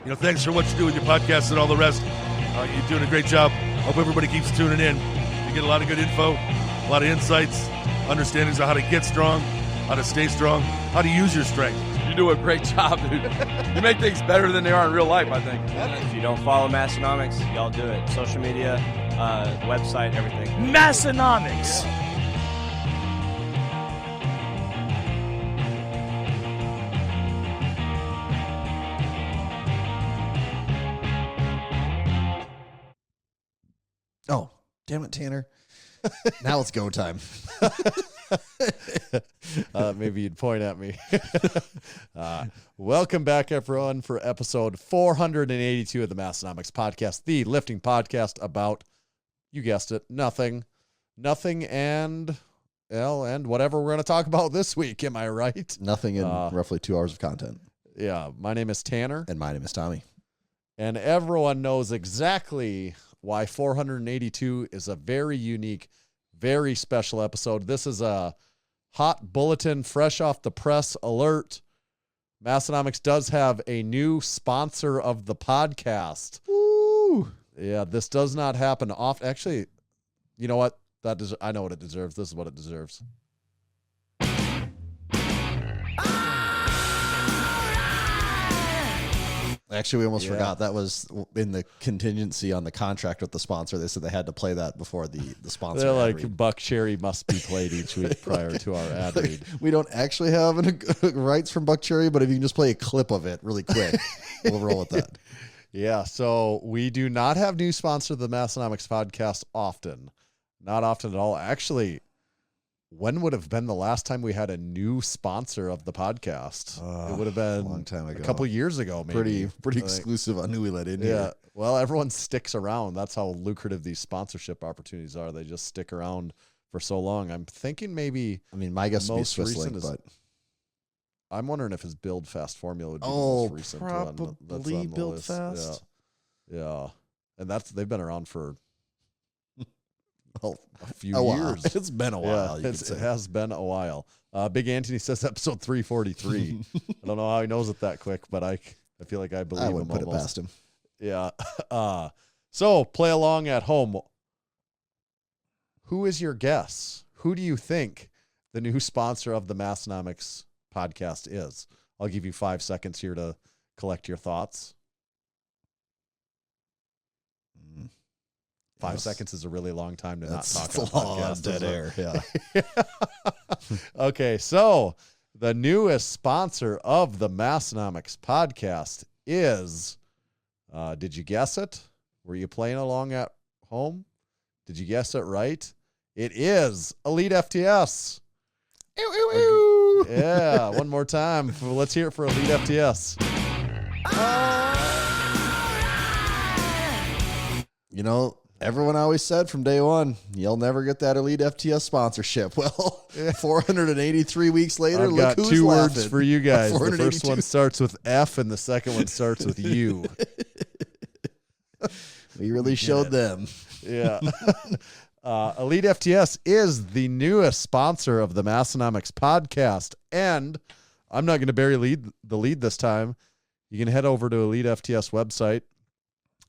Thanks for what you do with your podcast and all the rest. You're doing a great job. Hope everybody keeps tuning in. You get a lot of good info, a lot of insights, understandings of how to get strong, how to stay strong, how to use your strength. You do a great job, dude. You make things better than they are in real life, I think. If you don't follow Massenomics, y'all do it. Social media, website, everything. Massenomics. Oh, damn it, Tanner. Now it's go time. Maybe you'd point at me. Welcome back, everyone, for episode 482 of the Massenomics podcast, the lifting podcast about, you guessed it, nothing, and whatever we're going to talk about this week. Am I right? Nothing in roughly 2 hours of content. Yeah. My name is Tanner. And my name is Tommy. And everyone knows exactly why 482 is a very unique, very special episode. This is a hot bulletin, fresh off the press alert. Massenomics does have a new sponsor of the podcast. Woo! Yeah, this does not happen often. Actually, you know what? I know what it deserves. This is what it deserves. Actually, we almost forgot. That was in the contingency on the contract with the sponsor. They said they had to play that before the sponsor. They're like, Buck Cherry must be played each week prior to our ad read. We don't actually have rights from Buck Cherry, but if you can just play a clip of it really quick, we'll roll with that. Yeah, so we do not have new sponsor of the Massenomics podcast often. Not often at all. Actually, when would have been the last time we had a new sponsor of the podcast? It would have been a long time ago. A couple years ago, maybe. Pretty exclusive on who we let in yeah. here. Well, everyone sticks around. That's how lucrative these sponsorship opportunities are. They just stick around for so long. I'm thinking maybe. I mean, my guess would be Swiss Link, but I'm wondering if his Build Fast formula would be the most recent one. Probably Build list. Fast. Yeah. And they've been around for a few while. Years. It's been a while. Yeah, it has been a while. Big Anthony says episode 343. I don't know how he knows it that quick, but I feel like I believe him. I wouldn't put almost. it past him. Yeah. So play along at home. Who is your guess? Who do you think the new sponsor of the Massenomics podcast is? I'll give you 5 seconds here to collect your thoughts. 5 seconds is a really long time to not talk about podcast. Dead air. Yeah. Okay, so the newest sponsor of the Massenomics podcast is, did you guess it? Were you playing along at home? Did you guess it right? It is Elite FTS. Ew, ew, ew. Yeah, one more time. Let's hear it for Elite FTS. You know, everyone always said from day one, you'll never get that Elite FTS sponsorship. Well, 483 weeks later, I've got look who's two laughing. words for you guys. The first one starts with F and the second one starts with U. We really showed them. Yeah. Elite FTS is the newest sponsor of the Massenomics podcast. And I'm not going to bury the lead this time. You can head over to Elite FTS website.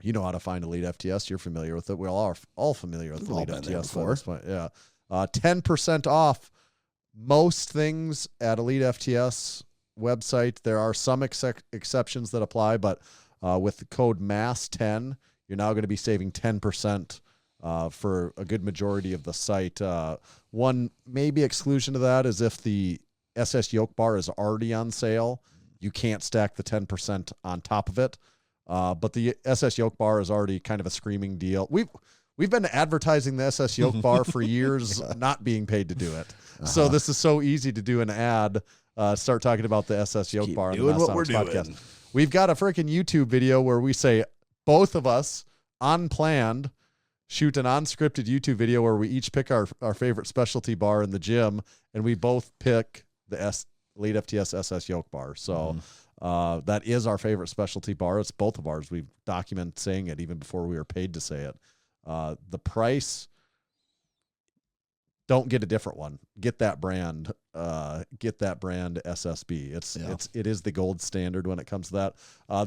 You know how to find Elite FTS. You're familiar with it. We're all familiar with Elite FTS. Yeah. 10% off most things at Elite FTS website. There are some exceptions that apply, but with the code MASS10, you're now going to be saving 10% for a good majority of the site. One maybe exclusion to that is if the SS yoke bar is already on sale, you can't stack the 10% on top of it. But the SS yoke bar is already kind of a screaming deal. We've been advertising the SS yoke bar for years, not being paid to do it. So this is so easy to do an ad. Start talking about the SS yoke bar on the Massenomics podcast. We've got a freaking YouTube video where we say both of us unplanned shoot an unscripted YouTube video where we each pick our favorite specialty bar in the gym, and we both pick the Elite FTS SS yoke bar. So. That is our favorite specialty bar. It's both of ours. We've documented saying it even before we were paid to say it. The price don't get a different one. Get that brand. Get that brand SSB. It is the gold standard when it comes to that.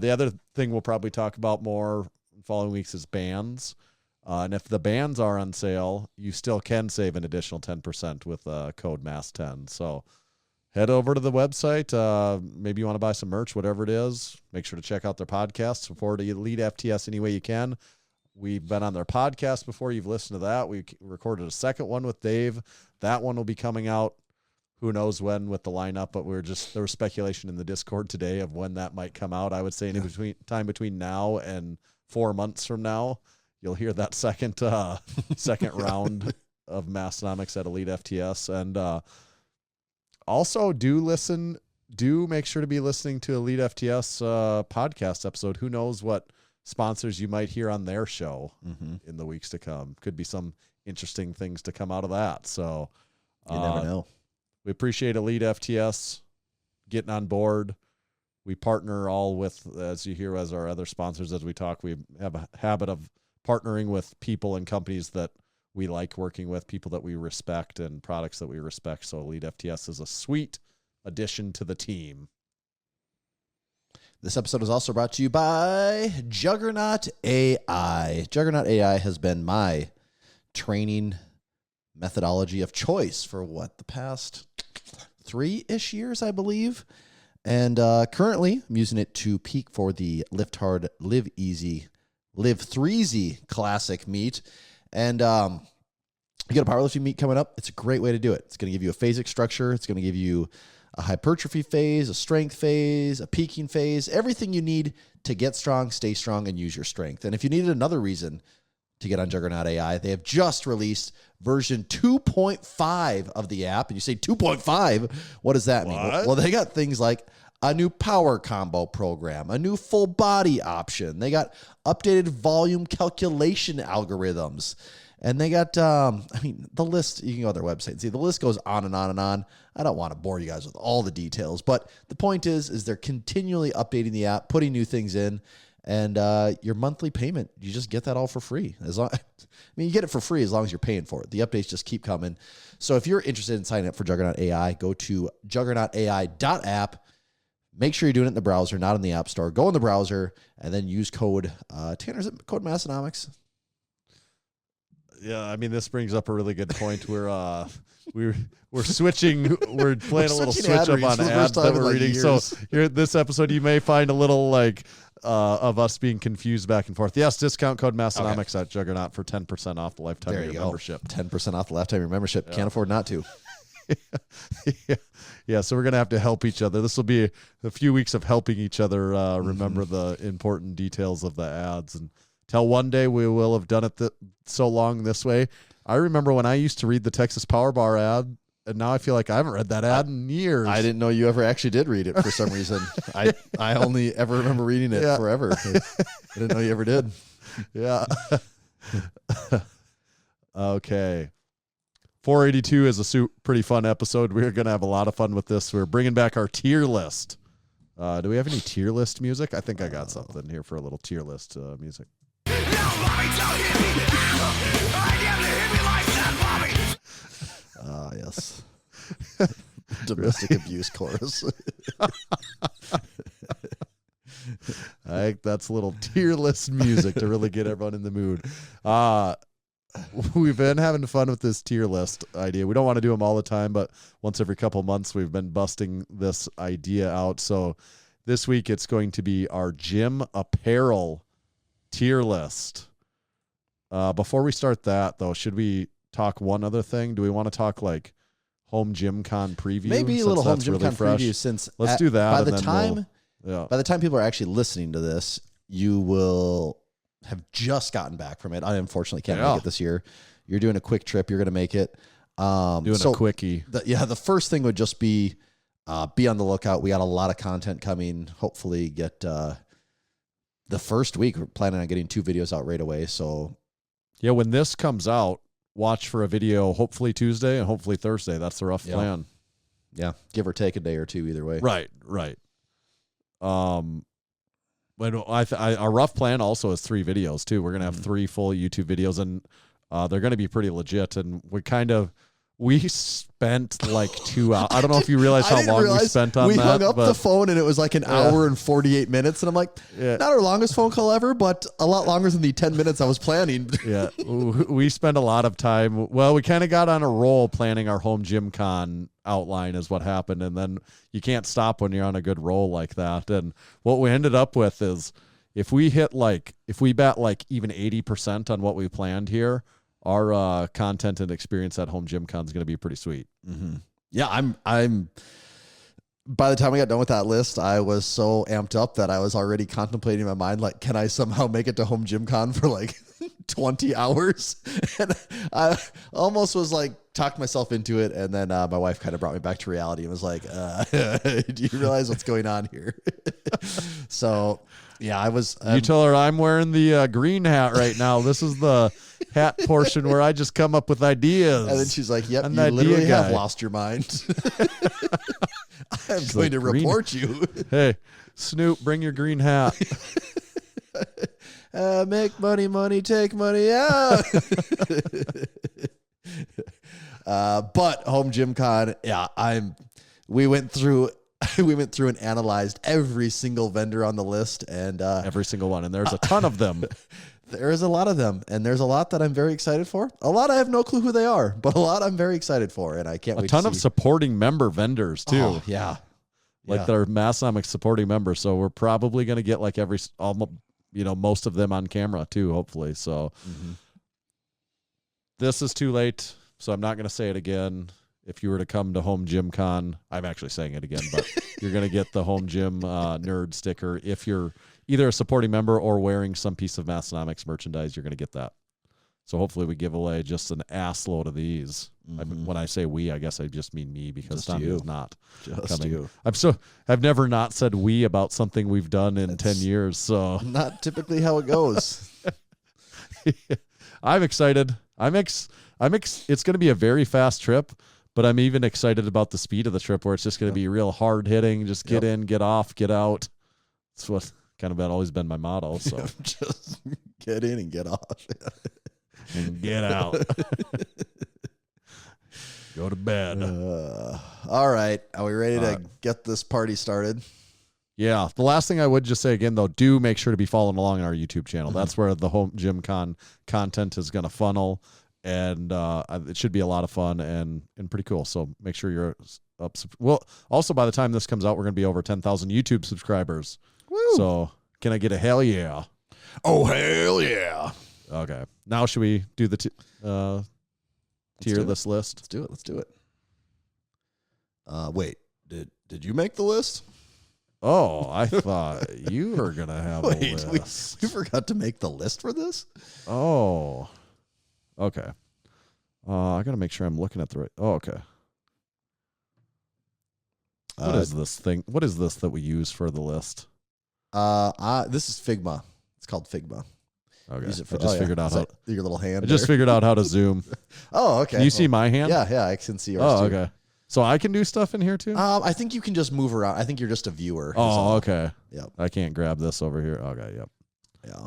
The other thing we'll probably talk about more in following weeks is bands. And if the bands are on sale, you still can save an additional 10% with code MASS10. So head over to the website. Maybe you want to buy some merch, whatever it is. Make sure to check out their podcast. Support Elite FTS any way you can. We've been on their podcast before. You've listened to that. We recorded a second one with Dave. That one will be coming out who knows when with the lineup, but there was speculation in the Discord today of when that might come out. I would say between now and 4 months from now, you'll hear that second round of Massenomics at Elite FTS. And also do make sure to be listening to Elite FTS podcast episode. Who knows what sponsors you might hear on their show in the weeks to come. Could be some interesting things to come out of that. So you never know. We appreciate Elite FTS getting on board. We partner all with, as you hear, as our other sponsors, as we talk, we have a habit of partnering with people and companies that we like working with, people that we respect and products that we respect. So Elite FTS is a sweet addition to the team. This episode is also brought to you by Juggernaut AI. Juggernaut AI has been my training methodology of choice for the past 3-ish years, I believe. And currently, I'm using it to peak for the Lift Hard, Live Easy, Live Threezy classic meet. And you got a powerlifting meet coming up. It's a great way to do it. It's going to give you a phasic structure. It's going to give you a hypertrophy phase, a strength phase, a peaking phase, everything you need to get strong, stay strong, and use your strength. And if you needed another reason to get on Juggernaut AI, they have just released version 2.5 of the app. And you say 2.5? What does that mean? Well, they got things like a new power combo program, a new full body option. They got updated volume calculation algorithms. And they got, the list, you can go on their website and see, the list goes on and on and on. I don't want to bore you guys with all the details, but the point is they're continually updating the app, putting new things in, and your monthly payment, you just get that all for free. You get it for free as long as you're paying for it. The updates just keep coming. So if you're interested in signing up for Juggernaut AI, go to juggernautai.app. Make sure you're doing it in the browser, not in the App Store. Go in the browser and then use code, Tanner, is it code Massenomics? Yeah, this brings up a really good point. We're switching. We're playing a little switch up on ads that we're reading. Years. So here, this episode, you may find a little of us being confused back and forth. Yes, discount code Massenomics at Juggernaut for 10% off the lifetime of your membership. 10% off the lifetime of your membership. Yeah. Can't afford not to. Yeah, so we're going to have to help each other. This will be a few weeks of helping each other remember the important details of the ads. And till one day we will have done it so long this way. I remember when I used to read the Texas Power Bar ad, and now I feel like I haven't read that ad in years. I didn't know you ever actually did read it for some reason. I only ever remember reading it forever. I didn't know you ever did. Yeah. Okay. 482 is a pretty fun episode. We're going to have a lot of fun with this. We're bringing back our tier list. Do we have any tier list music? I think I got something here for a little tier list music. Yes. Domestic abuse chorus. I think that's a little tier list music to really get everyone in the mood. We've been having fun with this tier list idea. We don't want to do them all the time, but once every couple months, we've been busting this idea out. So this week, it's going to be our gym apparel tier list. Before we start that, though, should we talk one other thing? Do we want to talk like home gym con preview? Maybe a little home gym con preview, since let's do that. By the time people are actually listening to this, you will have just gotten back from it. I unfortunately can't make it this year. You're doing a quick trip. You're going to make it. Doing a quickie. The first thing would just be on the lookout. We got a lot of content coming. Hopefully get the first week. We're planning on getting 2 videos out right away. So yeah, when this comes out, watch for a video, hopefully Tuesday and hopefully Thursday. That's the rough plan. Yeah, give or take a day or 2 either way. Right. But our rough plan also is 3 videos too. We're gonna have 3 full YouTube videos, and they're gonna be pretty legit. And We spent like 2 hours. I don't know if you realize I how didn't long we realize spent on we that. hung up but the phone and it was like an hour and 48 minutes. And I'm like, Yeah. not our longest phone call ever, but a lot longer than the 10 minutes I was planning. Yeah, we spent a lot of time. Well, we kind of got on a roll planning our home gym con outline is what happened. And then you can't stop when you're on a good roll like that. And what we ended up with is if we bet like even 80% on what we planned here, our content and experience at home gym con is going to be pretty sweet. Mm-hmm. Yeah, I'm. By the time we got done with that list, I was so amped up that I was already contemplating in my mind, like, can I somehow make it to home gym con for like 20 hours? And I almost was like, talked myself into it. And then my wife kind of brought me back to reality and was like, do you realize what's going on here? So yeah, I was. You tell her I'm wearing the green hat right now. This is the hat portion where I just come up with ideas. And then she's like, yep, I'm you the literally idea have guy. lost your mind. I'm She's going like, to "Green- report you. Hey, Snoop, bring your green hat. Make money, money, take money out. But home gym con, yeah, we went through and analyzed every single vendor on the list, and Every single one. And there's a ton of them. there is a lot of them, and there's a lot that I'm very excited for. A lot I have no clue who they are, but a lot I'm very excited for, and I can't A wait ton to of see. supporting member vendors too. Oh, yeah. Like Yeah. they're Massenomics supporting members. So we're probably going to get like most of them on camera too, hopefully. So this is too late. So I'm not going to say it again. If you were to come to Home Gym Con, I'm actually saying it again, but you're going to get the Home Gym nerd sticker. If you're either a supporting member or wearing some piece of Massenomics merchandise, you're going to get that. So hopefully we give away just an ass load of these. When I say we, I guess I just mean me because Just Tommy you. is not Just coming. you. I've never not said we about something we've done in 10 years. So Not typically how it goes. I'm excited. It's going to be a very fast trip, but I'm even excited about the speed of the trip where it's just going to be real hard hitting. Just get in, get off, get out. That's what kind of always been my motto. So Just get in and get off. and get out. Go to bed. All right. Are we ready to get this party started? Yeah. The last thing I would just say again, though, do make sure to be following along on our YouTube channel. That's where the Home Gym Con content is going to funnel, and it should be a lot of fun and pretty cool. So make sure you're up. Well, also by the time this comes out, we're going to be over 10,000 YouTube subscribers. Woo. So can I get a hell yeah? Oh, hell yeah. Okay. Now should we do the tier list? Let's do it. Let's do it. Wait, did you make the list? Oh, I thought you were going to have a Wait, list. we forgot to make the list for this? Oh, okay. I got to make sure I'm looking at the right. Oh, okay. What is this thing? What is this that we use for the list? This is Figma. It's called Figma. Okay. Use it for, I just figured out Is how. that your little hand. I just there? figured out how to zoom. Oh, okay. Can you see my hand? Yeah, I can see yours Oh, too. okay. So I can do stuff in here too. I think you can just move around. I think you're just a viewer. Oh, okay. Yep. I can't grab this over here. Okay. Yep. Yeah.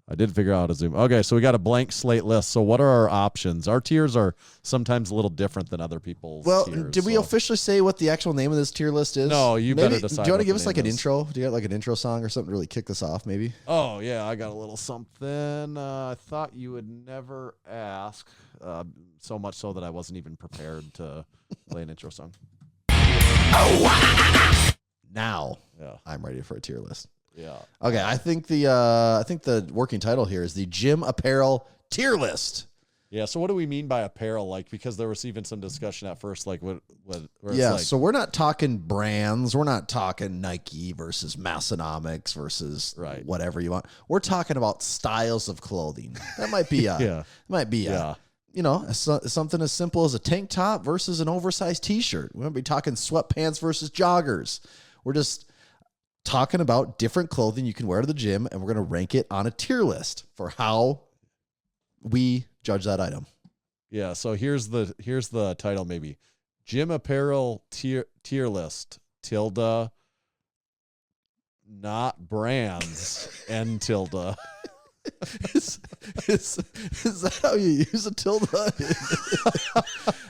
I did figure out how to zoom. Okay, so we got a blank slate list. So what are our options? Our tiers are sometimes a little different than other people's Well, tiers. did we officially say what the actual name of this tier list is? No, you better decide Do you want what to give the us like name an is. intro? Do you got like an intro song or something to really kick this off? Maybe. Oh, yeah, I got a little something. I thought you would never ask, so much so that I wasn't even prepared to play an intro song. Now, Yeah. I'm ready for a tier list. Yeah. Okay, I think the working title here is the Gym Apparel Tier List. Yeah, so what do we mean by apparel? Like, because there was even some discussion at first, like, where it's Yeah, like, so we're not talking brands. We're not talking Nike versus Massenomics versus Right. whatever you want. We're talking about styles of clothing. That might be Yeah. something as simple as a tank top versus an oversized T-shirt. We might be talking sweatpants versus joggers. We're just talking about different clothing you can wear to the gym, and we're going to rank it on a tier list for how we judge that item. Yeah, so here's the title maybe. Gym apparel tier list, tilde, not brands, and tilde. Is that how you use a tilde?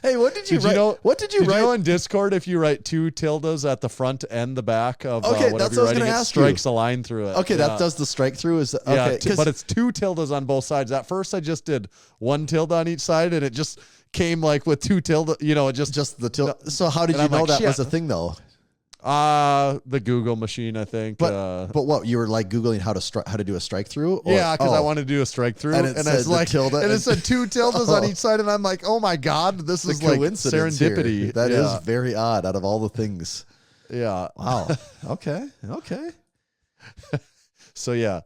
Hey, what did you write? What did you Did write? you know in Discord, if you write 2 tildes at the front and the back of Okay, whatever that's you're what I was writing, gonna it ask you. strikes a line through it. Okay, Yeah. that does the strike through. Is Yeah, okay? but it's 2 tildes on both sides. At first, I just did 1 tilde on each side, and it just came like with 2 tilde. You know, it just the tilde. So how did and you I'm know like, that was shit. a thing though? the Google machine, I think. But what, you were like Googling how to do a strike through? Yeah, because I wanted to do a strike through, And it said it's like, the tilde and it and- said 2 tildes on each side, and I'm like, oh my god, this the is like coincidence here. serendipity. That is Yeah. very odd. Out of all the things, Yeah. wow. Okay. So yeah,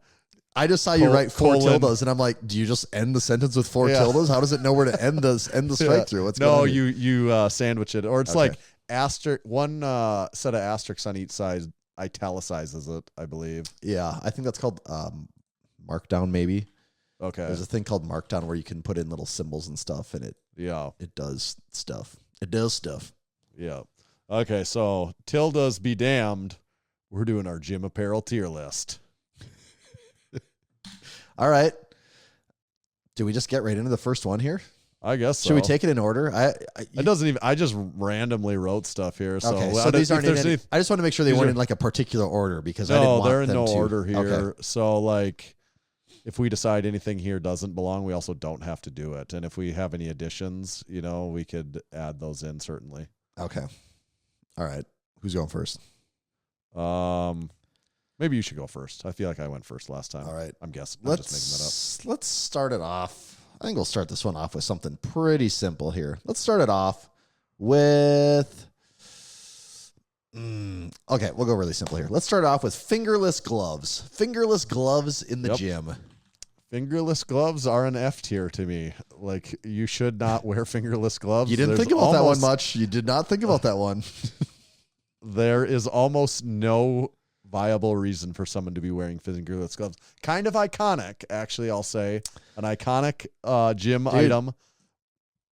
I just saw you write 4 colon. tildes, and I'm like, do you just end the sentence with 4 Yeah. tildes? How does it know where to end the strike through? What's going no, on here? you sandwich it, or it's Okay. like asterisk, one set of asterisks on each side italicizes it, I believe. Yeah, I think that's called Markdown. Maybe Okay. there's a thing called Markdown where you can put in little symbols and stuff, and it does stuff. It does stuff. Yeah. Okay, so tildes be damned. We're doing our gym apparel tier list. All right. Do we just get right into the first one here? I guess so. Should we take it in order? It doesn't even. I just randomly wrote stuff here. So, Okay, so these aren't in any, I just want to make sure they these weren't are- in like a particular order because I didn't No, want they're in them no to. order here. Okay. So like, if we decide anything here doesn't belong, we also don't have to do it. And if we have any additions, we could add those in certainly. Okay. All right. Who's going first? Maybe you should go first. I feel like I went first last time. All right. I'm guessing. I'm just making that up. Let's start it off. I think we'll start this one off with something pretty simple here. Let's start it off with. Okay, we'll go really simple here. Let's start off with fingerless gloves. Fingerless gloves in the Yep. gym. Fingerless gloves are an F tier to me. Like, you should not wear fingerless gloves. You didn't There's think about that one almost- much. You did not think about that one. There is almost no viable reason for someone to be wearing fingerless gloves. Kind of iconic, actually, I'll say. An iconic gym item.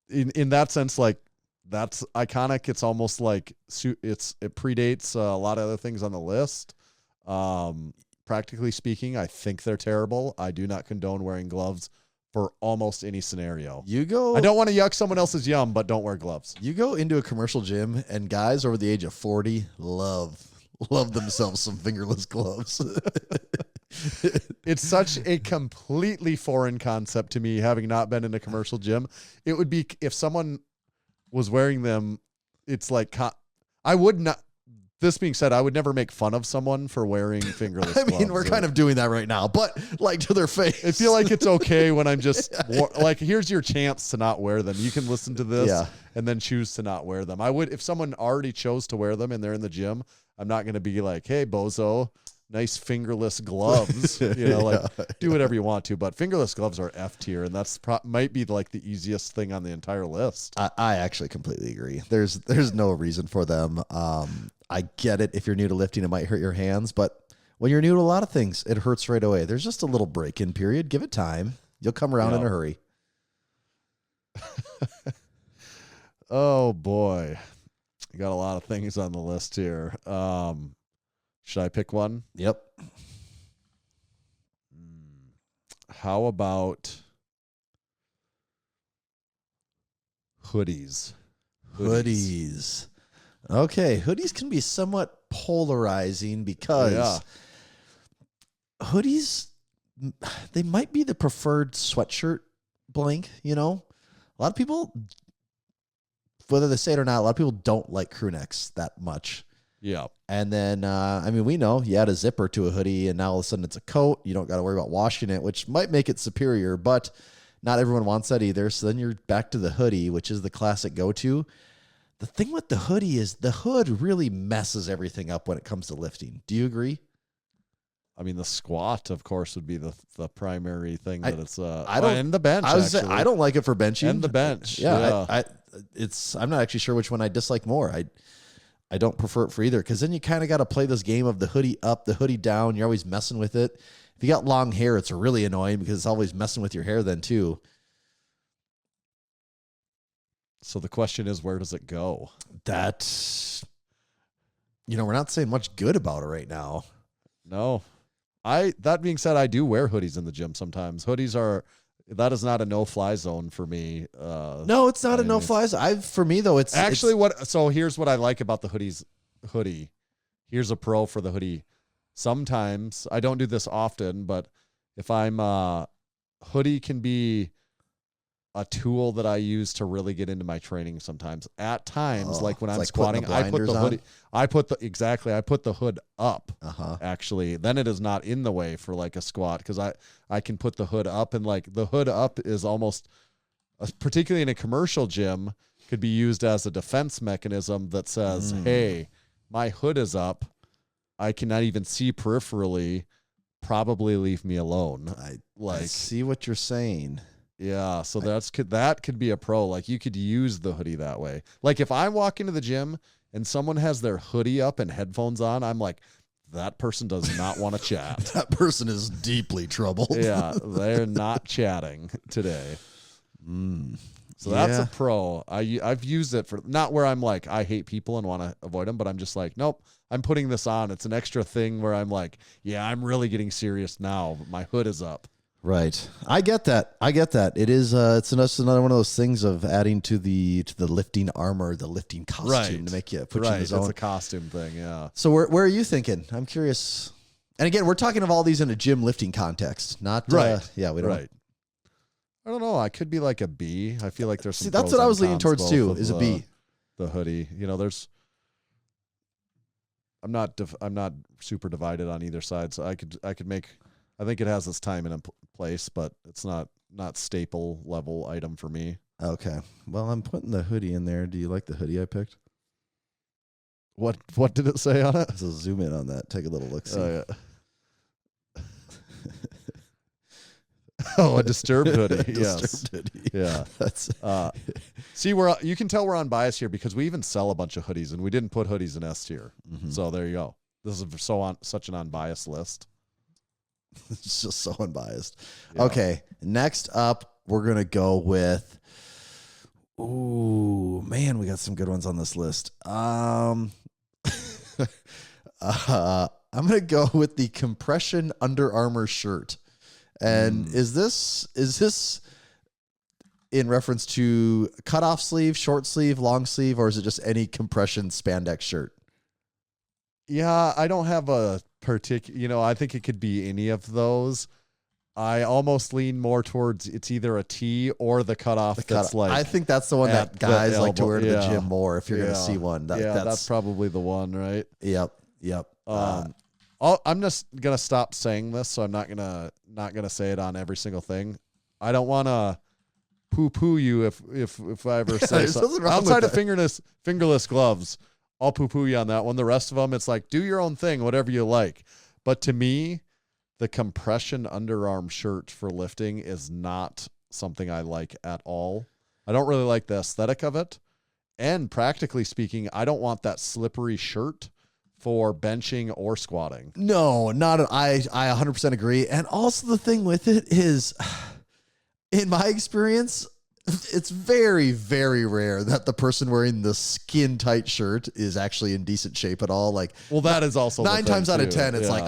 In that sense, like, that's iconic. It's almost like it predates a lot of other things on the list. Practically speaking, I think they're terrible. I do not condone wearing gloves for almost any scenario. You go. I don't want to yuck someone else's yum, but don't wear gloves. You go into a commercial gym, and guys over the age of 40 love themselves some fingerless gloves. It's such a completely foreign concept to me, having not been in a commercial gym. It would be if someone was wearing them. It's like I would not. This being said, I would never make fun of someone for wearing fingerless I gloves. mean, we're kind of doing that right now, but like to their face. I feel like it's okay when I'm just like, here's your chance to not wear them. You can listen to this and then choose to not wear them. I would, if someone already chose to wear them and they're in the gym, I'm not going to be like, hey, bozo, nice fingerless gloves. Do whatever you want to. But fingerless gloves are F tier, and that's might be like the easiest thing on the entire list. I actually completely agree. There's no reason for them. I get it. If you're new to lifting, it might hurt your hands, but when you're new to a lot of things, it hurts right away. There's just a little break-in period. Give it time. You'll come around in a hurry. Oh boy, you got a lot of things on the list here. Should I pick one? Yep. How about hoodies? Hoodies. Okay, hoodies can be somewhat polarizing because hoodies, they might be the preferred sweatshirt blank, A lot of people, whether they say it or not, a lot of people don't like crew necks that much. Yeah. And then, we know you add a zipper to a hoodie and now all of a sudden it's a coat. You don't got to worry about washing it, which might make it superior, but not everyone wants that either. So then you're back to the hoodie, which is the classic go-to. The thing with the hoodie is the hood really messes everything up when it comes to lifting. Do you agree? I mean, the squat, of course, would be the primary thing that and the bench. I don't like it for benching. And the bench. I'm not actually sure which one I dislike more. I don't prefer it for either, because then you kind of got to play this game of the hoodie up, the hoodie down. You're always messing with it. If you got long hair, it's really annoying because it's always messing with your hair then too. So the question is, where does it go? That, we're not saying much good about it right now. No. That being said, I do wear hoodies in the gym sometimes. Hoodies are, That is not a no-fly zone for me. No, it's not a no-fly zone. For me though, it's actually So here's what I like about the hoodie. Here's a pro for the hoodie. Sometimes I don't do this often, but if I'm hoodie can be a tool that I use to really get into my training sometimes. At times, like when I'm squatting, I put the hoodie. I put the hood up. Actually, then it is not in the way for like a squat because I can put the hood up, and like the hood up is almost, particularly in a commercial gym, could be used as a defense mechanism that says, "Hey, my hood is up. I cannot even see peripherally. Probably leave me alone." I see what you're saying. Yeah, so that could be a pro. Like you could use the hoodie that way. Like if I walk into the gym and someone has their hoodie up and headphones on, I'm like, that person does not want to chat. That person is deeply troubled. Yeah, they're not chatting today. So that's a pro. I've used it for not where I'm like I hate people and want to avoid them, but I'm just like, nope, I'm putting this on. It's an extra thing where I'm like, yeah, I'm really getting serious now. But my hood is up. Right. I get that. It is it's another one of those things of adding to the lifting armor, the lifting costume to make you put you in the zone. It's a costume thing, yeah. So where are you thinking? I'm curious. And again, we're talking of all these in a gym lifting context, not we don't. Right. I don't know. I could be like a B. I feel like there's some that's what I was leaning towards too. Is a B. The hoodie. I'm not super divided on either side, so I could make. I think it has its time and place, but it's not staple level item for me. Okay. Well, I'm putting the hoodie in there. Do you like the hoodie I picked? What did it say on it? So zoom in on that. Take a little look. See. Oh, yeah. Oh, a disturbed hoodie. Disturbed hoodie. Yeah. That's see, you can tell we're unbiased here because we even sell a bunch of hoodies and we didn't put hoodies in S tier. So there you go. This is such an unbiased list. It's just so unbiased. Yeah. Okay. Next up, we're going to go with, ooh, man, we got some good ones on this list. I'm going to go with the compression Under Armour shirt. And is this in reference to cutoff sleeve, short sleeve, long sleeve, or is it just any compression spandex shirt? Yeah, I don't have a particular, I think it could be any of those. I almost lean more towards it's either a T or the cutoff. I think that's the one that guys like to wear to the gym more if you're going to see one. That's probably the one, right? Yep. I'm just going to stop saying this, so I'm not going to say it on every single thing. I don't want to poo-poo you if I ever say something. Outside of fingerless gloves, I'll poo-poo you on that one. The rest of them, it's like, do your own thing, whatever you like. But to me, the compression underarm shirt for lifting is not something I like at all. I don't really like the aesthetic of it. And practically speaking, I don't want that slippery shirt for benching or squatting. No, I 100% agree. And also the thing with it is, in my experience, it's very, very rare that the person wearing the skin tight shirt is actually in decent shape at all. Like, well, that is also 9 times out of 10. It's like,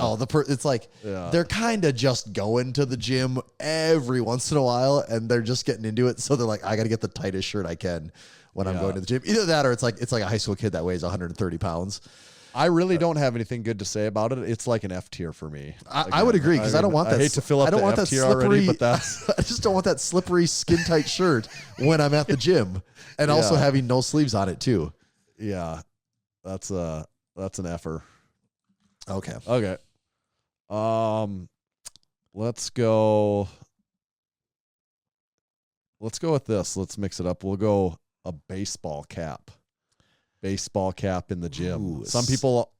it's like they're kind of just going to the gym every once in a while and they're just getting into it. So they're like, I got to get the tightest shirt I can when I'm going to the gym. Either that or it's like a high school kid that weighs 130 pounds. I really don't have anything good to say about it. It's like an F tier for me. I would agree because I don't want that. I hate to fill up the F tier already, but that's. I just don't want that slippery, skin tight shirt when I'm at the gym, and also having no sleeves on it too. Yeah, that's an effer. Okay. Let's go with this. Let's mix it up. We'll go a baseball cap. Baseball cap in the gym. Some people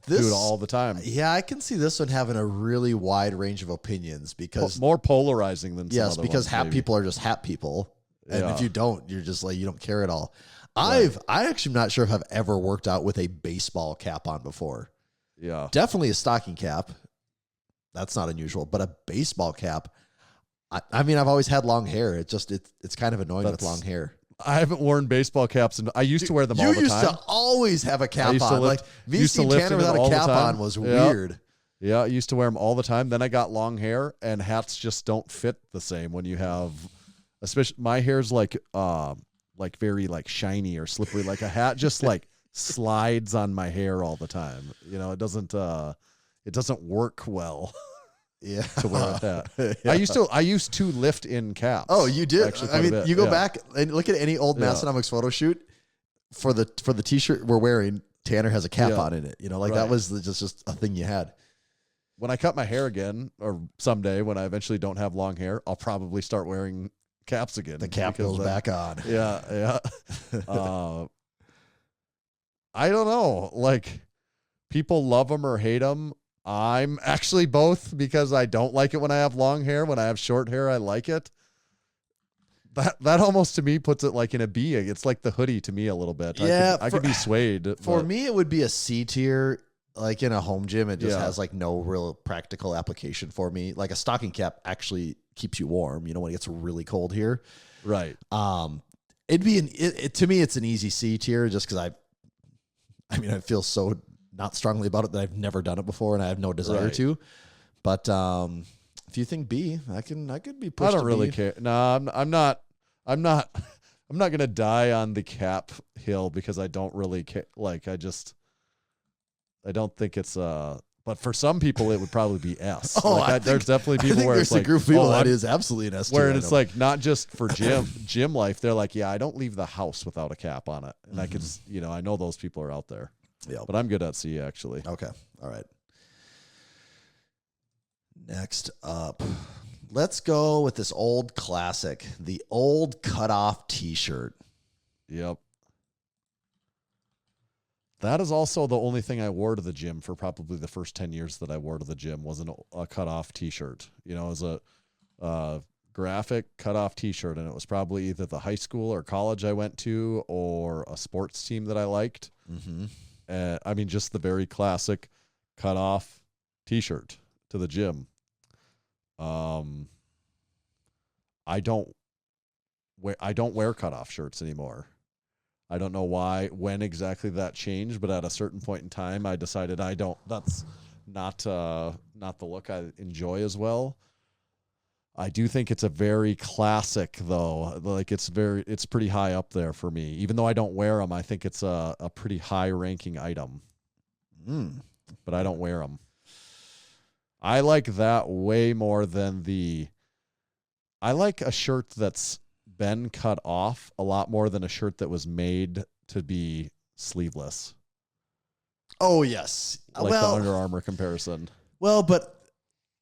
do it all the time. Yeah, I can see this one having a really wide range of opinions because more polarizing than some other because ones, hat maybe. people are just hat people, and if you don't, you're just like you don't care at all. I actually am not sure if I've ever worked out with a baseball cap on before. Yeah, definitely a stocking cap. That's not unusual, but a baseball cap. I mean, I've always had long hair. It's kind of annoying with long hair. I haven't worn baseball caps, and I used to wear them all the time. You used to always have a cap on. Like me seeing Tanner without a cap on was weird. Yeah, I used to wear them all the time. Then I got long hair, and hats just don't fit the same when you have, especially my hair's like very like shiny or slippery. Like a hat just like slides on my hair all the time. You know, it doesn't work well. Yeah, to wear a hat. Yeah. I used to lift in caps. Oh, you did. Actually, I mean, you go yeah. back and look at any old Massenomics photo shoot for the t-shirt we're wearing. Tanner has a cap on in it. You know, like that was just a thing you had. When I cut my hair again, or someday when I eventually don't have long hair, I'll probably start wearing caps again. The cap goes back on. Yeah. I don't know. Like, people love them or hate them. I'm actually both, because I don't like it when I have long hair. When I have short hair, I like it. That almost to me puts it like in a B. It's like the hoodie to me a little bit. Yeah, I could be swayed. For me, it would be a C tier. Like in a home gym, it just Yeah. has like no real practical application for me. Like a stocking cap actually keeps you warm, you know, when it gets really cold here. Right. It'd be to me, it's an easy C tier just because I mean, I feel so not strongly about it that I've never done it before and I have no desire to. But if you think B, I could be pushed. I don't to really B. care. No, I'm not gonna die on the cap hill because I don't really care. Like, I don't think it's but for some people it would probably be S. Oh, like there's definitely people where there's it's like, a group of people oh, that is absolutely an S tier. where it's like not just for gym life. They're like, yeah, I don't leave the house without a cap on it, and I could, I know those people are out there. Yeah, but I'm good at C actually. Okay, all right. Next up, let's go with this old classic, the old cutoff T-shirt. Yep. That is also the only thing I wore to the gym for probably the first 10 years that I wore to the gym was a cutoff T-shirt. You know, as a graphic cutoff T-shirt, and it was probably either the high school or college I went to or a sports team that I liked. Mm-hmm. I mean, just the very classic cutoff T-shirt to the gym. I don't wear cutoff shirts anymore. I don't know when exactly that changed, but at a certain point in time, I decided that's not the look I enjoy as well. I do think it's a very classic though. Like it's pretty high up there for me. Even though I don't wear them, I think it's a pretty high ranking item. But I don't wear them. I like that way more than I like a shirt that's been cut off a lot more than a shirt that was made to be sleeveless. Oh, yes. Like the Under Armour comparison. Well, but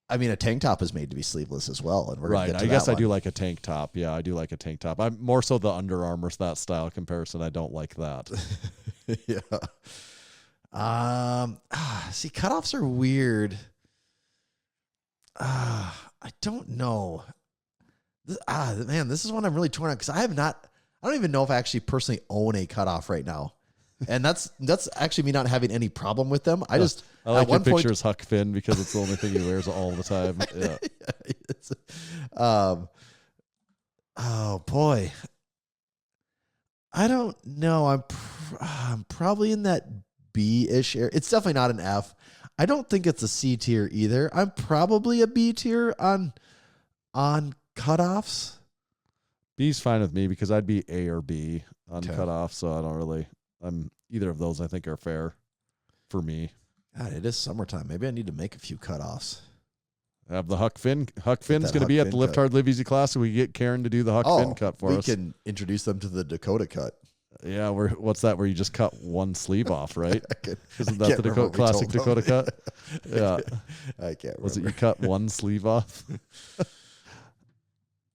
I mean, a tank top is made to be sleeveless as well. And we're right. Get to I guess that I do one. like a tank top. Yeah, I do like a tank top. I'm more so the Under Armour that style comparison. I don't like that. Yeah. See, cutoffs are weird. I don't know. Man, this is one I'm really torn on because I don't even know if I actually personally own a cutoff right now. And that's actually me not having any problem with them. I like your pictures Huck Finn because it's the only thing he wears all the time. Yeah. Oh boy. I don't know. I'm probably in that B-ish area. It's definitely not an F. I don't think it's a C tier either. I'm probably a B tier on cutoffs. B's fine with me because I'd be A or B on cutoff, so I don't really. Either of those I think are fair for me. God, it is summertime. Maybe I need to make a few cutoffs. Have the Huck Finn. Huck Finn's going to be at the Lift Hard Live Easy class, so we get Karen to do the Huck Finn cut for us. We can introduce them to the Dakota cut. Yeah, what's that? Where you just cut one sleeve off, right? Isn't I that the classic Dakota cut? Yeah, I can't remember. Was it you cut one sleeve off?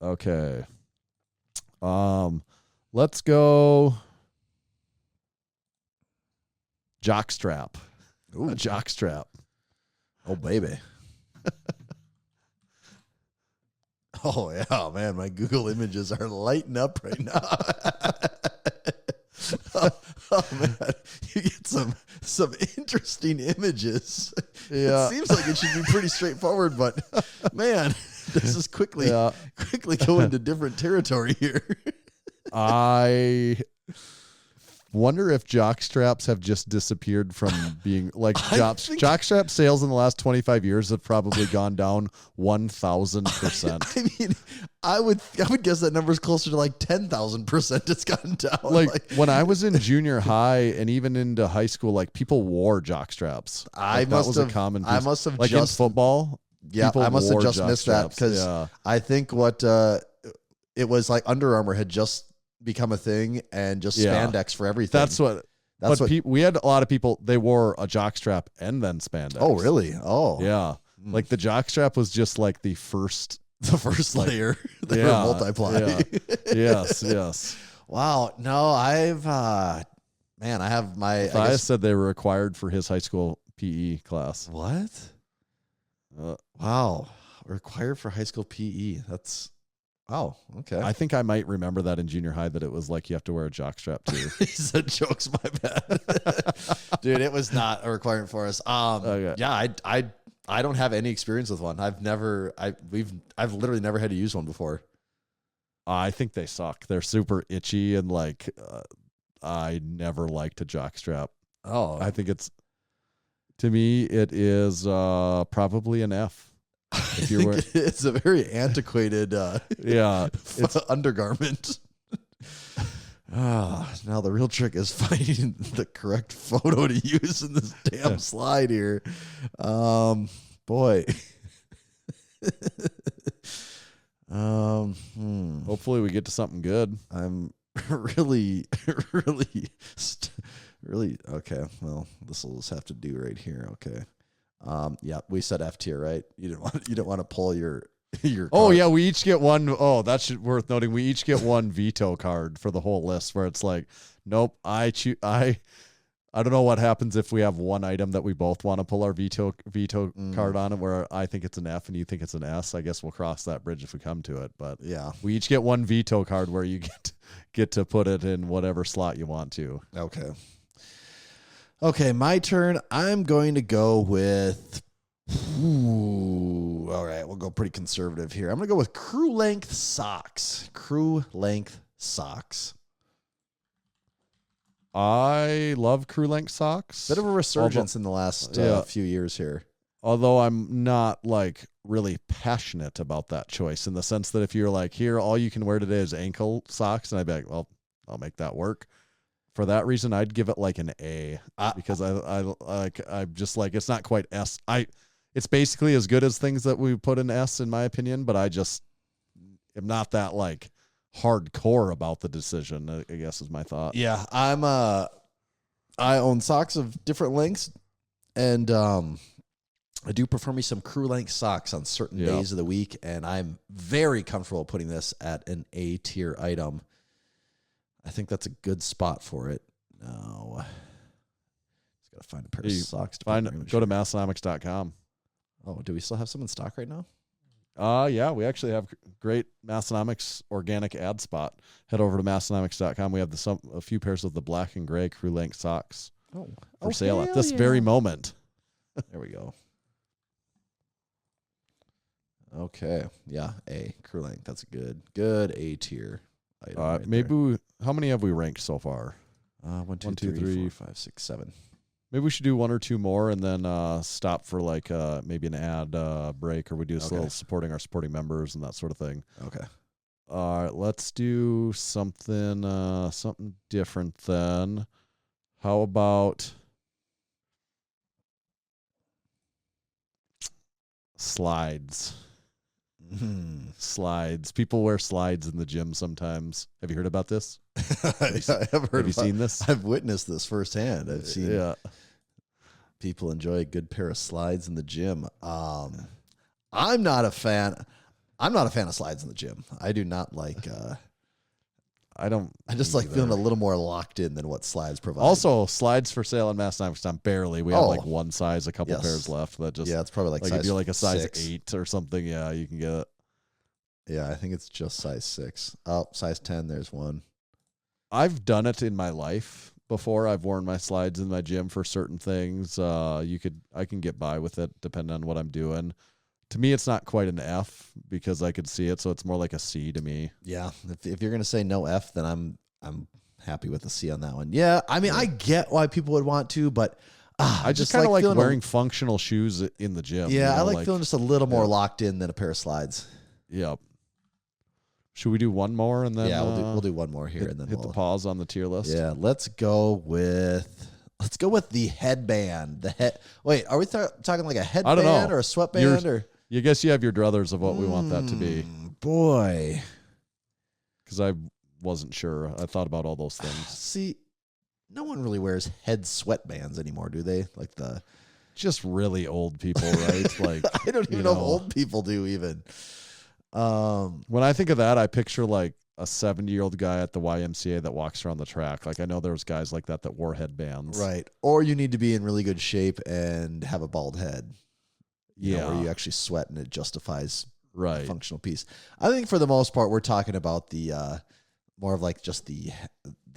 Okay. Let's go. Jock strap. Ooh, a jock strap. Oh baby. Oh yeah, man, my Google images are lighting up right now. oh man, you get some interesting images. Yeah. It seems like it should be pretty straightforward, but man, this is quickly going into different territory here. I wonder if jock straps have just disappeared from being like jock strap sales in the last 25 years have probably gone down 1,000%. I mean, I would guess that number's closer to like 10,000% it's gotten down. Like when I was in junior high and even into high school, like people wore jock straps. Like, that was a common piece. I must have like just in football. Yeah, I must have just missed that because I think what it was like Under Armour had just become a thing and just spandex for everything. We had a lot of people, they wore a jock strap and then spandex. Oh, really? Oh. Yeah. Like the jock strap was just like the first layer. They were multiply. Yeah. Yes. Wow. No, I have my... Matthias said they were required for his high school PE class. What? Wow. Required for high school PE. That's... Oh, okay. I think I might remember that in junior high that it was like you have to wear a jock strap too. He said jokes, my bad. Dude, it was not a requirement for us. Okay. Yeah, I don't have any experience with one. I've literally never had to use one before. I think they suck. They're super itchy and like I never liked a jock strap. Oh. I think to me it is probably an F. If you're wearing, it's a very antiquated it's undergarment. Now the real trick is finding the correct photo to use in this damn slide here. Boy. Hopefully we get to something good. I'm really okay. Well, this will just have to do right here. Okay. Yeah, we said F tier, right? You didn't want to pull your Oh card. yeah, we each get one. Oh, that's worth noting. We each get one veto card for the whole list where it's like, nope, I don't know what happens if we have one item that we both want to pull our veto card on it where I think it's an F and you think it's an S. I guess we'll cross that bridge if we come to it. But yeah, we each get one veto card where you get to put it in whatever slot you want to. Okay, my turn. I'm going to go with... all right, we'll go pretty conservative here. I'm going to go with crew length socks. Crew length socks. I love crew length socks. Bit of a resurgence in the last few years here. Although I'm not like really passionate about that choice in the sense that if you're like, here, all you can wear today is ankle socks, and I'd be like, well, I'll make that work. For that reason, I'd give it like an A because I'm just like, it's not quite S. It's basically as good as things that we put in S in my opinion, but I just am not that like hardcore about the decision, I guess is my thought. Yeah, I own socks of different lengths, and I do prefer me some crew length socks on certain days of the week, and I'm very comfortable putting this at an A tier item. I think that's a good spot for it. No. Just got to find a pair of socks. Go to Massenomics.com. Oh, do we still have some in stock right now? Yeah, we actually have great Massenomics organic ad spot. Head over to Massenomics.com. We have a few pairs of the black and gray crew length socks for sale at this very moment. There we go. Okay. Yeah, A. Crew length. That's a good A tier item. How many have we ranked so far? 1, 2, 3, 4, 5, 6, 7. Maybe we should do one or two more and then stop for like maybe an ad break, or we do a little supporting our supporting members and that sort of thing. Okay. All right, let's do something different then. How about slides? Slides. People wear slides in the gym sometimes. Have you heard about this? I have heard. Have you seen this? I've witnessed this firsthand. I've seen people enjoy a good pair of slides in the gym. I'm not a fan. I'm not a fan of slides in the gym. I do not like. I just like feeling a little more locked in than what slides provide. Also, slides for sale on Massenomics. Barely. We have like one size, a couple pairs left. That just it's probably like size if you're like a size 6. 8 or something. Yeah, you can get it. Yeah, I think it's just size 6. Oh, size 10. There's one. I've done it in my life before. I've worn my slides in my gym for certain things. I can get by with it depending on what I'm doing. To me, it's not quite an F because I could see it, so it's more like a C to me. Yeah, if you're gonna say no F, then I'm happy with the C on that one. Yeah, I mean, I get why people would want to, but I just kind of like feeling wearing functional shoes in the gym. Yeah, I like feeling just a little more locked in than a pair of slides. Yep. Should we do one more and then? Yeah, we'll do one more here and then hit the pause on the tier list. Yeah, let's go with the headband. Wait, are we talking like a headband or a sweatband or? You guess you have your druthers of what we want that to be. Boy, because I wasn't sure. I thought about all those things. See, no one really wears head sweatbands anymore, do they? Like just really old people, right? Like I don't even know if old people do even. When I think of that, I picture like a 70-year-old guy at the YMCA that walks around the track. Like I know there's guys like that wore headbands. Right. Or you need to be in really good shape and have a bald head. Yeah. Where you actually sweat and it justifies the functional piece. I think for the most part, we're talking about the more of like just the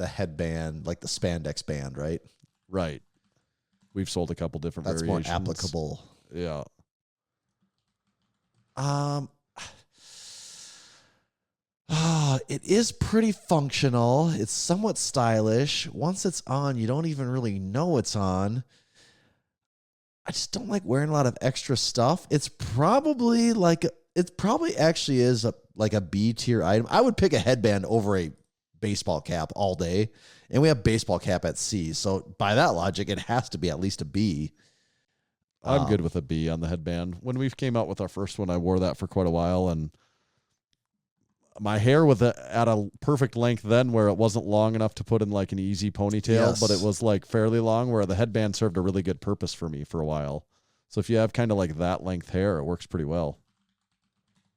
headband, like the spandex band, right? Right. We've sold a couple different That's variations. more applicable. Yeah. It is pretty functional. It's somewhat stylish. Once it's on, you don't even really know it's on. I just don't like wearing a lot of extra stuff. It's probably actually is like a B tier item. I would pick a headband over a baseball cap all day, and we have baseball cap at C. So by that logic, it has to be at least a B. I'm good with a B on the headband. When we came out with our first one, I wore that for quite a while, and my hair was at a perfect length then where it wasn't long enough to put in like an easy ponytail, but it was like fairly long where the headband served a really good purpose for me for a while. So if you have kind of like that length hair, it works pretty well.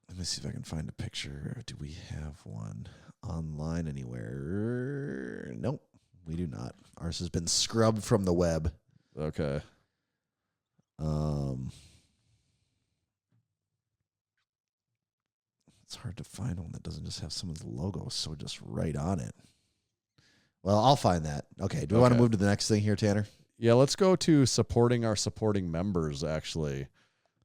Let me see if I can find a picture. Do we have one online anywhere? Nope, we do not. Ours has been scrubbed from the web. Okay. It's hard to find one that doesn't just have someone's logo so just right on it. Well, I'll find that. Okay. Do we want to move to the next thing here, Tanner? Yeah, let's go to supporting our supporting members, actually,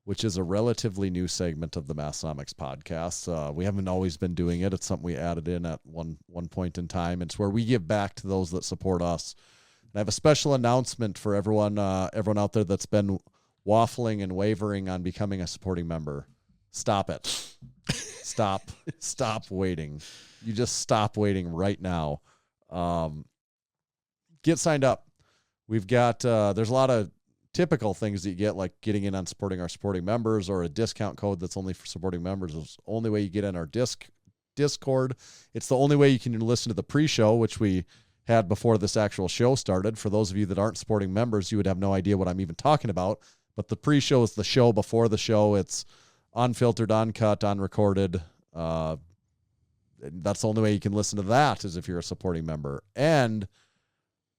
which is a relatively new segment of the Massenomics podcast. We haven't always been doing it. It's something we added in at one point in time. It's where we give back to those that support us. And I have a special announcement for everyone out there that's been waffling and wavering on becoming a supporting member. Stop it. Stop waiting. You just stop waiting right now. Get signed up. We've got, there's a lot of typical things that you get, like getting in on supporting our supporting members or a discount code that's only for supporting members. It's the only way you get in our Discord. It's the only way you can listen to the pre-show, which we had before this actual show started. For those of you that aren't supporting members, you would have no idea what I'm even talking about. But the pre-show is the show before the show. It's unfiltered, uncut, unrecorded. That's the only way you can listen to that is if you're a supporting member. And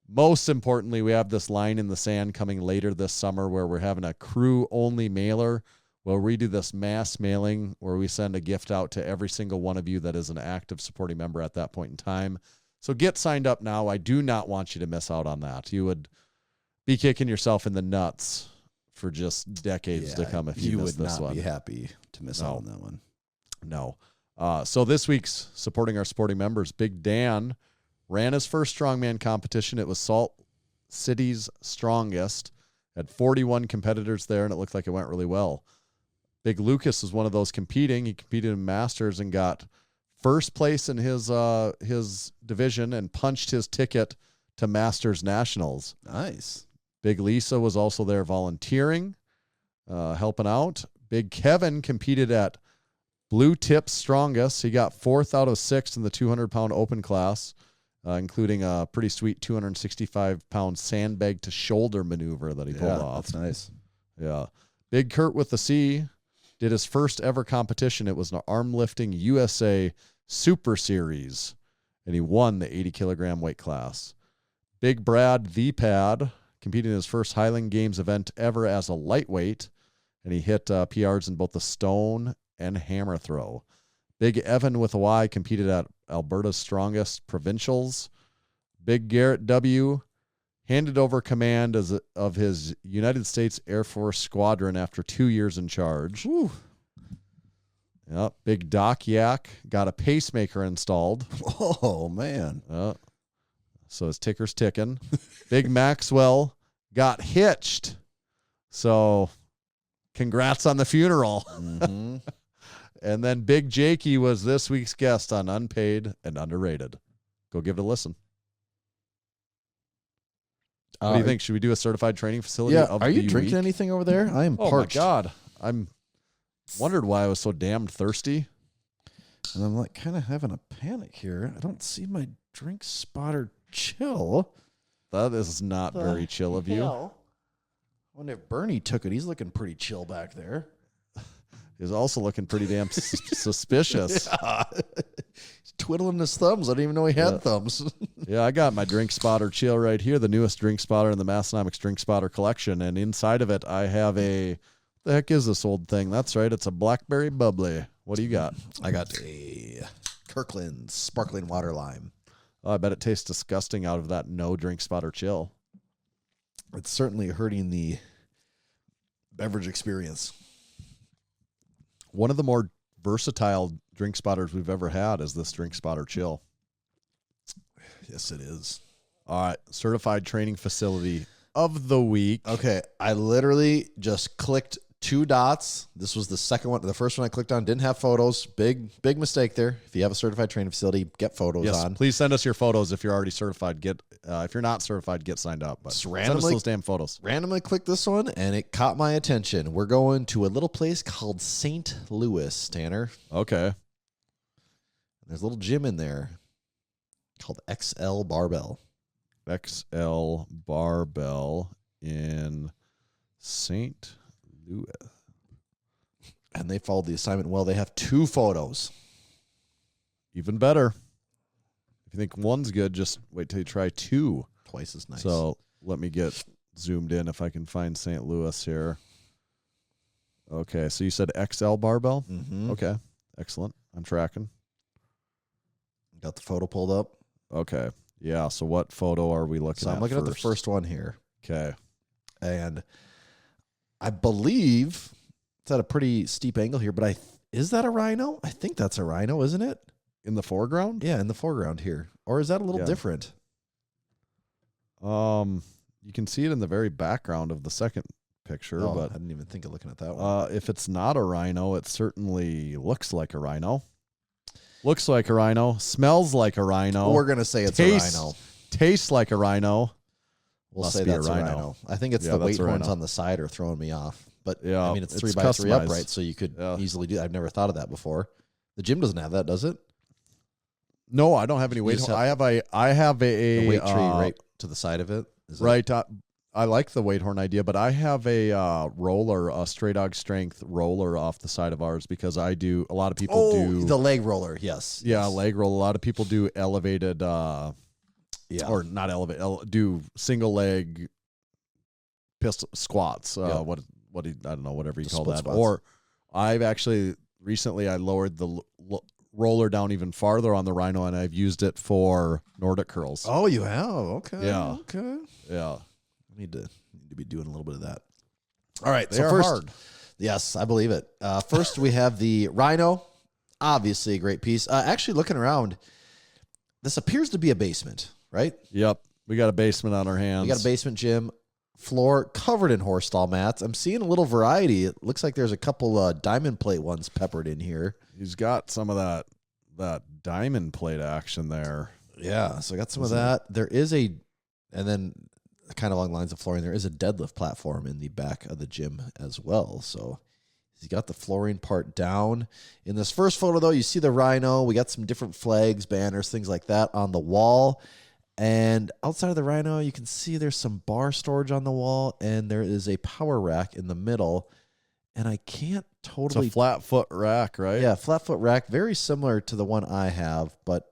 most importantly, we have this line in the sand coming later this summer where we're having a crew-only mailer where we do this mass mailing where we send a gift out to every single one of you that is an active supporting member at that point in time. So get signed up now. I do not want you to miss out on that. You would be kicking yourself in the nuts for just decades to come if you miss this one. You would not be happy to miss out on that one. No. So this week's supporting our supporting members, Big Dan ran his first strongman competition. It was Salt City's strongest. Had 41 competitors there, and it looked like it went really well. Big Lucas was one of those competing. He competed in Masters and got first place in his division and punched his ticket to Masters Nationals. Nice. Big Lisa was also there volunteering, helping out. Big Kevin competed at Blue Tips Strongest. He got 4th out of 6 in the 200-pound open class, including a pretty sweet 265-pound sandbag to shoulder maneuver that he pulled off. That's nice. Yeah. Big Kurt with the C did his first ever competition. It was an arm lifting USA Super Series, and he won the 80-kilogram weight class. Big Brad the Pad competed in his first Highland Games event ever as a lightweight, and he hit PRs in both the stone and hammer throw. Big Evan with a Y competed at Alberta's Strongest Provincials. Big Garrett W handed over command of his United States Air Force Squadron after 2 years in charge. Whew. Yep. Big Doc Yak got a pacemaker installed. Oh, man. so his ticker's ticking. Big Maxwell got hitched. So congrats on the funeral. Mm-hmm. And then Big Jakey was this week's guest on Unpaid and Underrated. Go give it a listen. What do you think? Should we do a certified training facility? Yeah. Of Are you the drinking week? anything over there? I am Oh parched. my God. I'm wondered why I was so damn thirsty. And I'm like kind of having a panic here. I don't see my drink spotter chill. That is not very chill of you. I wonder if Bernie took it. He's looking pretty chill back there. He's also looking pretty damn suspicious. Yeah. He's twiddling his thumbs. I didn't even know he had thumbs. Yeah, I got my drink spotter chill right here, the newest drink spotter in the Massenomics drink spotter collection. And inside of it, I have a, the heck is this old thing? That's right. It's a blackberry bubbly. What do you got? I got a Kirkland sparkling water lime. Oh, I bet it tastes disgusting out of that no drink spotter chill. It's certainly hurting the beverage experience. One of the more versatile drink spotters we've ever had is this drink spotter chill. Yes, it is. All right, certified training facility of the week. Okay, I literally just clicked 2 dots. This was the second one. The first one I clicked on didn't have photos. Big mistake there. If you have a certified training facility, get photos Yes, on. please send us your photos if you're already certified. If you're not certified, get signed up. But Just send us randomly- those damn photos. Randomly clicked this one, and it caught my attention. We're going to a little place called St. Louis, Tanner. Okay. There's a little gym in there called XL Barbell. XL Barbell in St. Louis. And they followed the assignment well. They have 2 photos. Even better. If you think one's good, just wait till you try 2. Twice as nice. So let me get zoomed in if I can find St. Louis here. Okay, so you said XL Barbell? Mm-hmm. Okay, excellent. I'm tracking. Got the photo pulled up. Okay, yeah, so what photo are we looking So at I'm looking at the first? first one here. Okay. And I believe it's at a pretty steep angle here, but is that a rhino? I think that's a rhino, isn't it? In the foreground? Yeah, in the foreground here. Or is that a little Yeah. different? You can see it in the very background of the second picture, Oh, I but didn't even think of looking at that one. if it's not a rhino, it certainly looks like a rhino. Looks like a rhino, smells like a rhino, We're going to say it's tastes- a rhino. tastes like a rhino. We'll must say be a that's a rhino. rhino. I think it's Yeah, the that's weight a horns rhino. on the side are throwing me off. But Yeah, I mean, it's 3x3 customized. upright, so you could Yeah. easily do that. I've never thought of that before. The gym doesn't have that, does it? No, I don't have any weight. just I have a The weight tree right to the side of it. Is it- right. I like the weight horn idea, but I have a roller, a Stray Dog Strength roller off the side of ours because I do. A lot of people do the leg roller. Yes. Yeah, yes. leg roll. A lot of people do elevated, Yeah. or not elevated. Do single leg pistol squats. Yeah. What I don't know, whatever you The call split that. squats. Or I've actually recently I lowered the roller down even farther on the Rhino, and I've used it for Nordic curls. Oh, you have? Okay. Yeah. Okay. Yeah, I need to be doing a little bit of that. All right. they so are first, hard. yes, I believe it. First, we have the Rhino. Obviously, a great piece. Actually, looking around, this appears to be a basement, right? Yep, we got a basement on our hands. We got a basement gym. Floor covered in horse stall mats. I'm seeing a little variety. It looks like there's a couple diamond plate ones peppered in here. He's got some of that diamond plate action there. Yeah, so I got some of that. There is and then kind of along the lines of flooring, there is a deadlift platform in the back of the gym as well. So he's got the flooring part down. In this first photo, though, you see the Rhino. We got some different flags, banners, things like that on the wall. And outside of the Rhino, you can see there's some bar storage on the wall, and there is a power rack in the middle. And I can't It's totally... a flat foot rack, right? Yeah, flat foot rack, very similar to the one I have, but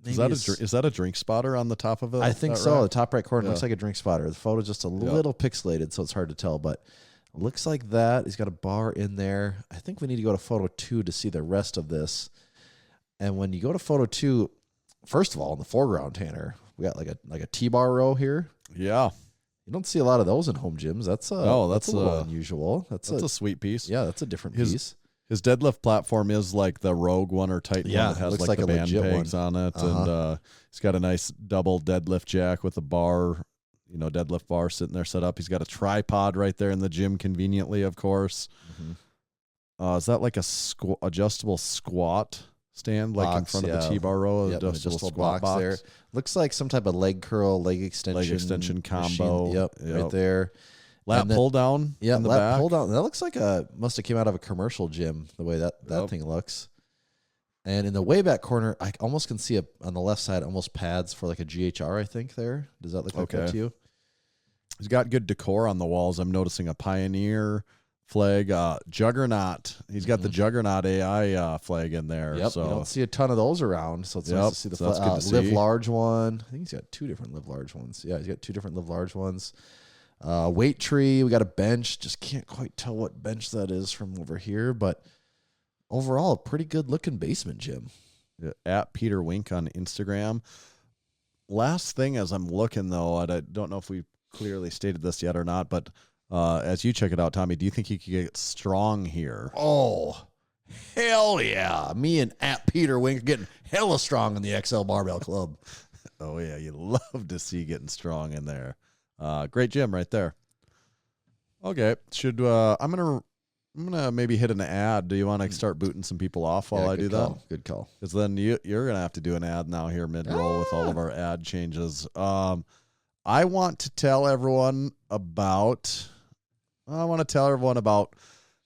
Is maybe that a drink spotter on the top of it? I think that so. The rack? top right corner Yeah. looks like a drink spotter. The photo's just a little pixelated, so it's hard to tell, but it looks like that. He's got a bar in there. I think we need to go to photo 2 to see the rest of this. And when you go to photo 2, first of all, in the foreground, Tanner, we got like a T-bar row here. Yeah, You don't see a lot of those in home gyms. That's a little unusual. That's a sweet piece. yeah, that's a different His- piece. His deadlift platform is like the Rogue one or Titan Yeah, one that has looks like like the a band legit pegs on it. And he's got a nice double deadlift jack with a bar, deadlift bar sitting there set up. He's got a tripod right there in the gym conveniently, of course. Is that like a adjustable squat stand, like in front of the T-bar row? Yep, adjustable squat box there. Looks like some type of leg curl, leg extension combo. Machine. Yep, right there. Lat pull down. Yeah, in the lat back. pull down. That looks like must have came out of a commercial gym. The way that thing looks. And in the way back corner, I almost can see on the left side almost pads for like a GHR. I think there. Does that look like that to you? He's got good decor on the walls. I'm noticing a Pioneer flag, Juggernaut. He's got the Juggernaut AI flag in there. Yep. So you don't see a ton of those around, so it's nice to see the that's good to Live see. Large one. I think he's got 2 different Live Large ones. Yeah, he's got 2 different Live Large ones. Weight tree. We got a bench. Just can't quite tell what bench that is from over here, but overall, a pretty good looking basement gym. At Peter Wink on Instagram. Last thing as I'm looking though, and I don't know if we clearly stated this yet or not, but as you check it out, Tommy, do you think he could get strong here? Oh, hell yeah. Me and at Peter Wink are getting hella strong in the XL Barbell Club. Oh yeah, you love to see getting strong in there. Great gym right there. Okay, I'm gonna maybe hit an ad. Do you want to start booting some people off while I do that? Good call. Because then you're gonna have to do an ad now here mid-roll with all of our ad changes. I want to tell everyone about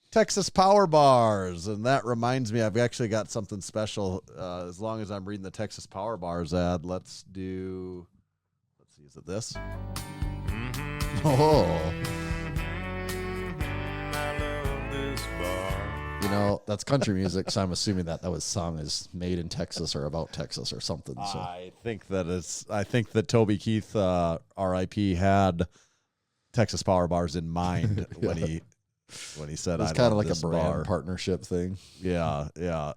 Texas Power Bars, and that reminds me, I've actually got something special. As long as I'm reading the Texas Power Bars ad, let's see, is it this? Oh. That's country music, so I'm assuming that song is made in Texas or about Texas or something. So I think that Toby Keith, R.I.P., had Texas Power Bars in mind when he said it's kind of like a brand partnership thing. Yeah.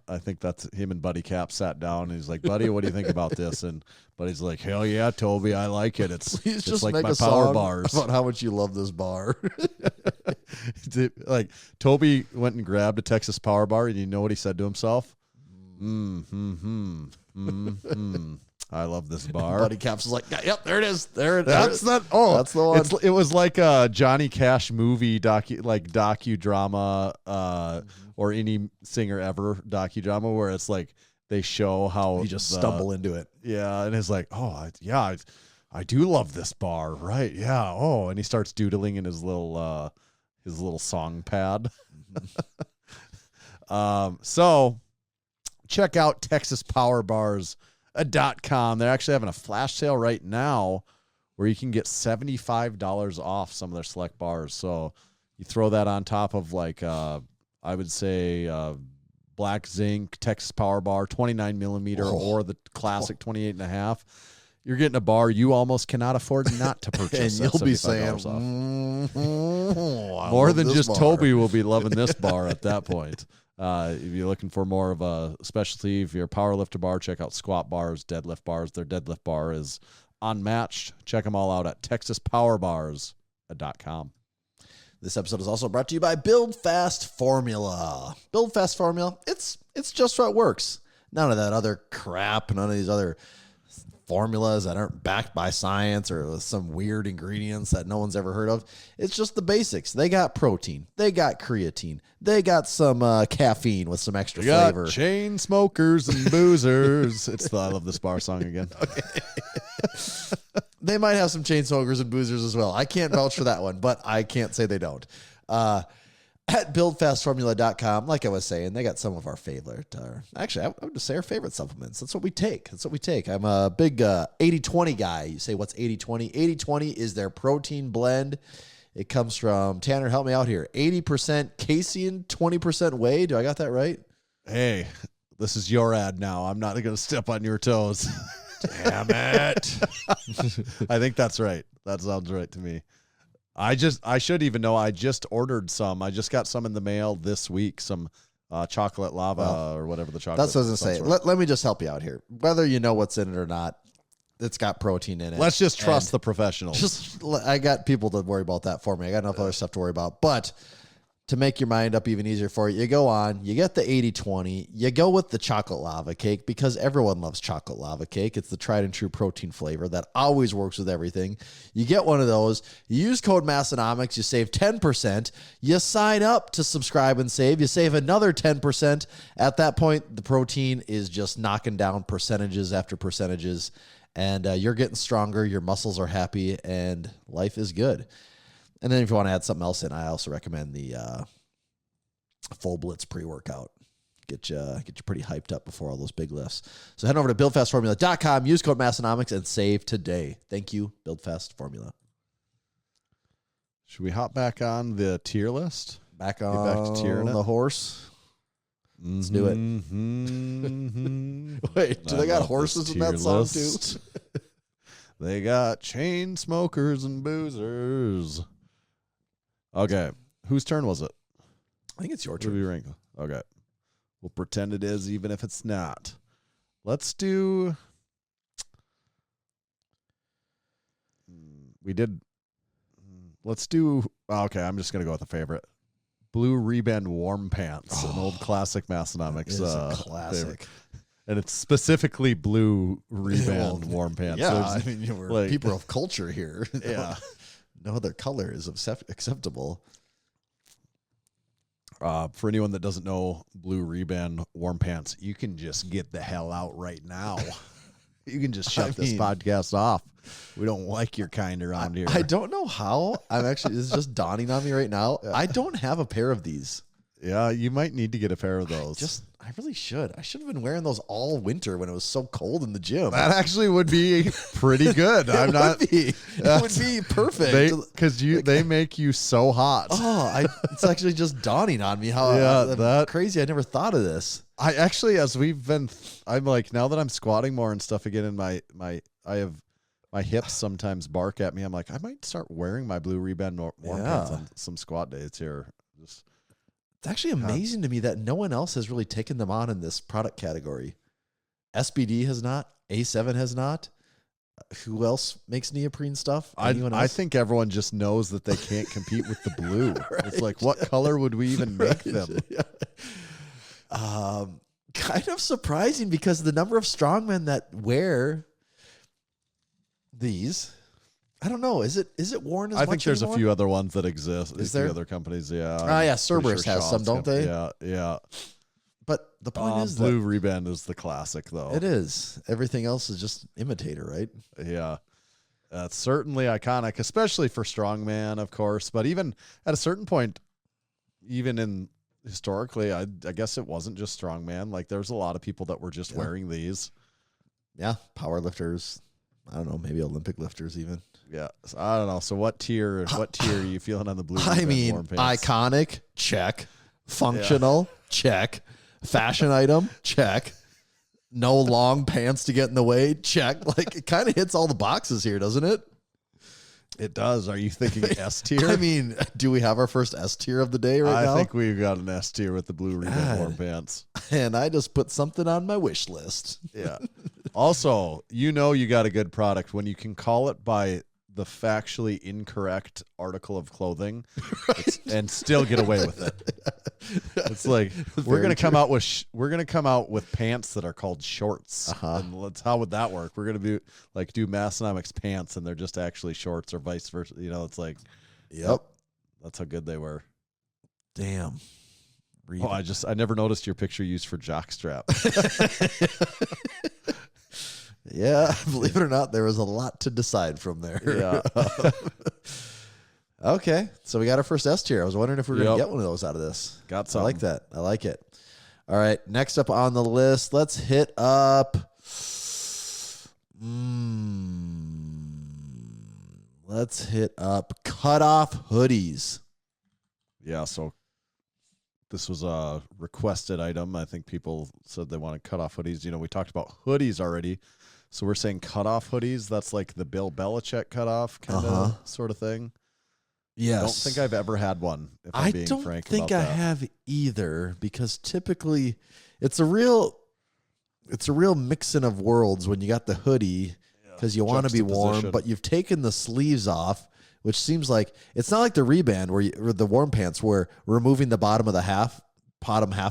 I think that's him and Buddy Cap sat down and he's like, "Buddy, what do you think about this?" And Buddy's like, "Hell yeah, Toby, I like it. It's just like make my a Power song Bars." about how much you love this bar. Like Toby went and grabbed a Texas Power Bar, and you know what he said to himself? I love this bar. Buddy Caps was like, "Yep, there it is. That's the one. It was like a Johnny Cash movie docudrama, or any singer ever docudrama, where it's like they show how you just stumble into it. Yeah, and it's like, I do love this bar, right? Yeah. Oh, and he starts doodling in his little song pad. So check out TexasPowerBars.com. They're actually having a flash sale right now where you can get $75 off some of their select bars. So you throw that on top of I would say Black Zinc Texas Power Bar 29 millimeter or the classic 28.5. You're getting a bar you almost cannot afford not to purchase. And you'll be saying, more than just bar. Toby will be loving this bar at that point. If you're looking for more of a specialty, if you're a power lifter bar, check out squat bars, deadlift bars. Their deadlift bar is unmatched. Check them all out at TexasPowerBars.com. This episode is also brought to you by Build Fast Formula. Build Fast Formula, it's just what works. None of that other crap, none of these other formulas that aren't backed by science or with some weird ingredients that no one's ever heard of. It's just the basics. They got protein. They got creatine. They got some caffeine with some extra flavor. Chain smokers and boozers. It's the I Love This Bar song again. Okay. They might have some chain smokers and boozers as well. I can't vouch for that one, but I can't say they don't. At buildfastformula.com, like I was saying, they got some of our favorite, actually, I would just say our favorite supplements. That's what we take. I'm a big 80-20 guy. You say, what's 80-20? 80-20 is their protein blend. It comes from, Tanner, help me out here, 80% casein, 20% whey. Do I got that right? Hey, this is your ad now. I'm not going to step on your toes. Damn it. I think that's right. That sounds right to me. I should even know. I just ordered some. I just got some in the mail this week. Some chocolate lava or whatever the chocolate. That's what I was going to say. Let me just help you out here. Whether you know what's in it or not, it's got protein in it. Let's just trust the professionals. I got people to worry about that for me. I got enough other stuff to worry about. But to make your mind up even easier for you, you go on, you get the 80-20, you go with the chocolate lava cake because everyone loves chocolate lava cake. It's the tried and true protein flavor that always works with everything. You get one of those, you use code Massenomics, you save 10%, you sign up to subscribe and save, you save another 10%. At that point, the protein is just knocking down percentages after percentages, and you're getting stronger, your muscles are happy, and life is good. And then if you want to add something else in, I also recommend the Full Blitz pre-workout. Get you pretty hyped up before all those big lifts. So head over to buildfastformula.com, use code Massenomics, and save today. Thank you, Build Fast Formula. Should we hop back on the tier list? Back on the horse. Let's do it. Wait, do they got horses in that song too? They got chain smokers and boozers. Okay, whose turn was it? I think it's your What turn. do we rank? Okay, we'll pretend it is, even if it's not. Let's do. We did. Let's do. Okay, I'm just gonna go with a favorite. Blue Reband Warm Pants, an old classic Massenomics. It is a classic. Favorite. And it's specifically Blue Reband Warm Pants. Yeah, There's, I mean, we're like- people of culture here. Yeah. No other color is acceptable. For anyone that doesn't know Blue Reband Warm Pants, you can just get the hell out right now. You can just shut this podcast off. We don't like your kind around here. I don't know how. This is just dawning on me right now. I don't have a pair of these. Yeah, you might need to get a pair of those. I really should. I should have been wearing those all winter when it was so cold in the gym. That actually would be pretty good. It would be perfect. Because they make you so hot. It's actually just dawning on me how crazy. I never thought of this. I actually, I'm like, now that I'm squatting more and stuff again, and I have my hips sometimes bark at me. I'm like, I might start wearing my Blue Reband warm pants on some squat days here. It's actually amazing to me that no one else has really taken them on in this product category. SBD has not. A7 has not. Who else makes neoprene stuff? Anyone else? I think everyone just knows that they can't compete with the blue. Right. It's like, what color would we even make them? Kind of surprising because the number of strongmen that wear these, I don't know. Is it worn as much? I think there's anymore? A few other ones that exist. Is there? Other companies? Yeah. Yeah. Cerberus has some, don't they? Yeah. But the point is Blue Reband is the classic, though. It is. Everything else is just imitator, right? Yeah. That's certainly iconic, especially for strongman, of course. But even at a certain point, even historically, I guess it wasn't just strongman. Like, there's a lot of people that were just wearing these. Yeah. Power lifters. I don't know. Maybe Olympic lifters even. Yeah. So, I don't know. So what tier are you feeling on the Blue Reband warm pants? Iconic, check. Functional, check. Fashion item, check. No long pants to get in the way, check. Like, it kind of hits all the boxes here, doesn't it? It does. Are you thinking S tier? I mean, do we have our first S tier of the day right now? I think we've got an S tier with the Blue Reband warm pants. And I just put something on my wish list. Yeah. Also, you got a good product when you can call it by the factually incorrect article of clothing and still get away with it. It's like we're gonna come out with pants that are called shorts. And how would that work? We're gonna do Massenomics pants and they're just actually shorts or vice versa. It's like, yep, that's how good they were. Damn. I never noticed your picture used for jockstrap. Yeah, believe it or not, there was a lot to decide from there. Yeah. Okay, so we got our first S tier. I was wondering if we were going to get one of those out of this. Got some. I like that. I like it. All right, next up on the list, let's hit up. Let's hit up cutoff hoodies. Yeah, so this was a requested item. I think people said they wanted cutoff hoodies. We talked about hoodies already. So we're saying cutoff hoodies. That's like the Bill Belichick cutoff kind of sort of thing. Yes. I don't think I've ever had one, if I'm being frank about that. I don't think I have either, because typically it's a real mixing of worlds when you got the hoodie because you want to be warm, but you've taken the sleeves off, which seems like it's not like the reband or the warm pants where removing the bottom half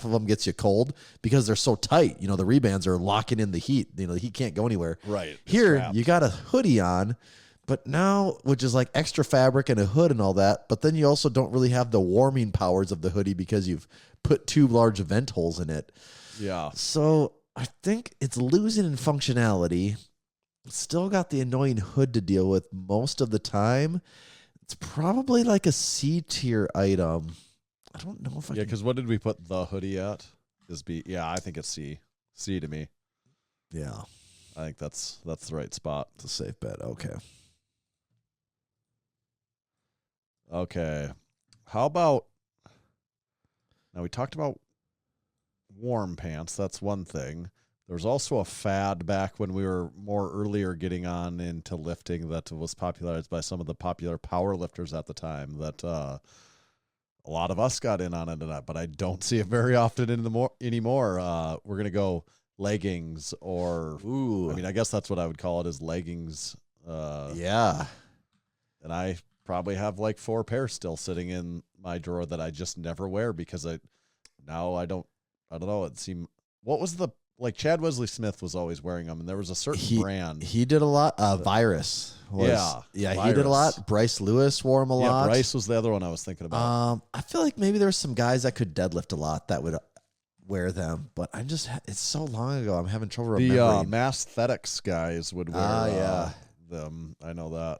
of them gets you cold because they're so tight. The rebands are locking in the heat. The heat can't go anywhere. Right. Here, trapped. you got a hoodie on, but now, which is like extra fabric and a hood and all that, but then you also don't really have the warming powers of the hoodie because you've put 2 large vent holes in it. Yeah. So I think it's losing in functionality. Still got the annoying hood to deal with most of the time. It's probably like a C tier item. I don't know if I Yeah, can... because what did we put the hoodie at? Is B? Yeah, I think it's C. C to me. Yeah, I think that's the right spot. it's a safe bet. Okay. Okay. How about now we talked about warm pants. That's one thing. There's also a fad back when we were more earlier getting on into lifting that was popularized by some of the popular power lifters at the time that a lot of us got in on it, but I don't see it very often anymore. We're going to go leggings or, Ooh. I mean, I guess that's what I would call it is leggings. Yeah. And I probably have like 4 pairs still sitting in my drawer that I just never wear because I don't know. It seemed, what was like Chad Wesley Smith was always wearing them and there was a certain brand. He did a lot. Virus. Yeah, He did a Virus. lot. Bryce Lewis wore them a lot. Bryce was the other one I was thinking about. I feel like maybe there's some guys that could deadlift a lot that would wear them, but it's so long ago. I'm having trouble remembering. The Massenomics guys would wear them. I know that.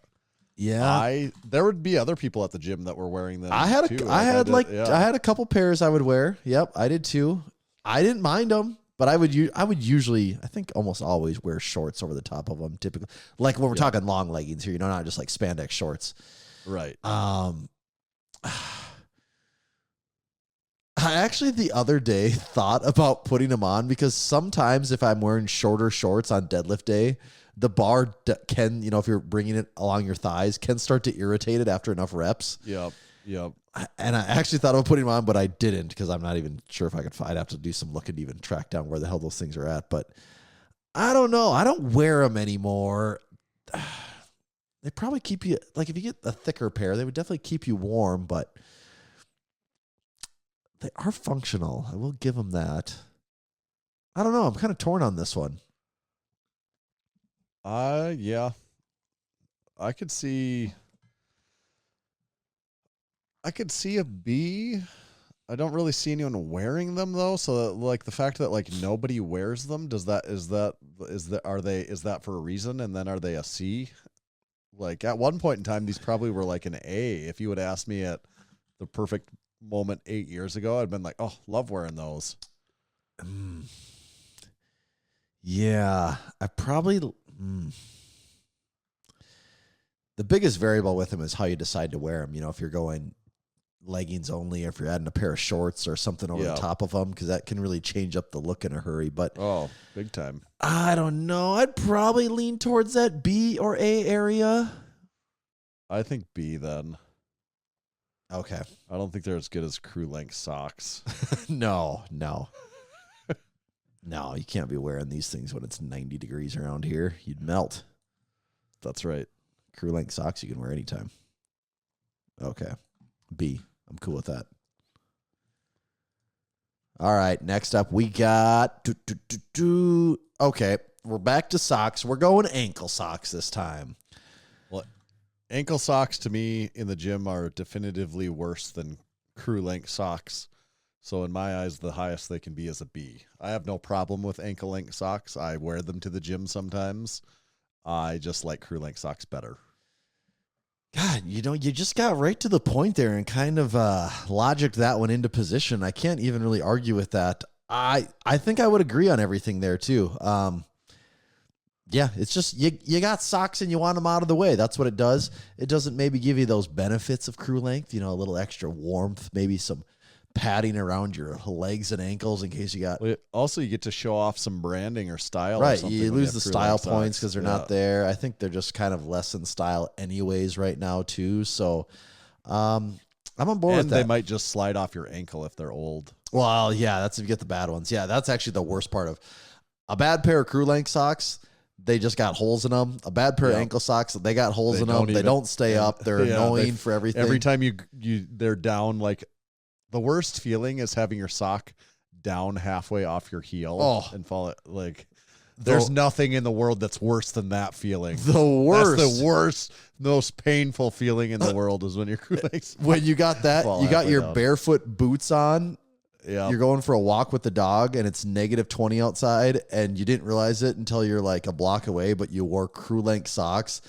Yeah. There would be other people at the gym that were wearing them. I had too. I had a couple pairs I would wear. Yep, I did too. I didn't mind them, but I would usually, I think almost always wear shorts over the top of them. Typically, like when we're talking long leggings here, not just like spandex shorts. Right. I actually the other day thought about putting them on because sometimes if I'm wearing shorter shorts on deadlift day, the bar can, if you're bringing it along your thighs, can start to irritate it after enough reps. Yep. And I actually thought about putting them on, but I didn't because I'm not even sure if I could find. I'd have to do some looking to even track down where the hell those things are at. But I don't know. I don't wear them anymore. They probably keep you, like if you get a thicker pair, they would definitely keep you warm, but they are functional. I will give them that. I don't know. I'm kind of torn on this one. Yeah. I could see a B. I don't really see anyone wearing them though. So like the fact that like nobody wears them, is that for a reason? And then are they a C? Like at one point in time, these probably were like an A. If you would ask me at the perfect moment 8 years ago, I'd been like, oh, love wearing those. Yeah, I probably. The biggest variable with them is how you decide to wear them. If you're going leggings only, or if you're adding a pair of shorts or something over the top of them, because that can really change up the look in a hurry. But big time. I don't know. I'd probably lean towards that B or A area. I think B then. Okay. I don't think they're as good as crew length socks. No. No, you can't be wearing these things when it's 90 degrees around here. You'd melt. That's right. Crew length socks you can wear anytime. Okay. B. I'm cool with that. All right. Next up, we got. Okay. We're back to socks. We're going ankle socks this time. Well, ankle socks to me in the gym are definitively worse than crew length socks. So in my eyes, the highest they can be is a B. I have no problem with ankle length socks. I wear them to the gym sometimes. I just like crew length socks better. God, you just got right to the point there and kind of logicked that one into position. I can't even really argue with that. I think I would agree on everything there too. Yeah, it's just you got socks and you want them out of the way. That's what it does. It doesn't maybe give you those benefits of crew length, a little extra warmth, maybe some padding around your legs and ankles in case you got. Also, you get to show off some branding or style. Right, or something you lose the style points socks. because they're not there. I think they're just kind of less in style anyways right now too. So I'm on board with that. And they might just slide off your ankle if they're old. Well, yeah, that's if you get the bad ones. Yeah, that's actually the worst part of a bad pair of crew length socks. they just got holes in them. A bad pair of ankle socks, they got holes in them. They don't stay up. They're annoying for everything. Every time they're down, like the worst feeling is having your sock down halfway off your heel and fall like. There's nothing in the world that's worse than that feeling. The worst. That's the worst, most painful feeling in the world is when you're when you got that, you got your barefoot boots on. Yeah. You're going for a walk with the dog and it's -20 outside and you didn't realize it until you're like a block away, but you wore crew length socks.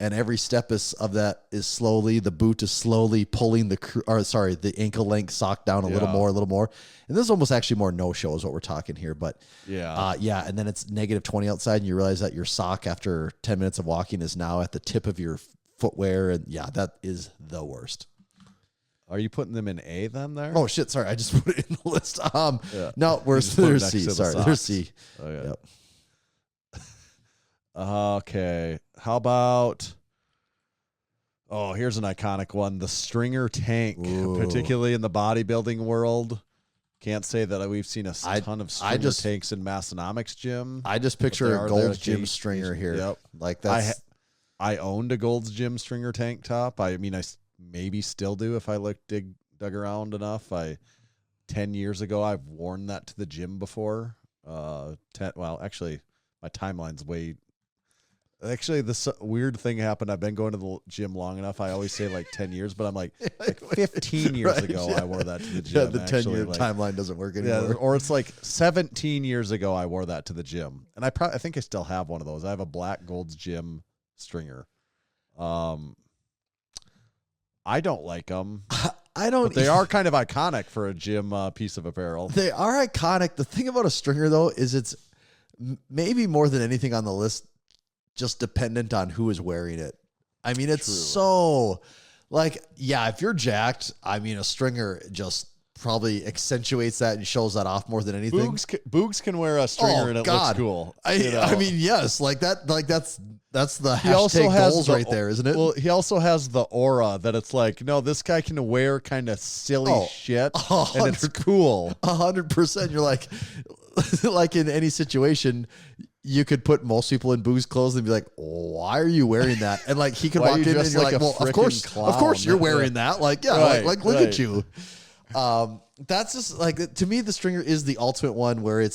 And every step of that is the boot is slowly pulling the ankle length sock down a little more. And this is almost actually more no-show is what we're talking here. But and then it's -20 outside and you realize that your sock after 10 minutes of walking is now at the tip of your footwear. And that is the worst. Are you putting them in A then there? Oh shit, sorry. I just put it in the list. No, there's C. Sorry, there's C. Okay. Yep. Okay. How about here's an iconic one. The stringer tank, particularly in the bodybuilding world. Can't say that we've seen a ton of stringer tanks in Massenomics gym. I just picture a Gold's Gym stringer here. Yep. Like that's I owned a Gold's Gym stringer tank top. I mean, I maybe still do if I dug around enough. 10 years ago, I've worn that to the gym before. Actually, my timeline's way. Actually, this weird thing happened. I've been going to the gym long enough. I always say like 10 years, but I'm like 15 years ago, I wore that to the gym. Yeah, the 10-year timeline doesn't work anymore. Yeah, or it's like 17 years ago, I wore that to the gym. And I think I still have one of those. I have a black Gold's Gym stringer. I don't like them. But they are kind of iconic for a gym piece of apparel. They are iconic. The thing about a stringer, though, is it's maybe more than anything on the list, just dependent on who is wearing it. I mean, it's so like, if you're jacked, I mean, a stringer just probably accentuates that and shows that off more than anything. Boogs can wear a stringer and it looks cool. I mean, yes, like that, that's the hashtag goals right there, isn't it? Well, he also has the aura that it's like, no, this guy can wear kind of silly shit and it's cool. 100%. You're like, like in any situation, you could put most people in Boo's clothes and be like, why are you wearing that? And like he could walk in and you're like, well, of course you're wearing that. Like, look at you. That's just like, to me, the stringer is the ultimate one where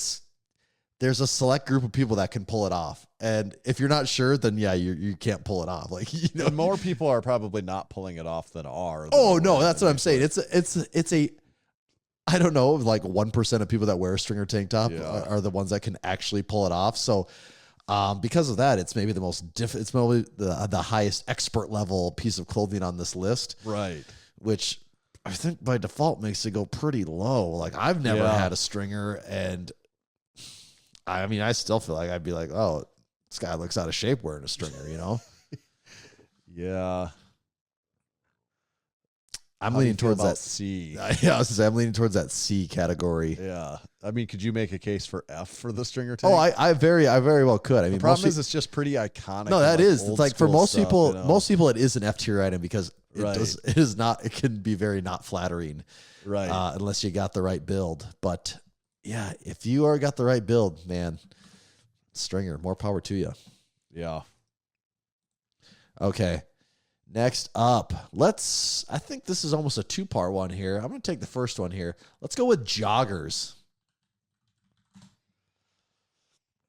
there's a select group of people that can pull it off. And if you're not sure, then you can't pull it off. Like, and more people are probably not pulling it off than are. Oh no, that's what I'm saying. It's a I don't know, like 1% of people that wear a stringer tank top are the ones that can actually pull it off. So, because of that, it's maybe the most it's probably the highest expert level piece of clothing on this list. Right. Which I think by default makes it go pretty low. Like I've never had a stringer, and I mean, I still feel like I'd be like, oh, this guy looks out of shape wearing a stringer, you know? Yeah. I'm leaning towards that C. Yeah, I was gonna say, I'm leaning towards that C category. Yeah. I mean, could you make a case for F for the stringer tank? Oh, I very well could. I mean, the problem is it's just pretty iconic. No, that is. It's like for most people, you know? most people it is an F tier item because it is not. It can be very not flattering, right? Unless you got the right build. But yeah, if you are got the right build, man, stringer, more power to you. Yeah. Okay. Next up, I think this is almost a two-part one here. I'm going to take the first one here. Let's go with joggers.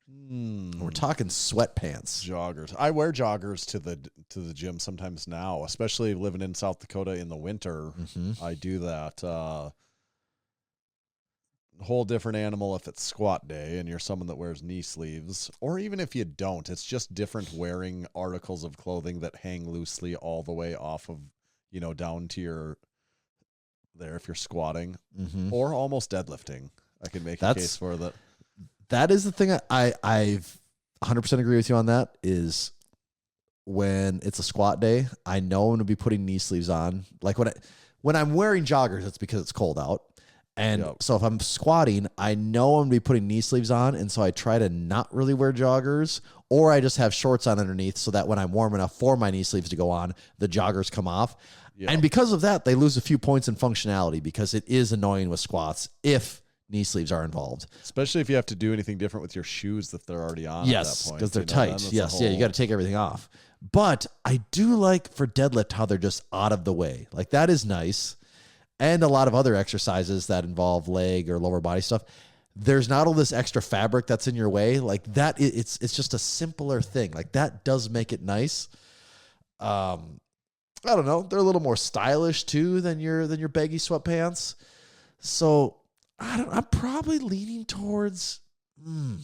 We're talking sweatpants. Joggers. I wear joggers to the gym sometimes now, especially living in South Dakota in the winter. Mm-hmm. I do that. Whole different animal if it's squat day and you're someone that wears knee sleeves, or even if you don't, it's just different wearing articles of clothing that hang loosely all the way off of, down to your there if you're squatting or almost deadlifting. I can make a case for that. That is the thing I've 100% agree with you on. That is when it's a squat day, I know I'm going to be putting knee sleeves on. Like when I'm wearing joggers, it's because it's cold out. And so if I'm squatting, I know I'm going to be putting knee sleeves on. And so I try to not really wear joggers, or I just have shorts on underneath so that when I'm warm enough for my knee sleeves to go on, the joggers come off. Yep. And because of that, they lose a few points in functionality because it is annoying with squats if knee sleeves are involved. Especially if you have to do anything different with your shoes that they're already on Yes, at that point. because they're you know, tight. then it's a Yes, yeah, you whole- got to take everything off. But I do like for deadlift how they're just out of the way. Like that is nice. And a lot of other exercises that involve leg or lower body stuff. There's not all this extra fabric that's in your way. Like that, it's just a simpler thing. Like that does make it nice. I don't know. They're a little more stylish too than your baggy sweatpants. So I'm probably leaning towards. I'm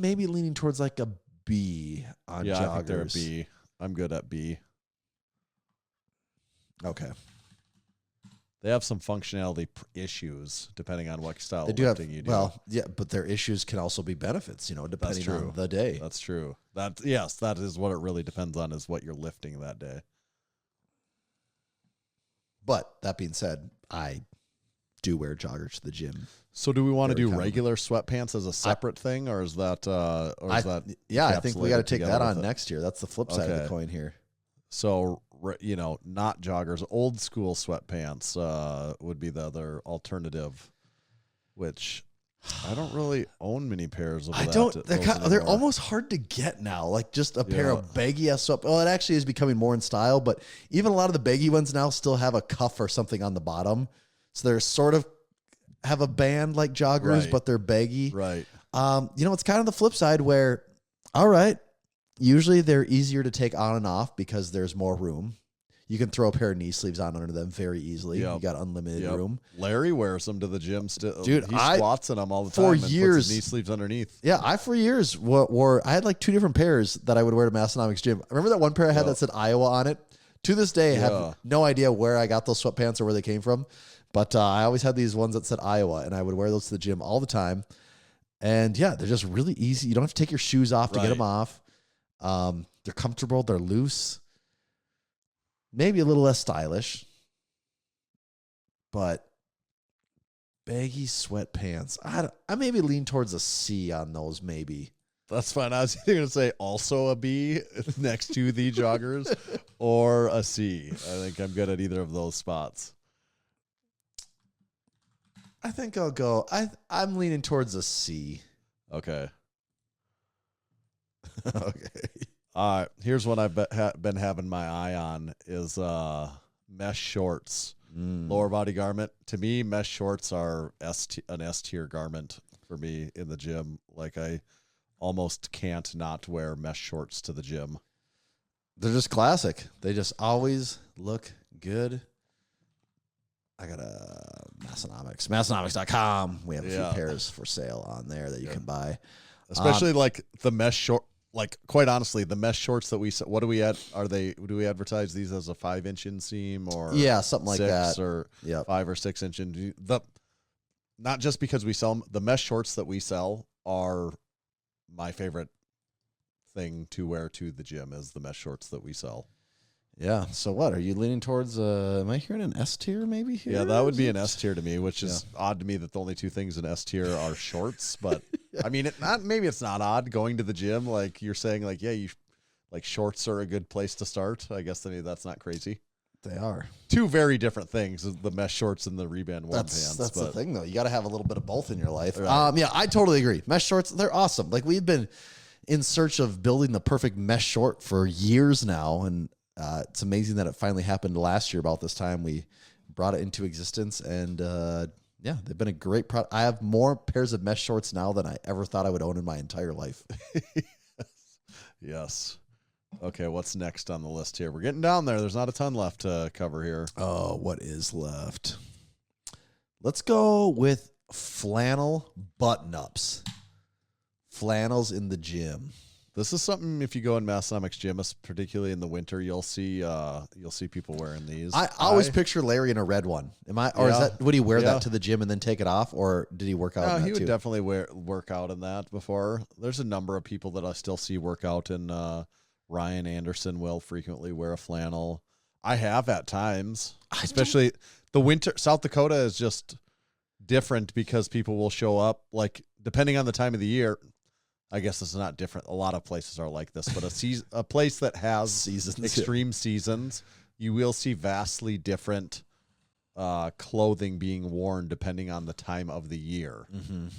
maybe leaning towards like a B on joggers. I think they're a B. I'm good at B. Okay. They have some functionality issues depending on what style They of do have, lifting you do. well, yeah, but their issues can also be benefits, depending on the day. That's true. That is what it really depends on, is what you're lifting that day. But that being said, I do wear joggers to the gym. So do we want to Very do common. regular sweatpants as a separate thing, or is that Yeah, I think we got to encapsulated take that together on with it? next year. That's the flip side of the Okay. coin here. So, not joggers, old school sweatpants would be the other alternative, which I don't really own many pairs of. They're almost hard to get now. Like just a pair of baggy ass sweat. Well, it actually is becoming more in style, but even a lot of the baggy ones now still have a cuff or something on the bottom. So they're sort of have a band like joggers, Right. but they're baggy. Right. It's kind of the flip side where, all right, usually they're easier to take on and off because there's more room. You can throw a pair of knee sleeves on under them very easily. Yep. You got unlimited room. Larry wears them to the gym still. Dude, he I- squats in them all the for time and years- puts his knee sleeves underneath. Yeah, I for years wore I had like two different pairs that I would wear to Massenomics gym. Remember that one pair I had that said Iowa on it? To this day, I Yeah. have no idea where I got those sweatpants or where they came from. But I always had these ones that said Iowa, and I would wear those to the gym all the time. And yeah, they're just really easy. You don't have to take your shoes off to get them off. They're comfortable. They're loose. Maybe a little less stylish. But baggy sweatpants. I maybe lean towards a C on those, maybe. That's fine. I was either going to say also a B next to the joggers or a C. I think I'm good at either of those spots. I think I'll go. I'm leaning towards a C. Okay. Okay. Here's one I've been having my eye on is mesh shorts. Lower body garment. To me, mesh shorts are an S tier garment for me in the gym. Like I almost can't not wear mesh shorts to the gym. They're just classic. They just always look good. I got a Massenomics. Massenomics.com. We have a few pairs for sale on there that you can buy. Especially like the mesh short. Like quite honestly, the mesh shorts that what do we add? Do we advertise these as a 5-inch inseam or something like that, or 5 or 6 inch? Not just because we sell them, the mesh shorts that we sell are my favorite thing to wear to the gym is the mesh shorts that we sell. Yeah. So what are you leaning towards? Am I hearing an S tier maybe here? Yeah, that would be an S tier to me, which is odd to me that the only two things in S tier are shorts. But I mean, maybe it's not odd going to the gym. Like you're saying, like shorts are a good place to start. I guess that's not crazy. They are two very different things: the mesh shorts and the reband warm pants. That's the thing, though. You got to have a little bit of both in your life. Right. Yeah, I totally agree. Mesh shorts, they're awesome. Like we've been in search of building the perfect mesh short for years now, and it's amazing that it finally happened last year about this time. We brought it into existence, and they've been a great product. I have more pairs of mesh shorts now than I ever thought I would own in my entire life. Yes. Okay, what's next on the list here? We're getting down there. There's not a ton left to cover here. Oh, what is left? Let's go with flannel button-ups. Flannels in the gym. This is something, if you go in Massenomics gym, particularly in the winter, you'll see people wearing these. I always picture Larry in a red one. Would he wear that to the gym and then take it off, or did he work out in that he would too? definitely work out in that before. There's a number of people that I still see work out in. Ryan Anderson will frequently wear a flannel. I have at times, especially the winter. South Dakota is just different because people will show up, like depending on the time of the year. I guess this is not different. A lot of places are like this, but a place that has Seasons, extreme seasons, you will see vastly different clothing being worn depending on the time of the year.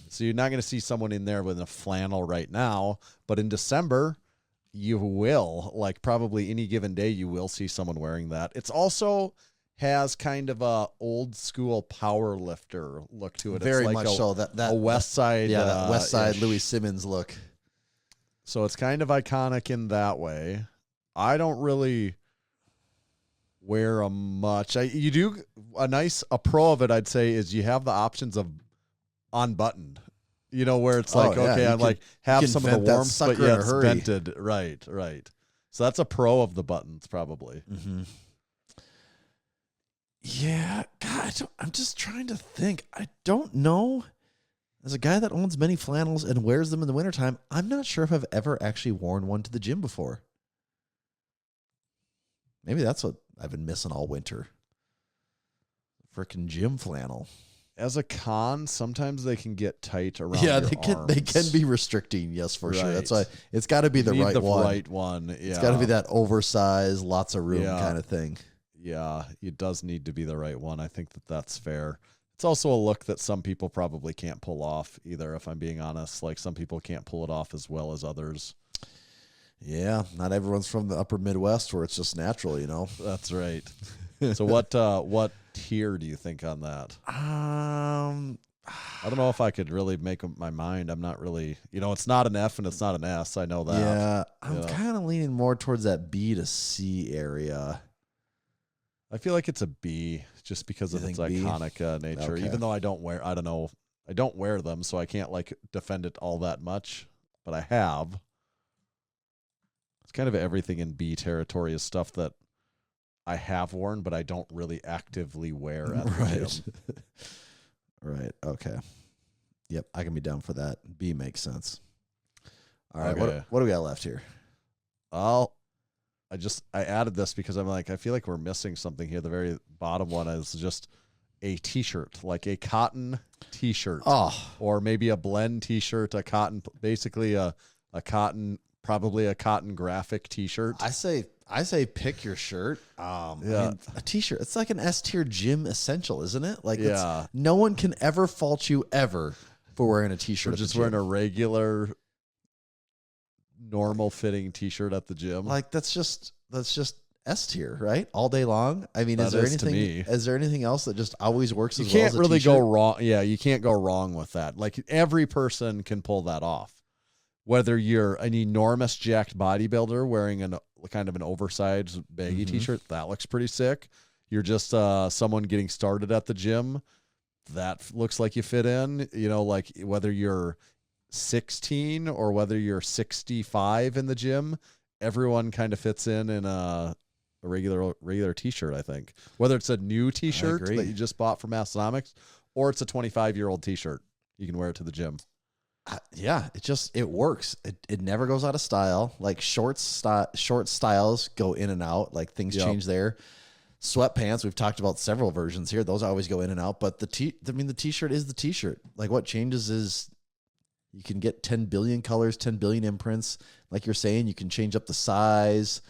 So you're not going to see someone in there with a flannel right now, but in December, you will, like probably any given day, you will see someone wearing that. It's also has kind of a old school power lifter look to it. Very it's like much so. That a West Side, that West Side ish. Louis Simmons look. So it's kind of iconic in that way. I don't really wear them much. You do a pro of it, I'd say, is you have the options of unbuttoned. You know, where it's like, okay, I'm like have some of the warmth, but yeah, it's vented. Right. So that's a pro of the buttons, probably. Yeah, God, I'm just trying to think. I don't know. As a guy that owns many flannels and wears them in the wintertime, I'm not sure if I've ever actually worn one to the gym before. Maybe that's what I've been missing all winter. Frickin' gym flannel. As a con, sometimes they can get tight around. Yeah, your they can be restricting. Yes, for sure. That's why it's got to be the right one. Right one. Yeah, it's got to be that oversized, lots of room kind of thing. Yeah, it does need to be the right one. I think that's fair. It's also a look that some people probably can't pull off either, if I'm being honest. Like some people can't pull it off as well as others. Yeah, not everyone's from the upper Midwest where it's just natural, you know. That's right. So what tier do you think on that? I don't know if I could really make up my mind. I'm not really, it's not an F and it's not an S. I know that. Yeah, I'm kind of leaning more towards that B to C area. I feel like it's a B just because of its iconic nature. Okay. Even though I don't wear them, so I can't like defend it all that much, but I have. It's kind of everything in B territory is stuff that I have worn, but I don't really actively wear at the gym. Right. Okay. Yep. I can be down for that. B makes sense. All right. Okay. What do we got left here? I added this because I'm like, I feel like we're missing something here. The very bottom one is just a t-shirt, like a cotton t-shirt. Or maybe a blend t-shirt, a cotton, basically a cotton, probably a cotton graphic t-shirt. I say pick your shirt. I mean, a t-shirt. It's like an S tier gym essential, isn't it? Like, no one can ever fault you ever for wearing a t-shirt. Or just wearing a regular, normal fitting t-shirt at the gym. Like that's just S tier, right? All day long. I mean, is there anything else that just always works as well as a t-shirt? You can't really go wrong. Yeah, you can't go wrong with that. Like every person can pull that off. Whether you're an enormous jacked bodybuilder wearing an kind of an oversized baggy t-shirt, that looks pretty sick. You're just someone getting started at the gym, that looks like you fit in. Like whether you're 16 or whether you're 65 in the gym, everyone kind of fits in a regular t-shirt, I think. Whether it's a new t-shirt that you just bought from Massenomics or it's a 25-year-old t-shirt, you can wear it to the gym. It works. It never goes out of style. Like short styles go in and out. Like things change there. Sweatpants, we've talked about several versions here. Those always go in and out. But the t-shirt is the t-shirt. Like what changes is you can get 10 billion colors, 10 billion imprints. Like you're saying, you can change up the size,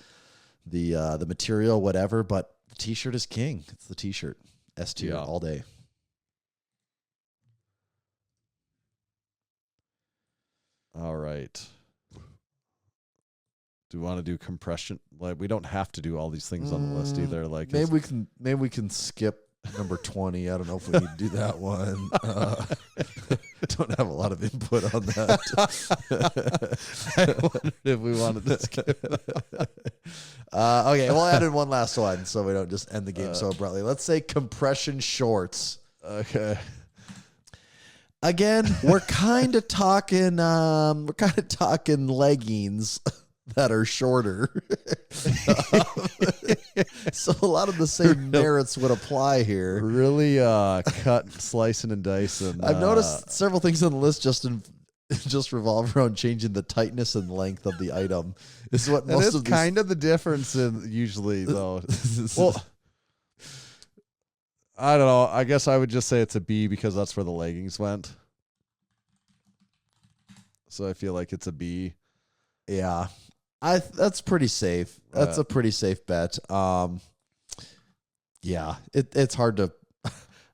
the material, whatever. But the t-shirt is king. It's the t-shirt. S tier all day. All right. Do we want to do compression? Like we don't have to do all these things on the list either. Like maybe we can skip number 20. I don't know if we need to do that one. Don't have a lot of input on that. I wondered if we wanted to skip that. Okay, we'll add in one last one so we don't just end the game so abruptly. Let's say compression shorts. Okay. Again, we're kind of talking leggings that are shorter. So a lot of the same merits would apply here. Really slicing and dicing. I've noticed several things on the list just revolve around changing the tightness and length of the item. This is what most of these... kind of the difference in usually though. Well, I don't know. I guess I would just say it's a B because that's where the leggings went. So I feel like it's a B. Yeah. That's pretty safe. That's a pretty safe bet. Yeah. It's hard to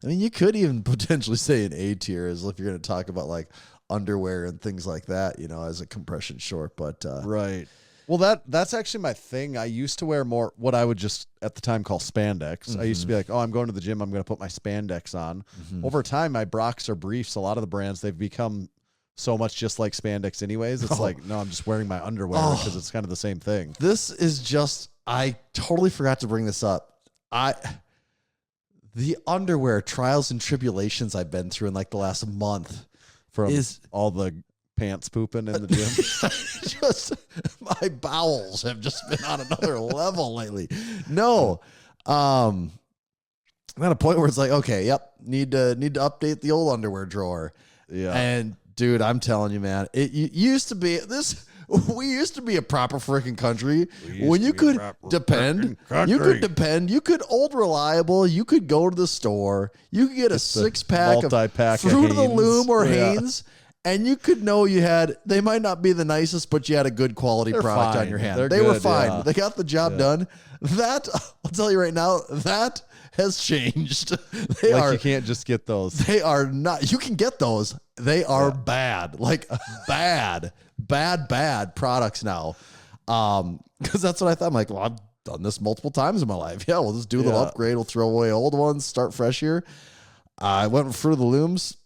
I mean, you could even potentially say an A tier is if you're going to talk about like underwear and things like that, as a compression short. But right. Well, that's actually my thing. I used to wear more what I would just at the time call spandex. I used to be like, oh, I'm going to the gym. I'm going to put my spandex on. Over time, my Brocs or briefs, a lot of the brands, they've become so much just like spandex anyways. It's like, no, I'm just wearing my underwear because it's kind of the same thing. This is just, I totally forgot to bring this up. The underwear trials and tribulations I've been through in like the last month From is all the pants pooping in the gym. just my bowels have just been on another level lately. No, I'm at a point where it's like, okay, yep, need to update the old underwear drawer. Yeah. And dude, I'm telling you, man, it used to be this. We used to be a proper freaking country when you could depend. You could depend. You could old reliable. You could go to the store. You could get a 6-pack of Fruit of the Loom or Hanes, and you could know you had. They might not be the nicest, but you had a good quality product on your hand. They were fine. Yeah. They got the job done. That I'll tell you right now. That has changed. You can't just get those. They are not. You can get those. They are bad. Like bad products now. Because that's what I thought. I'm like, well, I've done this multiple times in my life. Yeah, we'll just do a little upgrade. We'll throw away old ones, start fresh here. I went with Fruit of the Looms.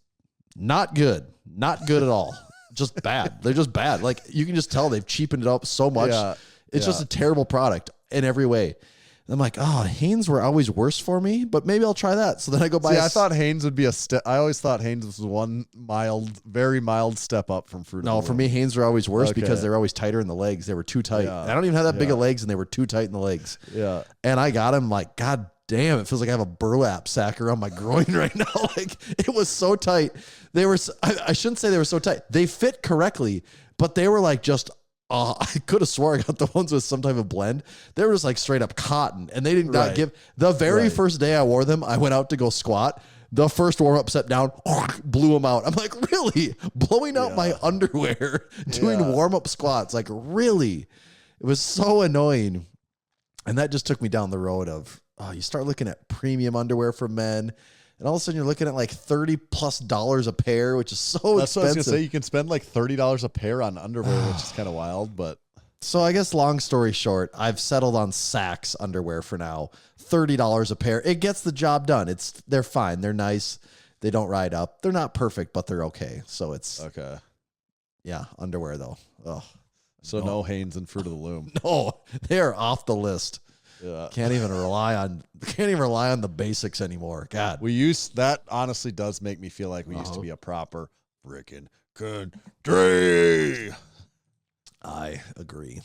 Not good. Not good at all. Just bad. They're just bad. Like you can just tell they've cheapened it up so much. It's just a terrible product in every way. I'm like, oh, Hanes were always worse for me, but maybe I'll try that. So then I go buy. I thought Hanes would be a step. I always thought Hanes was one very mild step up from Fruit. No, for me, Hanes were always worse because they were always tighter in the legs. They were too tight. Yeah. I don't even have that big of legs, and they were too tight in the legs. Yeah. And I got them like, God damn, it feels like I have a burlap sack around my groin right now. Like it was so tight. They were. I shouldn't say they were so tight. They fit correctly, but they were like just. I could have swore I got the ones with some type of blend. They were just like straight up cotton, and they did not give. The very first day I wore them, I went out to go squat. The first warm up set down, blew them out. I'm like, really? Blowing out my underwear, doing warm up squats. Like, really? It was so annoying. And that just took me down the road of, you start looking at premium underwear for men. And all of a sudden, you're looking at like $30+ a pair, which is so expensive. That's what I was going to say. You can spend like $30 a pair on underwear, which is kind of wild. But so I guess long story short, I've settled on Saks underwear for now. $30 a pair. It gets the job done. They're fine. They're nice. They don't ride up. They're not perfect, but they're okay. So it's okay. Yeah, underwear though. Oh, so no Hanes and Fruit of the Loom. No, they are off the list. Yeah. Can't even rely on the basics anymore. God. That honestly does make me feel like we used to be a proper freaking country. I agree.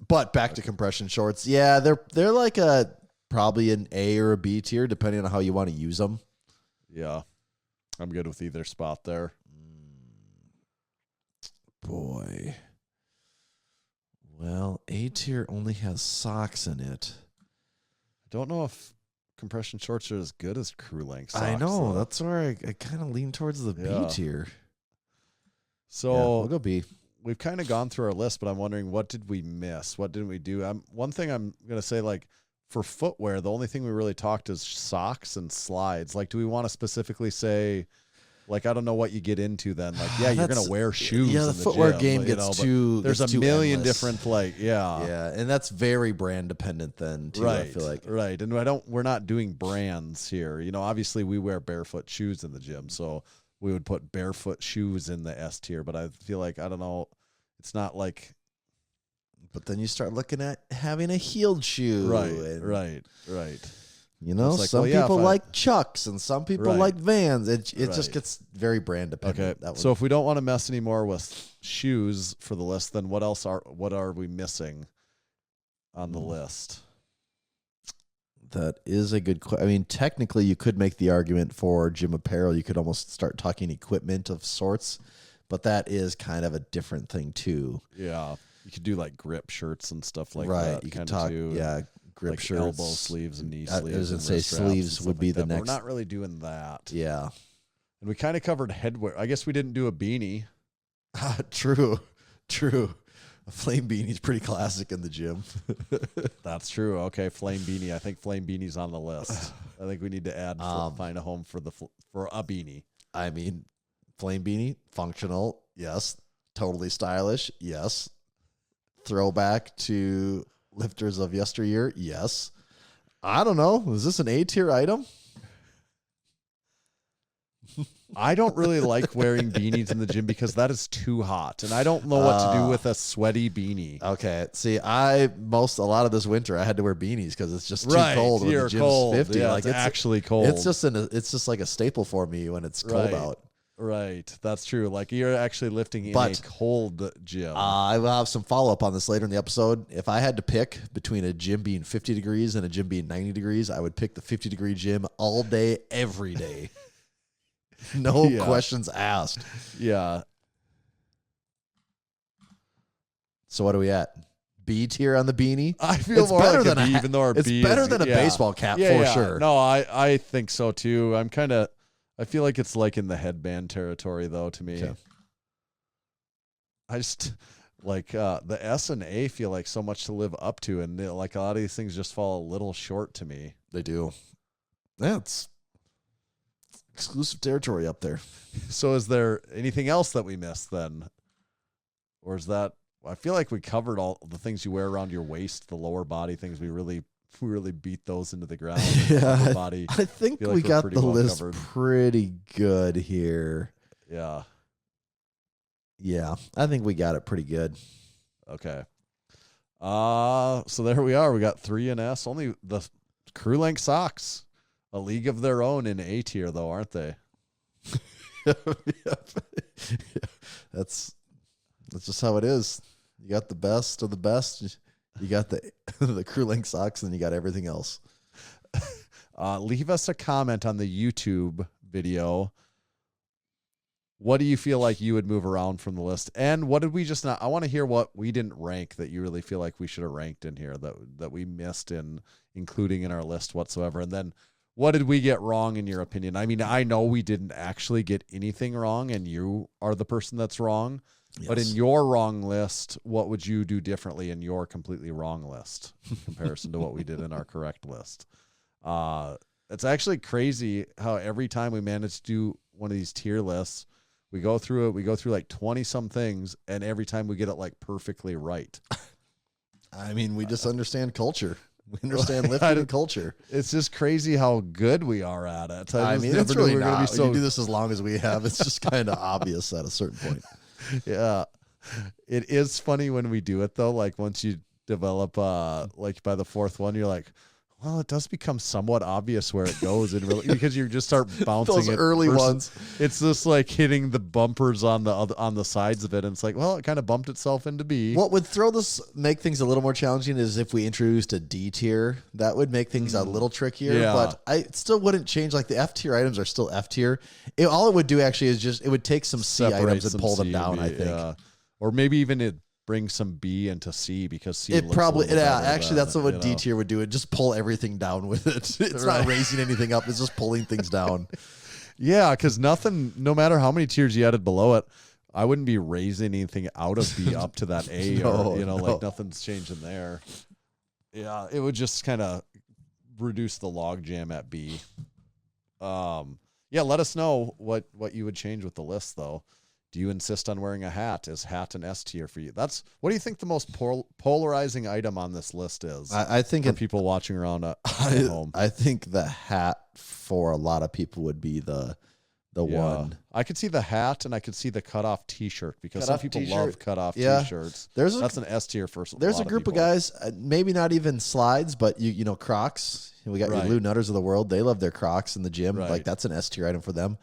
But back to compression shorts. Yeah, they're like probably an A or a B tier, depending on how you want to use them. Yeah. I'm good with either spot there. Boy. Well, A tier only has socks in it. I don't know if compression shorts are as good as crew length socks. I know. Though. That's where I kind of lean towards the B tier. So we'll go B. We've kind of gone through our list, but I'm wondering, what did we miss? What didn't we do? One thing I'm going to say, like, for footwear, the only thing we really talked is socks and slides. Like, do we want to specifically say... Like, I don't know what you get into then. Like, yeah, you're going to wear shoes. Yeah, the footwear game gets too. There's a million endless. Different, like, Yeah, and that's very brand dependent then, too, right, I feel like. Right. And we're not doing brands here. Obviously we wear barefoot shoes in the gym. So we would put barefoot shoes in the S tier. But I feel like, I don't know, it's not like. But then you start looking at having a heeled shoe. Right. Like, some people like Chucks and some people like Vans. It just gets very brand dependent. Okay. So if we don't want to mess anymore with shoes for the list, then what are we missing on the list? That is a good question. I mean, technically you could make the argument for gym apparel. You could almost start talking equipment of sorts, but that is kind of a different thing too. Yeah. You could do like grip shirts and stuff like that. Right. You could talk, grip like shirts, elbow sleeves and knee sleeves. I was going to say sleeves would be the next. We're not really doing that. Yeah. And we kind of covered headwear. I guess we didn't do a beanie. True. A flame beanie's pretty classic in the gym. That's true. Okay, flame beanie. I think flame beanie's on the list. I think we need to add find a home for for a beanie. I mean, flame beanie, functional, yes. Totally stylish, yes. Throwback to lifters of yesteryear, yes. I don't know. Is this an A-tier item? I don't really like wearing beanies in the gym because that is too hot, and I don't know what to do with a sweaty beanie. Okay. See, a lot of this winter I had to wear beanies because it's just too cold when the gym's cold. 50. Yeah, like it's actually cold. It's just like a staple for me when it's cold out. Right. That's true. Like you're actually lifting in a cold gym. I will have some follow up on this later in the episode. If I had to pick between a gym being 50 degrees and a gym being 90 degrees, I would pick the 50-degree gym all day, every day. No questions asked. Yeah. So what are we at? B tier on the beanie? I feel more better like than B, even though our it's B better is, than a baseball cap for sure. No, I think so too. I feel like it's like in the headband territory though to me. Okay. I just like the S and A feel like so much to live up to, and like a lot of these things just fall a little short to me. They do. That's exclusive territory up there. So is there anything else that we missed then? Or is that, I feel like we covered all the things you wear around your waist, the lower body things. We really beat those into the ground. Yeah, body. I think we got the list pretty good here. Yeah. Yeah, I think we got it pretty good. Okay. So there we are. We got 3 in S. Only the crew length socks. A league of their own in A tier, though, aren't they? That's just how it is. You got the best of the best. You got the crew length socks, and you got everything else. Leave us a comment on the YouTube video. What do you feel like you would move around from the list? And what did we just not? I want to hear what we didn't rank that you really feel like we should have ranked in here that we missed in including in our list whatsoever. And then what did we get wrong in your opinion? I mean, I know we didn't actually get anything wrong, and you are the person that's wrong. Yes. But in your wrong list, what would you do differently in your completely wrong list in comparison to what we did in our correct list? It's actually crazy how every time we manage to do one of these tier lists, we go through like 20 some things, and every time we get it like perfectly right. I mean, we just understand culture. We understand lifting and culture. It's just crazy how good we are at it. I mean, it's really not. When you do this as long as we have, it's just kind of obvious at a certain point. Yeah. It is funny when we do it, though. Like, once you develop, like, by the 4th one, you're like, well, it does become somewhat obvious where it goes, and really, because you just start bouncing those early ones. It's just like hitting the bumpers on the sides of it, and it's like, well, it kind of bumped itself into B. What would make things a little more challenging is if we introduced a D tier. That would make things a little trickier. Yeah. But I still wouldn't change. Like the F tier items are still F tier. All it would do actually is just it would take some C items and pull them down. I think, or maybe even it. Bring some B into C because C it probably actually that's what D tier would do. It just pull everything down with it. It's not raising anything up. It's just pulling things down. Yeah, because no matter how many tiers you added below it, I wouldn't be raising anything out of B up to that A like nothing's changing there. Yeah, it would just kind of reduce the log jam at B. Yeah, let us know what you would change with the list though. Do you insist on wearing a hat? Is hat an S tier for you? What do you think the most polarizing item on this list is? I think for people watching around at home. I think the hat for a lot of people would be the one. I could see the hat, and I could see the cutoff T-shirt because some people love cutoff T-shirts. That's an S tier for. There's a group of guys, maybe not even slides, but you know Crocs. We got your Lou Nutters of the world. They love their Crocs in the gym. Right. Like that's an S tier item for them.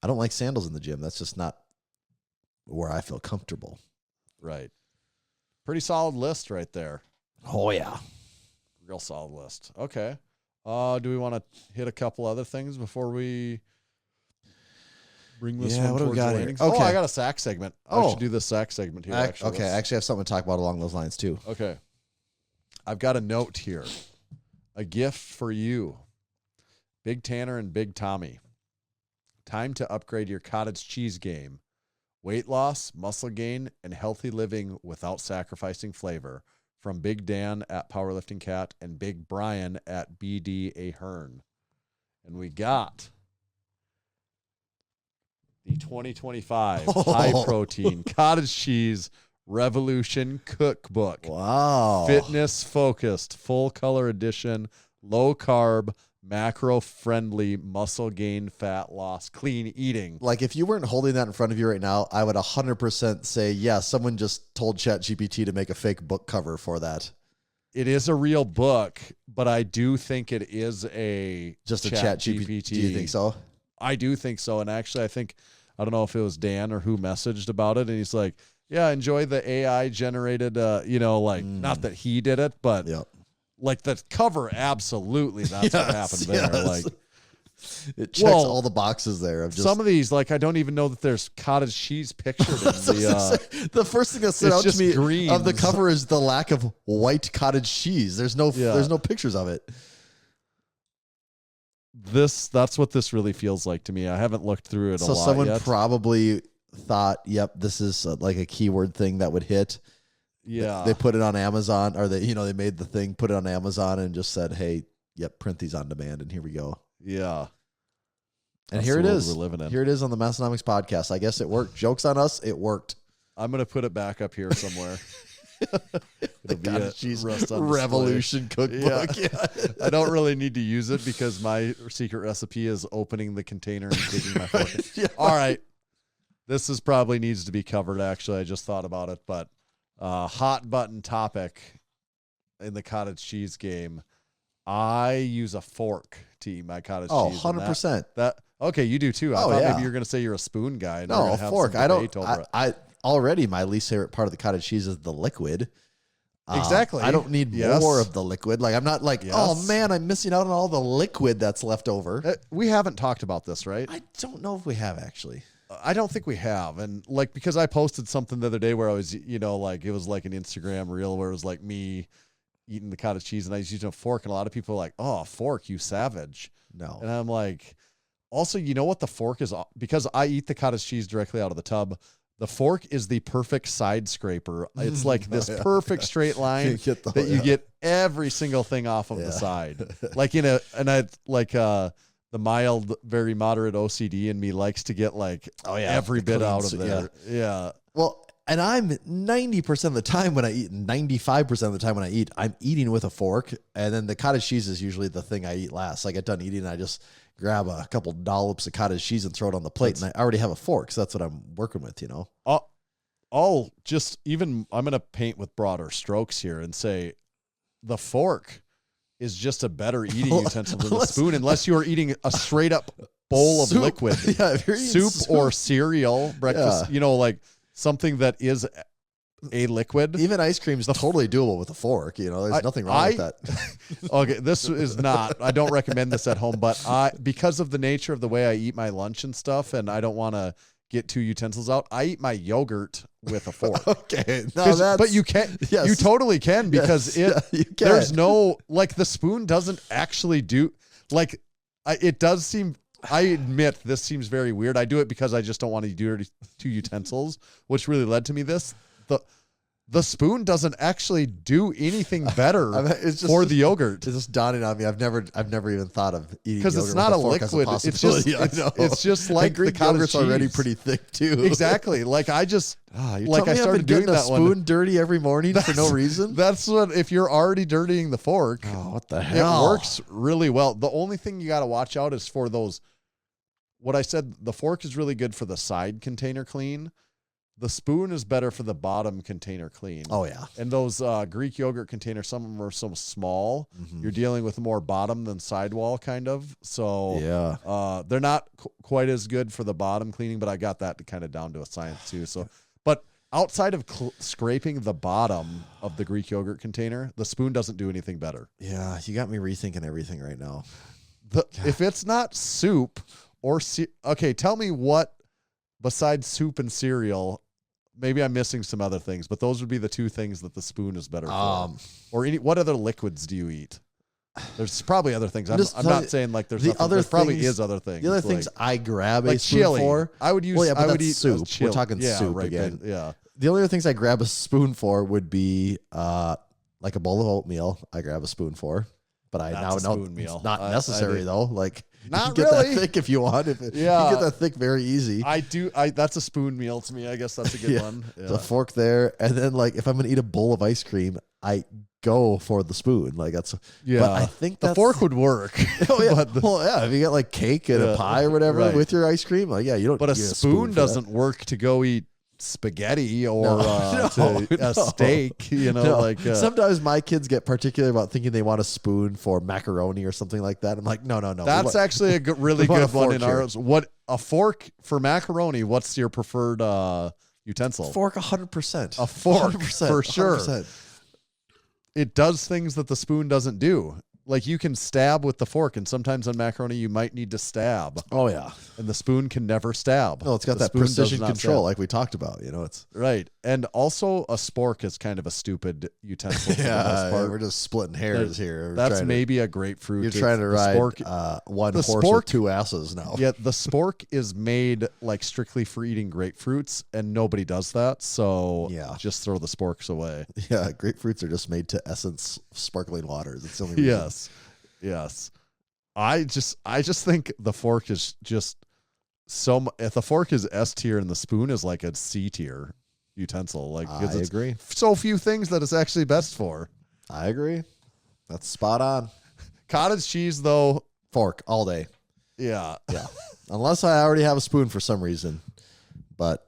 I don't like sandals in the gym. That's just not where I feel comfortable. Right. Pretty solid list right there. Oh, yeah. Real solid list. Okay. Do we want to hit a couple other things before we bring this one towards the landings? Okay. Oh, I got a sack segment. I should do the sack segment here, actually. Okay, I actually have something to talk about along those lines, too. Okay. I've got a note here. A gift for you. Big Tanner and Big Tommy. Time to upgrade your cottage cheese game. Weight loss, muscle gain, and healthy living without sacrificing flavor. From Big Dan at Powerlifting Cat and Big Brian at BD Ahern. And we got the 2025 high protein cottage cheese revolution cookbook. Wow. Fitness focused, full color edition, low carb, macro friendly, muscle gain, fat loss, clean eating. Like if you weren't holding that in front of you right now, I would 100% say, yeah, someone just told ChatGPT to make a fake book cover for that. It is a real book, but I do think it is Just a ChatGPT. Do you think so? I do think so. And actually, I don't know if it was Dan or who messaged about it. And he's like, yeah, enjoy the AI generated, not that he did it, but like the cover. Absolutely. That's what happened there. Like it checks all the boxes there. Of just, some of these, like, I don't even know that there's cottage cheese pictured in the first thing that stood out to me greens. of the cover is the lack of white cottage cheese. There's no pictures of it. That's what this really feels like to me. I haven't looked through it a lot So someone yet. probably thought, yep, this is like a keyword thing that would hit. Yeah. They put it on Amazon, or they made the thing, put it on Amazon and just said, hey, yep, print these on demand. And here we go. Yeah. And That's here it the world is. we're living in. Here it is on the Massenomics podcast. I guess it worked. Joke's on us. It worked. I'm going to put it back up here somewhere. The cottage cheese rust on revolution cookbook. Yeah. I don't really need to use it because my secret recipe is opening the container and taking my fork. All right. This probably needs to be covered, actually. I just thought about it. But hot button topic in the cottage cheese game. I use a fork to eat my cottage cheese. 100%. That okay, you do too. I thought yeah. maybe you were going to say you're a spoon guy. And No, we're gonna a have fork. some I don't. debate over it. I already my least favorite part of the cottage cheese is the liquid. Exactly. I don't need more of the liquid. Like I'm not like, oh man, I'm missing out on all the liquid that's left over. We haven't talked about this, right? I don't know if we have actually. I don't think we have. And like, because I posted something the other day where I was, like it was like an Instagram reel where it was like me eating the cottage cheese and I was using a fork. And a lot of people are like, oh, a fork, you savage. No. And I'm like, also, you know what the fork is? Because I eat the cottage cheese directly out of the tub. The fork is the perfect side scraper. It's like this perfect straight line that you get every single thing off of the side. Like the mild, very moderate OCD in me likes to get like every bit out of there. Yeah. Well, and I'm 90% of the time when I eat, 95% of the time when I eat, I'm eating with a fork. And then the cottage cheese is usually the thing I eat last. I get done eating and I just grab a couple dollops of cottage cheese and throw it on the plate. And I already have a fork. So that's what I'm working with, I'm going to paint with broader strokes here and say the fork is just a better eating utensil than the spoon, unless you are eating a straight up bowl of liquid, if you're eating soup or cereal, breakfast, like something that is a liquid. Even ice cream is totally doable with a fork. There's nothing wrong with that. Okay, this is not. I don't recommend this at home, but because of the nature of the way I eat my lunch and stuff, and I don't want to get two utensils out, I eat my yogurt with a fork. Okay, but you can. Yes. You totally can because there's no like the spoon doesn't actually do like it does seem. I admit this seems very weird. I do it because I just don't want to do two utensils, which really led to me this. The spoon doesn't actually do anything better for the yogurt. It's just dawning on me. I've never even thought of eating because it's not a liquid. It's just like Greek the yogurt's already pretty thick too. Exactly. Like I just I started doing that spoon dirty every morning for no reason. That's what if you're already dirtying the fork. Oh, what the hell? It works really well. The only thing you got to watch out is for those. What I said, the fork is really good for the side container clean. The spoon is better for the bottom container clean. Oh, yeah. And those Greek yogurt containers, some of them are so small. Mm-hmm. You're dealing with more bottom than sidewall kind of. So they're not quite as good for the bottom cleaning, but I got that kind of down to a science too. So, but outside of scraping the bottom of the Greek yogurt container, the spoon doesn't do anything better. Yeah, you got me rethinking everything right now. If it's not soup or okay, tell me what besides soup and cereal. Maybe I'm missing some other things, but those would be the two things that the spoon is better for. Or what other liquids do you eat? There's probably other things. I'm just not saying like there's the nothing. other There probably things- is other things. The other things I grab a like spoon chili. for. I would use. Well, yeah, but I would that's eat soup. chili. We're talking Yeah, soup right, again. Yeah. The only other things I grab a spoon for would be like a bowl of oatmeal. I grab a spoon for, but I That's now a know spoon meal. it's not I necessary do. though. Like Not you can get really. that thick if you want. If you Yeah. can get that thick very easy. I do. That's a spoon meal to me. I guess that's a good Yeah. one. Yeah. The fork there, and then like if I'm gonna eat a bowl of ice cream, I go for the spoon. Like that's. Yeah. But I think the that's, fork would work. Oh yeah. but, Well, yeah. If you get like cake and a pie or whatever right. with your ice cream, like yeah, you don't. but a get spoon for that. doesn't work to go eat spaghetti or No, a steak. You know, No. like Sometimes my kids get particular about thinking they want a spoon for macaroni or something like that. I'm like, no. that's actually a really we want a good one fork in here. ours. What a fork for macaroni? What's your preferred utensil? fork 100%. A fork 100%, for sure. 100%. It does things that the spoon doesn't do. Like you can stab with the fork, and sometimes on macaroni you might need to stab, Oh yeah. and the spoon can never stab. No, it's got The that spoon does precision not control stab. like we talked about. You know, it's Right. And also a spork is kind of a stupid utensil for the most part. we're just splitting hairs here. We're That's trying to- maybe a grapefruit. you're trying to The ride spork- one the horse spork- with two asses now. Yeah, the spork is made like strictly for eating grapefruits, and nobody does that. So Yeah. just throw the sporks away. Yeah, grapefruits are just made to essence sparkling waters. It's the only reason. Yes. I just think the fork is just if the fork is S tier and the spoon is like a C tier utensil, like I it's agree. so few things that it's actually best for. I agree. That's spot on. Cottage cheese though, Fork all day. yeah. Yeah. Unless I already have a spoon for some reason. But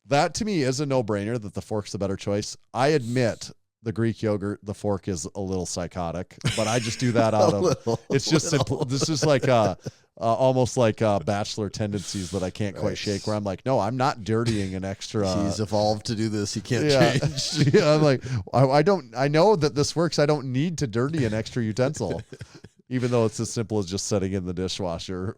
That to me is a no-brainer that the fork's the better choice. I admit the Greek yogurt, the fork is a little psychotic, but I just do that out of it's just this is like almost like bachelor tendencies that I can't quite Right. shake. Where I'm like, no, I'm not dirtying an extra. he's evolved to do this. He can't Yeah, change. yeah. I'm like, I don't. I know that this works. I don't need to dirty an extra utensil, even though it's as simple as just setting in the dishwasher.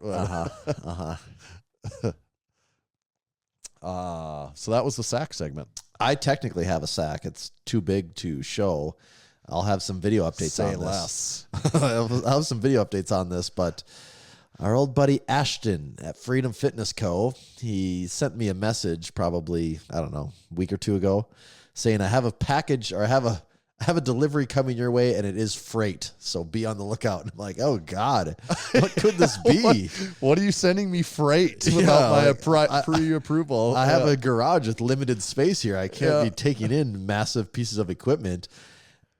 So that was the sack segment. I technically have a sack. It's too big to show. I'll have some video updates Say on less. this. I'll have some video updates on this, but our old buddy Ashton at Freedom Fitness Co., he sent me a message probably, I don't know, a week or two ago saying I have a package or I have a delivery coming your way and it is freight. So be on the lookout. And I'm like, oh God, what could this be? What are you sending me freight without like, my pre-approval? I have a garage with limited space here. I can't Yeah. be taking in massive pieces of equipment.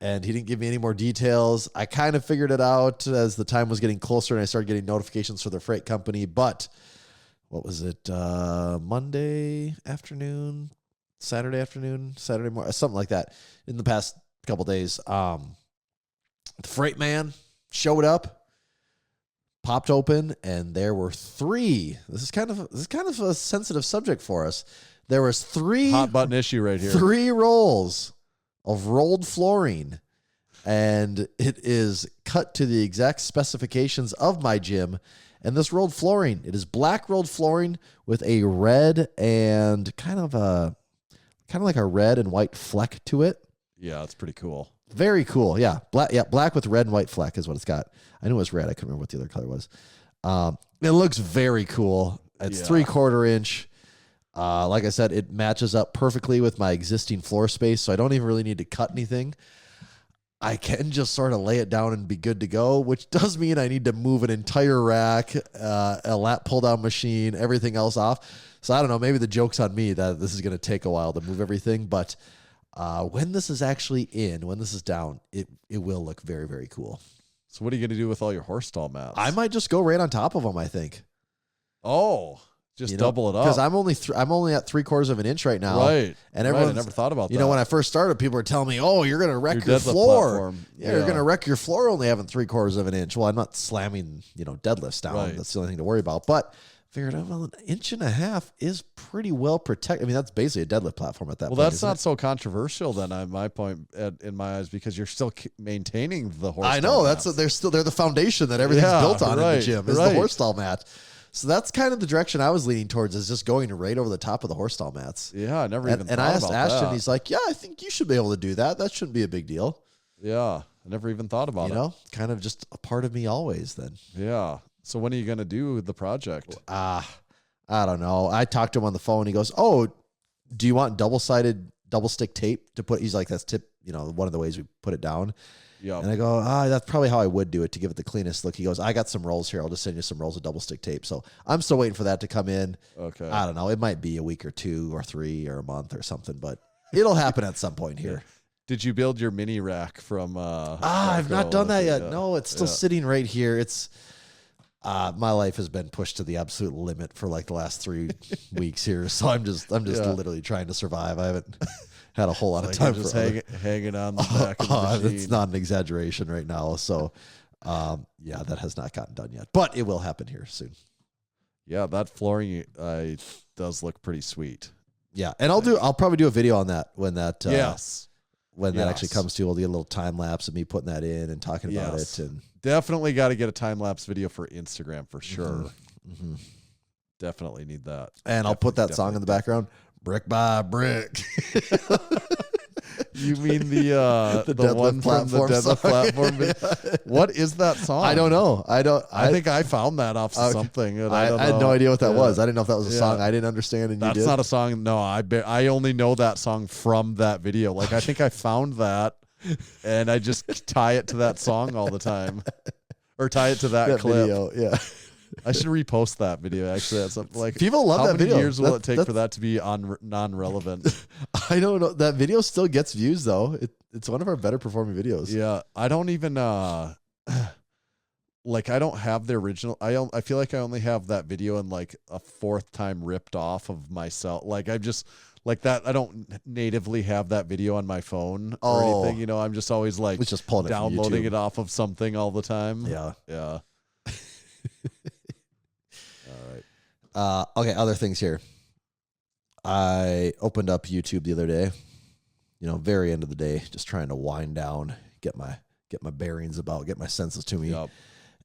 And he didn't give me any more details. I kind of figured it out as the time was getting closer and I started getting notifications for the freight company. But what was it? Monday afternoon, Saturday morning, something like that. In the past couple days, the freight man showed up, popped open, and there were three. This is kind of a sensitive subject for us. There was three hot button issue right here. 3 rolls of rolled flooring, and it is cut to the exact specifications of my gym. And this rolled flooring, it is black rolled flooring with a red and kind of like a red and white fleck to it. Yeah, it's pretty cool. Very cool. Yeah. Black with red and white fleck is what it's got. I knew it was red. I couldn't remember what the other color was. It looks very cool. It's 3/4 inch. Like I said, it matches up perfectly with my existing floor space, so I don't even really need to cut anything. I can just sort of lay it down and be good to go, which does mean I need to move an entire rack, a lat pull-down machine, everything else off. So I don't know, maybe the joke's on me that this is going to take a while to move everything, but when this is actually when this is down, it will look very, very cool. So what are you going to do with all your horse stall mats? I might just go right on top of them, I think. Oh, just double it up. Because I'm only at 3/4 of an inch right now. Right. And I everyone's, never thought about that. You know, when I first started, people were telling me, "Oh, you're going to wreck your deadlift floor. platform. Yeah, you're going to wreck your floor only having 3/4 of an inch." Well, I'm not slamming, deadlifts down. Right. That's the only thing to worry about. But figured out, well, 1.5 inches is pretty well protected. I mean, that's basically a deadlift platform at that point. Well, that's isn't not it? so controversial then. On my point, in my eyes, because you're still maintaining the horse. I know stall mats. they're the foundation that everything's Yeah, built on in right, the gym is right. the horse stall mat. So that's kind of the direction I was leaning towards, is just going right over the top of the horse stall mats. Yeah, I never even. And I thought asked about Ashton, that. he's like, "Yeah, I think you should be able to do that. That shouldn't be a big deal." Yeah, I never even thought about You it. know, kind of just a part of me always then. Yeah. So when are you going to do the project? I don't know. I talked to him on the phone. He goes, "Oh, do you want double-sided double stick tape to put?" He's like, "That's tip, one of the ways we put it down." Yeah. And I go, that's probably how I would do it to give it the cleanest look. He goes, "I got some rolls here. I'll just send you some rolls of double stick tape." So I'm still waiting for that to come in. Okay. I don't know. It might be a week or 2 or 3 or a month or something, but it'll happen at some point here. Did you build your mini rack from I've not done that yet. No, it's still Yeah. sitting right here. It's my life has been pushed to the absolute limit for like the last 3 weeks here. So I'm just literally trying to survive. I haven't had a whole lot of Like time you're just for hanging on the back of the machine. It's not an exaggeration right now. So that has not gotten done yet, but it will happen here soon. Yeah, that flooring does look pretty sweet. Yeah. And I'll probably do a video on that when that, Yes. when that actually comes to, we'll get a little time lapse of me putting that in and talking about Yes. it. And Definitely got to get a time lapse video for Instagram for sure. Mhm. Definitely need that. I'll put that song in the background, brick by brick. You mean the Deadlift one from the platform Deadlift song. platform? Yeah. What is that song? I don't know. I think I found that off something. And I don't had know. no idea what that Yeah. was. I didn't know if that was a Yeah. song I didn't understand. And That's you did. not a song. No, I only know that song from that video. Like I think I found that, and I just tie it to that song all the time, or tie it to that clip. video. Yeah. I should repost that video. Actually, that's like People love how that many video. years will it take That's- for that to be non-relevant? I don't know. That video still gets views though. It's one of our better performing videos. Yeah, I don't even like I don't have the original. I feel like I only have that video and like a 4th time ripped off of myself. Like I'm just like that. I don't natively have that video on my phone or anything. I'm just always like It's just pulling it from downloading YouTube. it off of something all the time. Yeah. Yeah. All right. Okay. Other things here. I opened up YouTube the other day. Very end of the day, just trying to wind down, get my bearings about, get my senses to me. Yep.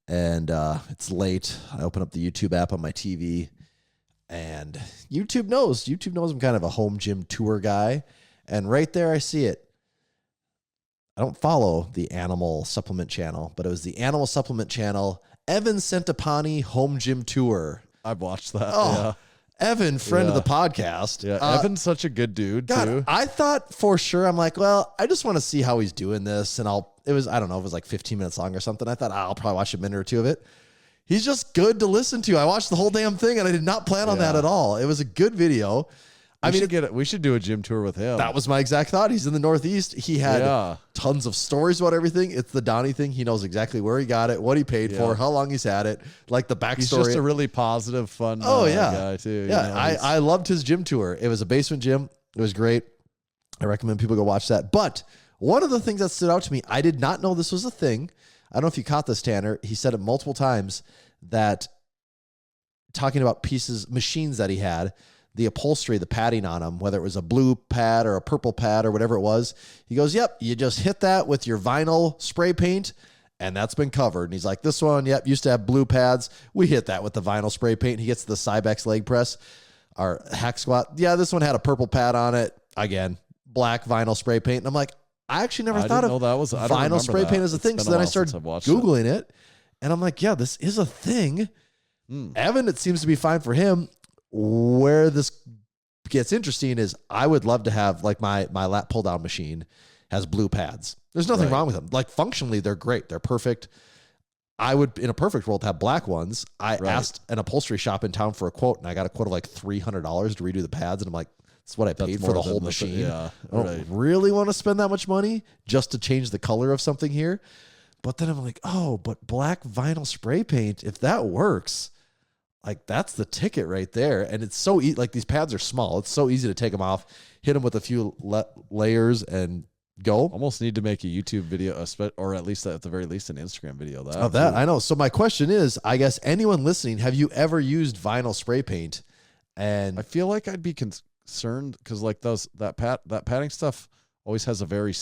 And it's late. I open up the YouTube app on my TV, and YouTube knows I'm kind of a home gym tour guy. And right there, I see it. I don't follow the animal supplement channel, but it was the animal supplement channel, Evan Centopani Home Gym Tour. I've watched that. Oh, Evan, friend of Yeah. the podcast. Yeah. Evan's such a good dude God, too. I thought for sure, I'm like, well, I just want to see how he's doing this. And I don't know, it was like 15 minutes long or something. I thought I'll probably watch a minute or 2 of it. He's just good to listen to. I watched the whole damn thing and I did not plan on that at all. It was a good video. We should do a gym tour with him. That was my exact thought. He's in the Northeast. He had Yeah. tons of stories about everything. It's the Donnie thing. He knows exactly where he got it, what he paid for, how long he's had it, like the backstory. He's just a really positive, fun guy too. Yeah, I loved his gym tour. It was a basement gym. It was great. I recommend people go watch that. But one of the things that stood out to me, I did not know this was a thing. I don't know if you caught this, Tanner. He said it multiple times that talking about machines that he had, the upholstery, the padding on them, whether it was a blue pad or a purple pad or whatever it was. He goes, yep, you just hit that with your vinyl spray paint and that's been covered. And he's like, this one, yep, used to have blue pads. We hit that with the vinyl spray paint. He gets the Cybex leg press or hack squat. Yeah, this one had a purple pad on it. Again, black vinyl spray paint. And I'm like, I actually never thought of vinyl spray paint as a thing. So then I started Googling it and I'm like, yeah, this is a thing. Evan, it seems to be fine for him. Where this gets interesting is I would love to have like my lat pull down machine has blue pads. There's nothing wrong with them. Like functionally, they're great. They're perfect. I would, in a perfect world, have black ones. I asked an upholstery shop in town for a quote and I got a quote of like $300 to redo the pads. And I'm like, that's what I paid for the whole machine. I don't really want to spend that much money just to change the color of something here. But then I'm like, oh, but black vinyl spray paint, if that works, like that's the ticket right there. And it's so easy. Like these pads are small. It's so easy to take them off, hit them with a few layers and go. Almost need to make a YouTube video, or at least at the very least an Instagram video of that. I know. So my question is, I guess anyone listening, have you ever used vinyl spray paint? And I feel like I'd be concerned because like that padding stuff always has a very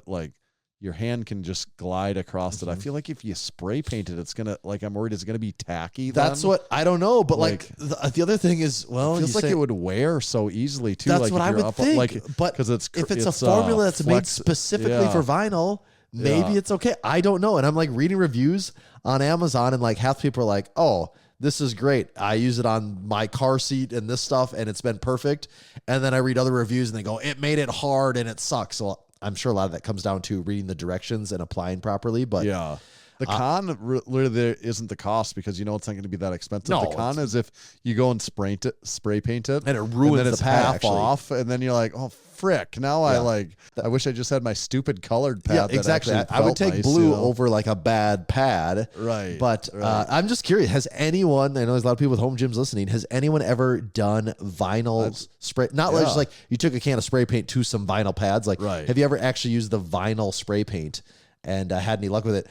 like your hand can just glide across it. I feel like if you spray paint it, it's gonna I'm worried it's gonna be tacky. That's what I don't know. But like the other thing is, well, it feels like it would wear so easily too. That's like what I would think. But because if it's a formula that's made specifically for vinyl, maybe it's okay. I don't know. And I'm like reading reviews on Amazon, and like half the people are like, oh, this is great. I use it on my car seat and this stuff, and it's been perfect. And then I read other reviews and they go, it made it hard and it sucks. So I'm sure a lot of that comes down to reading the directions and applying properly. But yeah. The con really there isn't the cost, because you know it's not going to be that expensive. No, the con is if you go and spray paint it, and it ruins and then the it's pad, half actually. off, and then you're like, oh frick! Now I wish I just had my stupid colored pad. Yeah, that exactly. actually I would felt take nice, blue you know? over like a bad pad. Right. But I'm just curious. Has anyone, I know there's a lot of people with home gyms listening, has anyone ever done vinyl spray? Not like just like you took a can of spray paint to some vinyl pads. Like, Right. have you ever actually used the vinyl spray paint and had any luck with it?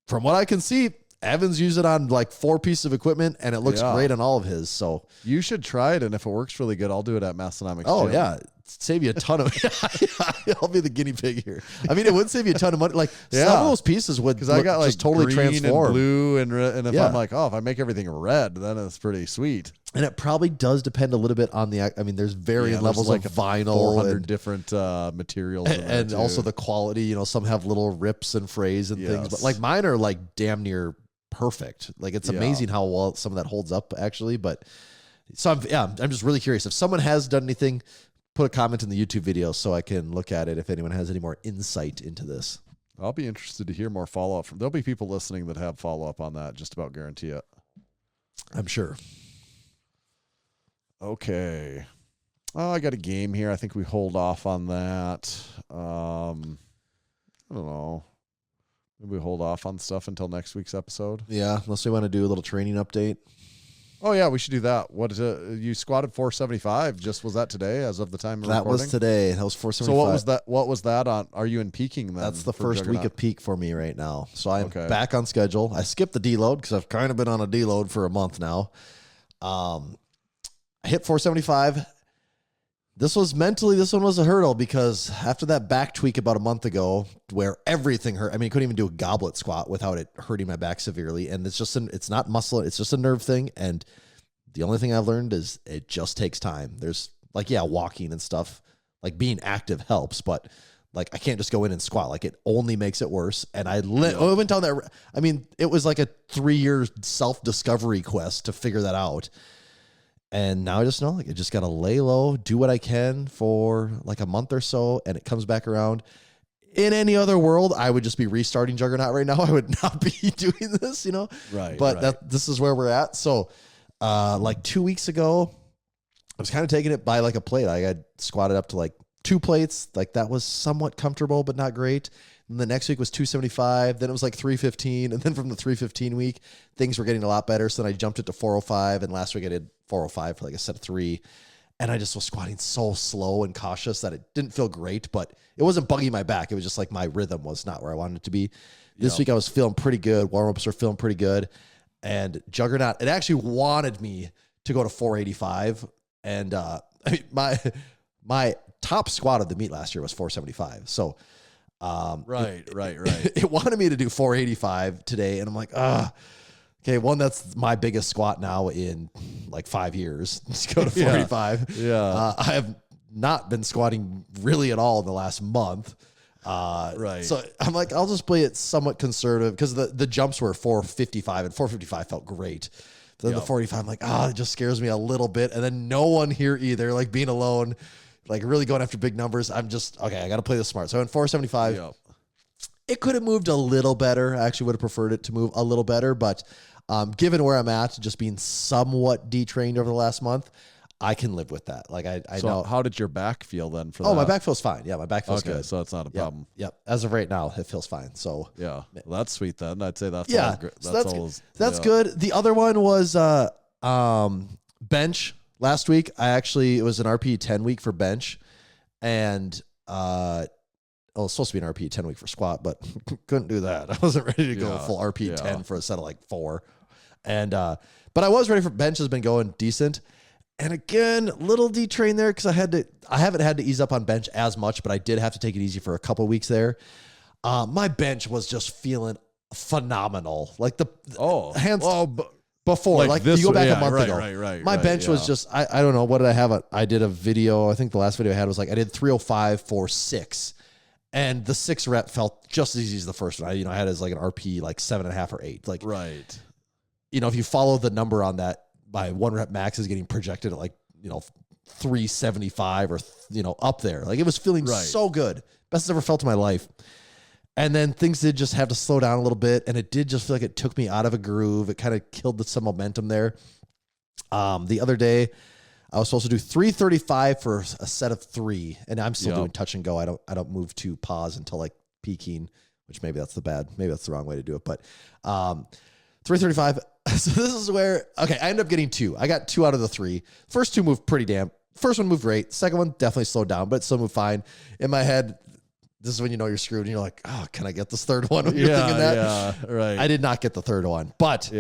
From what I can see, Evans used it on like 4 pieces of equipment, and it looks great on all of his. So You should try it, and if it works really good, I'll do it at Massenomics. oh gym. yeah, save you a ton of. I'll be the guinea pig here. I mean, it would save you a ton of money. Like some of those pieces would Because I got like just totally green transform. and blue, and if Yeah. I'm like, oh, if I make everything red, then it's pretty sweet. And it probably does depend a little bit on the. I mean, there's varying levels like of vinyl 400 and, different materials, in there, and too. also the quality. You know, some have little rips and frays and things, but Yes. like mine are like damn near perfect. Like it's amazing how well some of that holds up actually. But so I'm just really curious if someone has done anything. Put a comment in the YouTube video so I can look at it if anyone has any more insight into this. I'll be interested to hear more follow up from. There'll be people listening that have follow up on that. Just about guarantee it. I'm sure. Okay. Oh, I got a game here. I think we hold off on that. I don't know. Maybe we hold off on stuff until next week's episode. Yeah, unless we want to do a little training update. Oh yeah, we should do that. What is it? You squatted 475. Was that today as of the time of That recording? was today. That was 475. So what was that on? Are you in peaking then? That's the for first Juggernaut? week of peak for me right now. So I'm Okay. back on schedule. I skipped the deload because I've kind of been on a deload for a month now. I hit 475. This one was a hurdle because after that back tweak about a month ago where everything hurt, I mean, I couldn't even do a goblet squat without it hurting my back severely. And it's not muscle. It's just a nerve thing. And the only thing I've learned is it just takes time. There's like, walking and stuff, like being active helps, but like I can't just go in and squat. Like it only makes it worse. And I went down that. I mean, it was like a 3-year self-discovery quest to figure that out. And now I just know, like, I just got to lay low, do what I can for like a month or so, and it comes back around. In any other world, I would just be restarting Juggernaut right now. I would not be doing this, Right. But this is where we're at. So, like 2 weeks ago, I was kind of taking it by like a plate. I got squatted up to like 2 plates. Like that was somewhat comfortable, but not great. And the next week was 275. Then it was like 315. And then from the 315 week, things were getting a lot better. So then I jumped it to 405. And last week I did 405 for like a set of 3. And I just was squatting so slow and cautious that it didn't feel great, but it wasn't bugging my back. It was just like my rhythm was not where I wanted it to be. This week I was feeling pretty good. Warm-ups were feeling pretty good. And Juggernaut, it actually wanted me to go to 485. And I mean, my top squat of the meet last year was 475. So Right. it wanted me to do 485 today. And I'm like, okay, that's my biggest squat now in like 5 years. Just go to 485. Yeah. I have not been squatting really at all in the last month. Right. So I'm like, I'll just play it somewhat conservative because the jumps were 455 and 455 felt great. Then the 45, I'm like, it just scares me a little bit. And then no one here either, like being alone, like really going after big numbers. I'm just, okay, I got to play this smart. So in 475, it could have moved a little better. I actually would have preferred it to move a little better, but given where I'm at, just being somewhat detrained over the last month, I can live with that. Like I know. How did your back feel then for that? Oh, my back feels fine. Yeah, my back feels good. So it's not a problem. Yep. As of right now, it feels fine. So Yeah. Well, that's sweet then. I'd say that's yeah, always great. so that's good. The other one was bench last week. It was an RPE 10 week for bench, and it's supposed to be an RPE 10 week for squat, but couldn't do that. I wasn't ready to go full RPE 10 for a set of like 4, and but I was ready for bench. Has been going decent. And again, little detrain there because I haven't had to ease up on bench as much, but I did have to take it easy for a couple of weeks there. My bench was just feeling phenomenal. Like the hands before, like you go back a month ago. Right. My bench was just, I don't know, what did I have? I did a video. I think the last video I had was like, I did 305 for 6. And the 6 rep felt just as easy as the first one. I had as like an RP like 7.5 or 8. Like, right. If you follow the number on that, my 1 rep max is getting projected at like, 375 or, up there. Like it was feeling so good. Best I've ever felt in my life. And then things did just have to slow down a little bit. And it did just feel like it took me out of a groove. It kind of killed some momentum there. The other day, I was supposed to do 335 for a set of 3. And I'm still doing touch and go. I don't move to pause until like peaking, which maybe that's the wrong way to do it. But 335. So this is where, I end up getting 2. I got 2 out of the 3. First 2 moved pretty damn. First one moved great. Second one definitely slowed down, but it still moved fine. In my head, this is when you know you're screwed and you're like, oh, can I get this third one? When you're thinking that. Yeah, right. I did not get the third one. But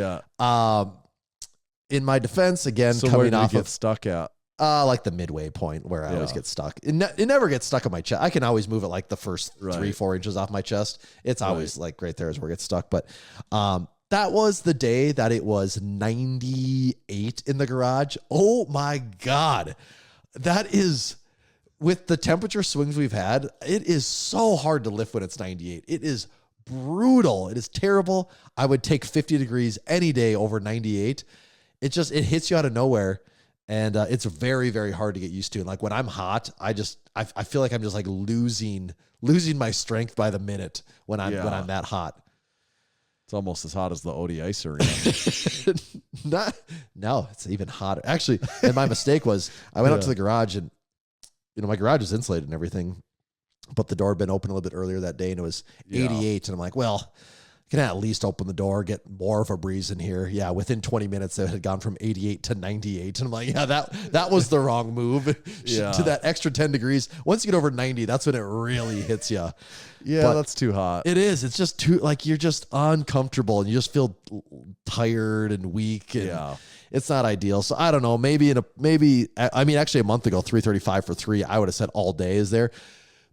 in my defense, again, so coming where did off you get of stuck at? like the midway point where I always get stuck. It never gets stuck on my chest. I can always move it like the first 3-4 inches off my chest. It's always like right there is where it gets stuck. But that was the day that it was 98 in the garage. Oh my God. That is, with the temperature swings we've had, it is so hard to lift when it's 98. It is brutal. It is terrible. I would take 50 degrees any day over 98. It hits you out of nowhere. And it's very, very hard to get used to. And like when I'm hot, I feel like I'm just like losing my strength by the minute when I'm that hot. It's almost as hot as the OD Ice Arena. No, it's even hotter. Actually, and my mistake was I went up to the garage and, my garage is insulated and everything, but the door had been open a little bit earlier that day and it was 88. And I'm like, well, I can at least open the door, get more of a breeze in here. Yeah, within 20 minutes, it had gone from 88 to 98. And I'm like, that was the wrong move to that extra 10 degrees. Once you get over 90, that's when it really hits you. Yeah, but that's too hot. It is. It's just too, like, you're just uncomfortable and you just feel tired and weak. And it's not ideal. So I don't know. Actually a month ago, 335 for 3, I would have said all day is there.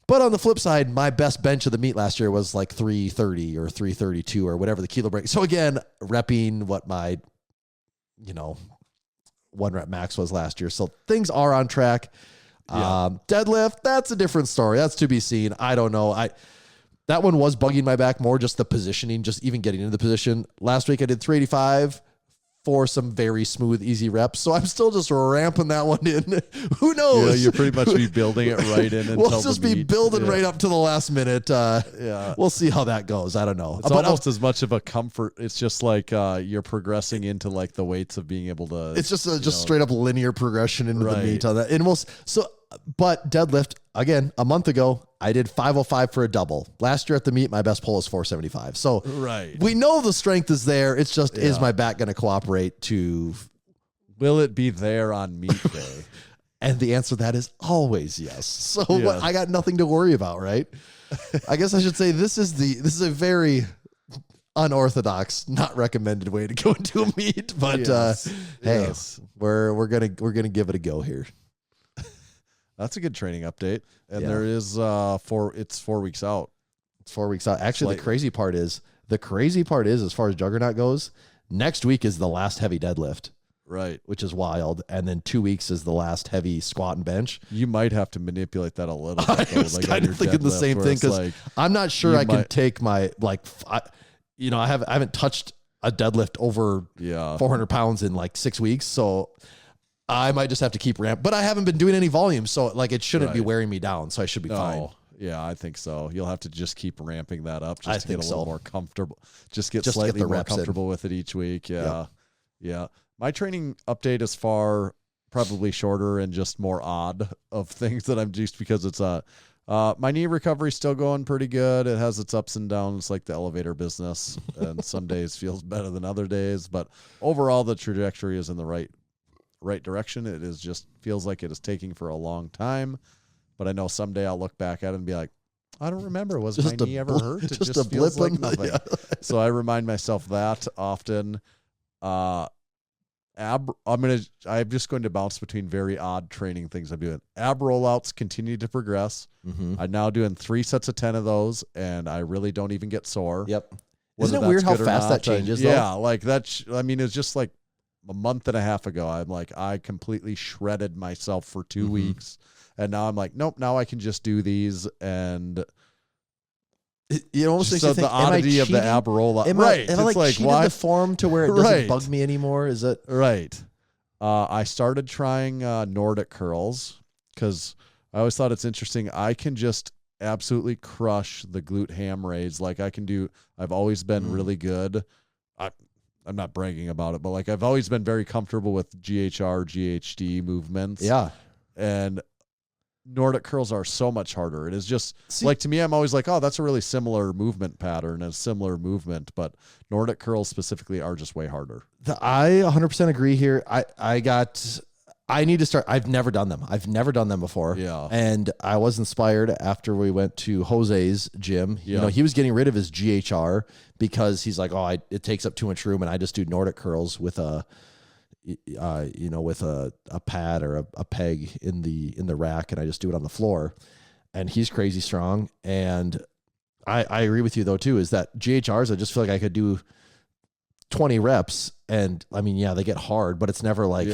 But on the flip side, my best bench of the meet last year was like 330 or 332 or whatever the kilo break. So again, repping what my, 1 rep max was last year. So things are on track. Deadlift, that's a different story. That's to be seen. I don't know. That one was bugging my back more, just the positioning, just even getting into the position. Last week I did 385 for some very smooth, easy reps. So I'm still just ramping that one in. Who knows? Yeah, you pretty much be building it right in until we'll just be building right up to the last minute. We'll see how that goes. I don't know. It's almost as much of a comfort. It's just like you're progressing into like the weights of being able to. It's just straight up linear progression into the meet on that. And but deadlift, again, a month ago, I did 505 for a double. Last year at the meet, my best pull is 475. So we know the strength is there. It's just, is my back going to cooperate to... Will it be there on meet day? And the answer to that is always yes. So I got nothing to worry about, right? I guess I should say this is a very unorthodox, not recommended way to go into a meet. But we're gonna give it a go here. That's a good training update. And there is it's 4 weeks out. It's 4 weeks out. Actually, the crazy part is, as far as Juggernaut goes, next week is the last heavy deadlift. Right. Which is wild. And then 2 weeks is the last heavy squat and bench. You might have to manipulate that a little bit. I was kind of thinking the same thing, because I'm not sure I can take my, I haven't touched a deadlift over 400 pounds in like 6 weeks. So I might just have to keep but I haven't been doing any volume, so like it shouldn't be wearing me down, so I should be fine. Yeah, I think so. You'll have to just keep ramping that up just to get a little more comfortable. Just get slightly more comfortable with it each week. Yeah. Yeah. My training update is probably shorter and just more odd of things that I'm just, because it's my knee recovery is still going pretty good. It has its ups and downs like the elevator business, and some days feels better than other days, but overall the trajectory is in the right direction. It is just feels like it is taking for a long time, but I know someday I'll look back at it and be like, I don't remember. Was my knee ever hurt? It just feels like nothing. So I remind myself that often. I'm just going to bounce between very odd training things I'm doing. Ab rollouts continue to progress. Mm-hmm. I'm now doing 3 sets of 10 of those, and I really don't even get sore. Yep. Isn't it weird how fast that changes, though? Yeah, like that. It's just like a month and a half ago, I'm like, I completely shredded myself for 2 weeks. And now I'm like, nope, now I can just do these. And You almost Just makes you the think, am I oddity of the cheating? ab rollout. Am Right. I like it's cheating why? the form to where it doesn't Right. bug me anymore? Is it? Right. I started trying Nordic curls because I always thought it's interesting. I can just absolutely crush the glute ham raise. Like I've always been really good. I'm not bragging about it, but like I've always been very comfortable with GHR, GHD movements. Yeah. And Nordic curls are so much harder. It is just like, to me, I'm always like, oh, that's a really similar movement pattern, a similar movement, but Nordic curls specifically are just way harder. I 100% agree here. I need to start. I've never done them. I've never done them before. Yeah. And I was inspired after we went to Jose's gym. Yeah. You know, he was getting rid of his GHR because he's like, oh, it takes up too much room, and I just do Nordic curls with a pad or a peg in the rack, and I just do it on the floor. And he's crazy strong. And I agree with you though too, is that GHRs, I just feel like I could do 20 reps, and I mean, yeah, they get hard, but it's never like,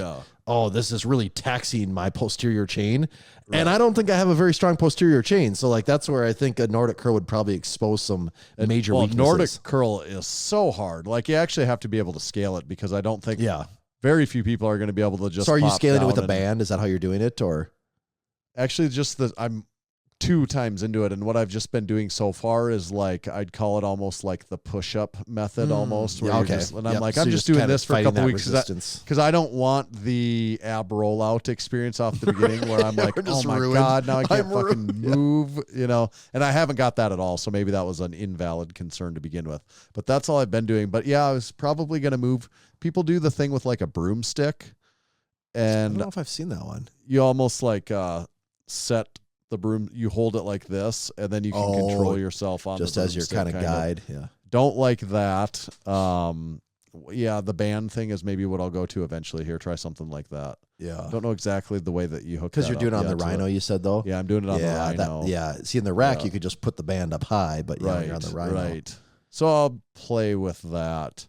oh, this is really taxing my posterior chain. Right. And I don't think I have a very strong posterior chain. So like, that's where I think a Nordic curl would probably expose some major weaknesses. Nordic curl is so hard. Like you actually have to be able to scale it, because I don't think very few people are going to be able to just. So are you pop scaling it with a down band? Is that how you're doing it, or? Actually, I'm 2 times into it, and what I've just been doing so far is like, I'd call it almost like the push-up method almost, where I'm like, I'm just doing this for a couple weeks because I don't want the ab rollout experience off the beginning where I'm like, oh my God, now I can't fucking move, you know, and I haven't got that at all. So maybe that was an invalid concern to begin with, but that's all I've been doing. But yeah, I was probably going to move. People do the thing with like a broomstick, and I don't know if I've seen that one. You almost like set the broom, you hold it like this, and then you can control yourself on just the as your kind of guide. Yeah. Don't like that. The band thing is maybe what I'll go to eventually here. Try something like that. Yeah. Don't know exactly the way that you hook, because you're doing it on the Rhino, you said though. Yeah, I'm doing it on the Rhino. See, in the rack you could just put the band up high, but you're on the Rhino. Right. So I'll play with that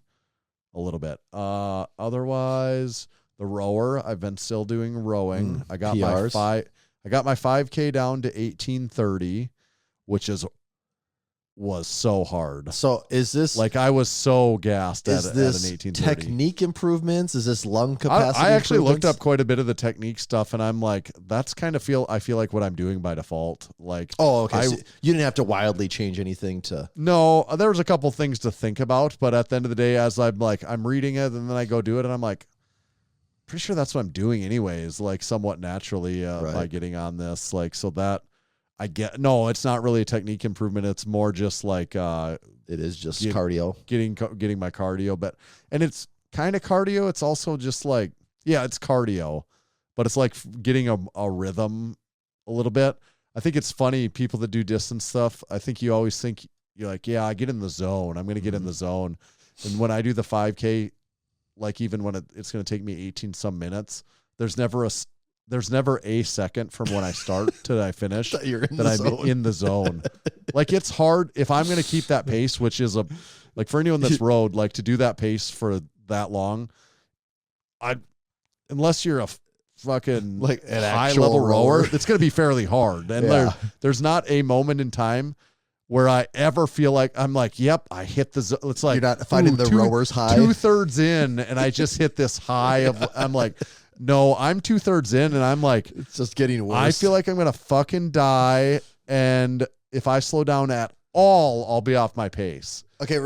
a little bit. Otherwise, the rower, I've been still doing rowing. I got PRs? I got my 5K down to 1830, which was so hard. So is this like, I was so gassed at an 1830. Technique improvements? Is this lung capacity? I actually looked up quite a bit of the technique stuff, and I'm like, that's kind of I feel like what I'm doing by default. Like, oh, okay. So you didn't have to wildly change anything to. No, there was a couple things to think about, but at the end of the day, as I'm reading it, and then I go do it, and I'm like, pretty sure that's what I'm doing anyways, like somewhat naturally by getting on this. Like, so that I get, no, it's not really a technique improvement. It's more just like, it is just cardio, getting my cardio, and it's kind of cardio. It's also just like, yeah, it's cardio, but it's like getting a rhythm a little bit. I think it's funny, people that do distance stuff, I think you always think you're like, yeah, I get in the zone. I'm going to get in the zone. And when I do the 5K, like even when it's going to take me 18 some minutes, there's never a second from when I start to I finish I'm in the zone. Like, it's hard if I'm going to keep that pace, which is like for anyone that's rowed, like to do that pace for that long, unless you're a fucking like an high level rower, it's going to be fairly hard. And there's not a moment in time where I ever feel like I'm like, yep, I hit the zone. It's like, you're not finding the rower's high. 2/3 in, and I just hit this high of, I'm like, no, I'm 2/3 in, and I'm like, it's just getting worse. I feel like I'm going to fucking die. And if I slow down at all, I'll be off my pace. Okay.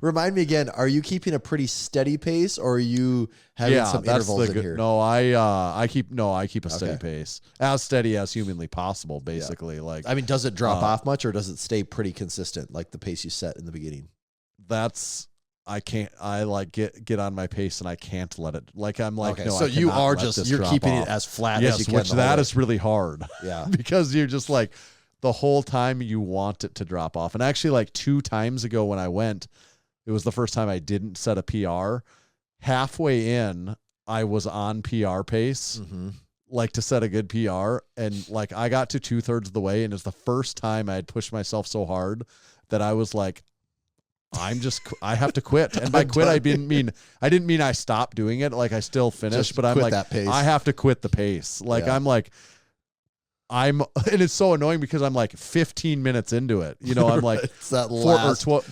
Remind me again, are you keeping a pretty steady pace, or are you having some intervals in here? No, I keep a steady pace, as steady as humanly possible, basically. Yeah. Like, I mean, does it drop off much, or does it stay pretty consistent, like the pace you set in the beginning? I like get on my pace, and I can't let it, like, I'm like, no, so you are you're keeping it as flat as you can. Which that is really hard. Yeah. Because you're just like, the whole time you want it to drop off. And actually, like 2 times ago when I went, it was the first time I didn't set a PR. Halfway in, I was on PR pace, like to set a good PR. And like, I got to 2/3 of the way, and it's the first time I had pushed myself so hard that I was like, I have to quit. And by quit, I didn't mean I stopped doing it. Like, I still finished, but I'm like, I have to quit the pace. Like, I'm like, and it's so annoying because I'm like 15 minutes into it. You know, I'm like It's that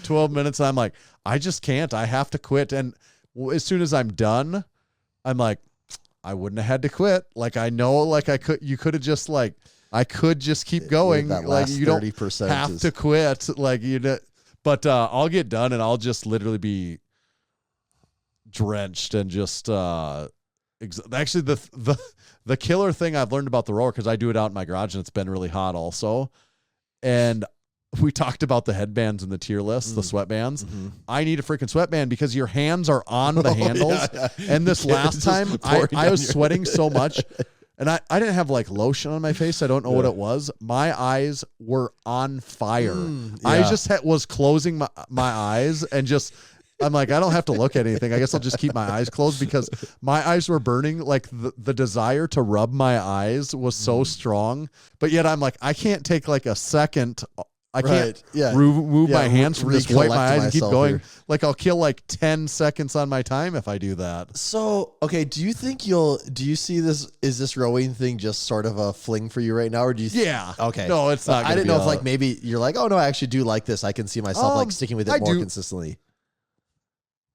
12 minutes. And I'm like, I just can't. I have to quit. And as soon as I'm done, I'm like, I wouldn't have had to quit. Like, I know, like you could have just like, I could just keep going. That Like, last you don't 30% have to quit. Like, but I'll get done and I'll just literally be drenched and just, actually the killer thing I've learned about the rower, because I do it out in my garage and it's been really hot also. And we talked about the headbands in the tier list, the sweatbands. Mm-hmm. I need a freaking sweatband because your hands are on the handles. Yeah. And this last time I was sweating so much and I didn't have like lotion on my face. I don't know what it was. My eyes were on fire. I just was closing my eyes and just, I'm like, I don't have to look at anything. I guess I'll just keep my eyes closed because my eyes were burning. Like the desire to rub my eyes was so strong. But yet I'm like, I can't take like a second. I can't move my hands from this, wipe my eyes and keep going. Here. Like I'll kill like 10 seconds on my time if I do that. So, okay, do you see this, is this rowing thing just sort of a fling for you right now? Or do you Yeah. Okay. No, it's not. I didn't know if like maybe you're like, oh no, I actually do like this. I can see myself like sticking with it more consistently.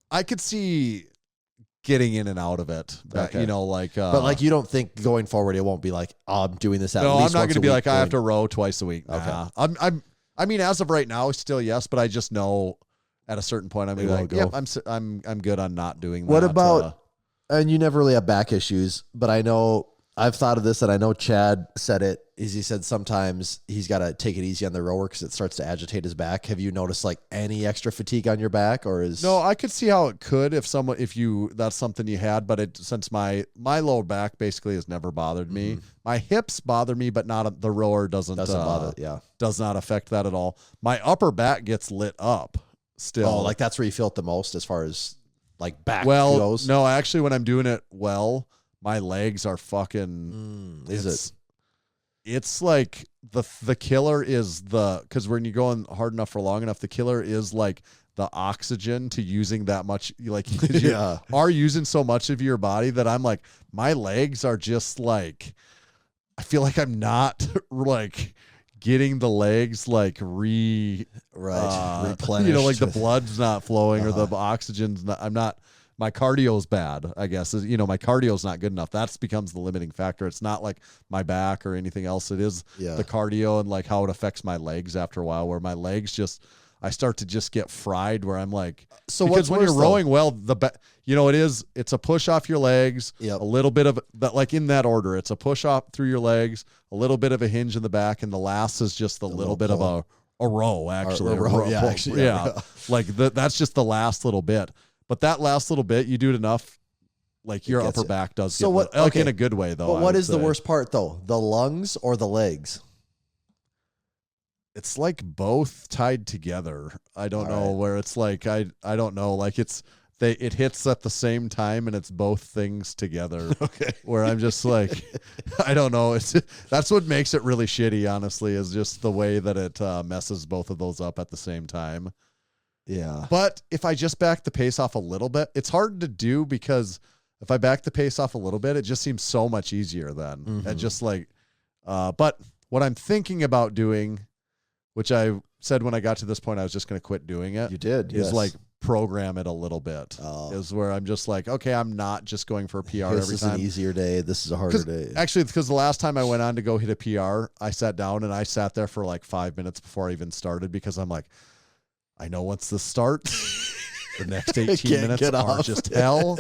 I could see getting in and out of it. Okay. You know, like but like you don't think going forward it won't be like, oh, I'm doing this at no, least I'm not going to be like going. I have to row twice a week. Okay. Nah. I mean, as of right now, still yes, but I just know at a certain point I'm gonna be like, yep, I'm good on not doing that. What about? And you never really have back issues, but I know I've thought of this, and I know Chad said it. He said sometimes he's got to take it easy on the rower because it starts to agitate his back. Have you noticed like any extra fatigue on your back, or is no? I could see how it could if that's something you had, but since my lower back basically has never bothered me. My hips bother me, but not the rower doesn't bother. Yeah, does not affect that at all. My upper back gets lit up still. Oh, like that's where you feel it the most as far as like back goes. No, actually, when I'm doing it my legs are fucking. It's like the killer is because when you're going hard enough for long enough, the killer is like the oxygen to using that much. Like you are using so much of your body that I'm like, my legs are just like, I feel like I'm not like getting the legs like replenished. You know, like the blood's not flowing or the oxygen's not. My cardio's bad, I guess. You know, my cardio's not good enough. That becomes the limiting factor. It's not like my back or anything else. It is the cardio and like how it affects my legs after a while, where my legs I start to just get fried where I'm like, so because when you're rowing well, it's a push off your legs, a little bit of that, like in that order, it's a push off through your legs, a little bit of a hinge in the back. And the last is just a little bit of a row, actually. Like that's just the last little bit. But that last little bit, you do it enough, like your upper back does. So what? Like in a good way, though. But what is the worst part, though? The lungs or the legs? It's like both tied together. I don't know where it's like I don't know. Like it hits at the same time and it's both things together. Okay. Where I'm just like, I don't know. That's what makes it really shitty. Honestly, is just the way that it messes both of those up at the same time. Yeah. But if I just back the pace off a little bit, it's hard to do because if I back the pace off a little bit, it just seems so much easier then. And just like, but what I'm thinking about doing, which I said when I got to this point, I was just going to quit doing it. You did. Is like program it a little bit. Is where I'm just like, okay, I'm not just going for a PR every time. This is an easier day. This is a harder day. Actually, because the last time I went on to go hit a PR, I sat down and I sat there for like 5 minutes before I even started because I'm like, I know once this starts, the next 18 minutes are just hell.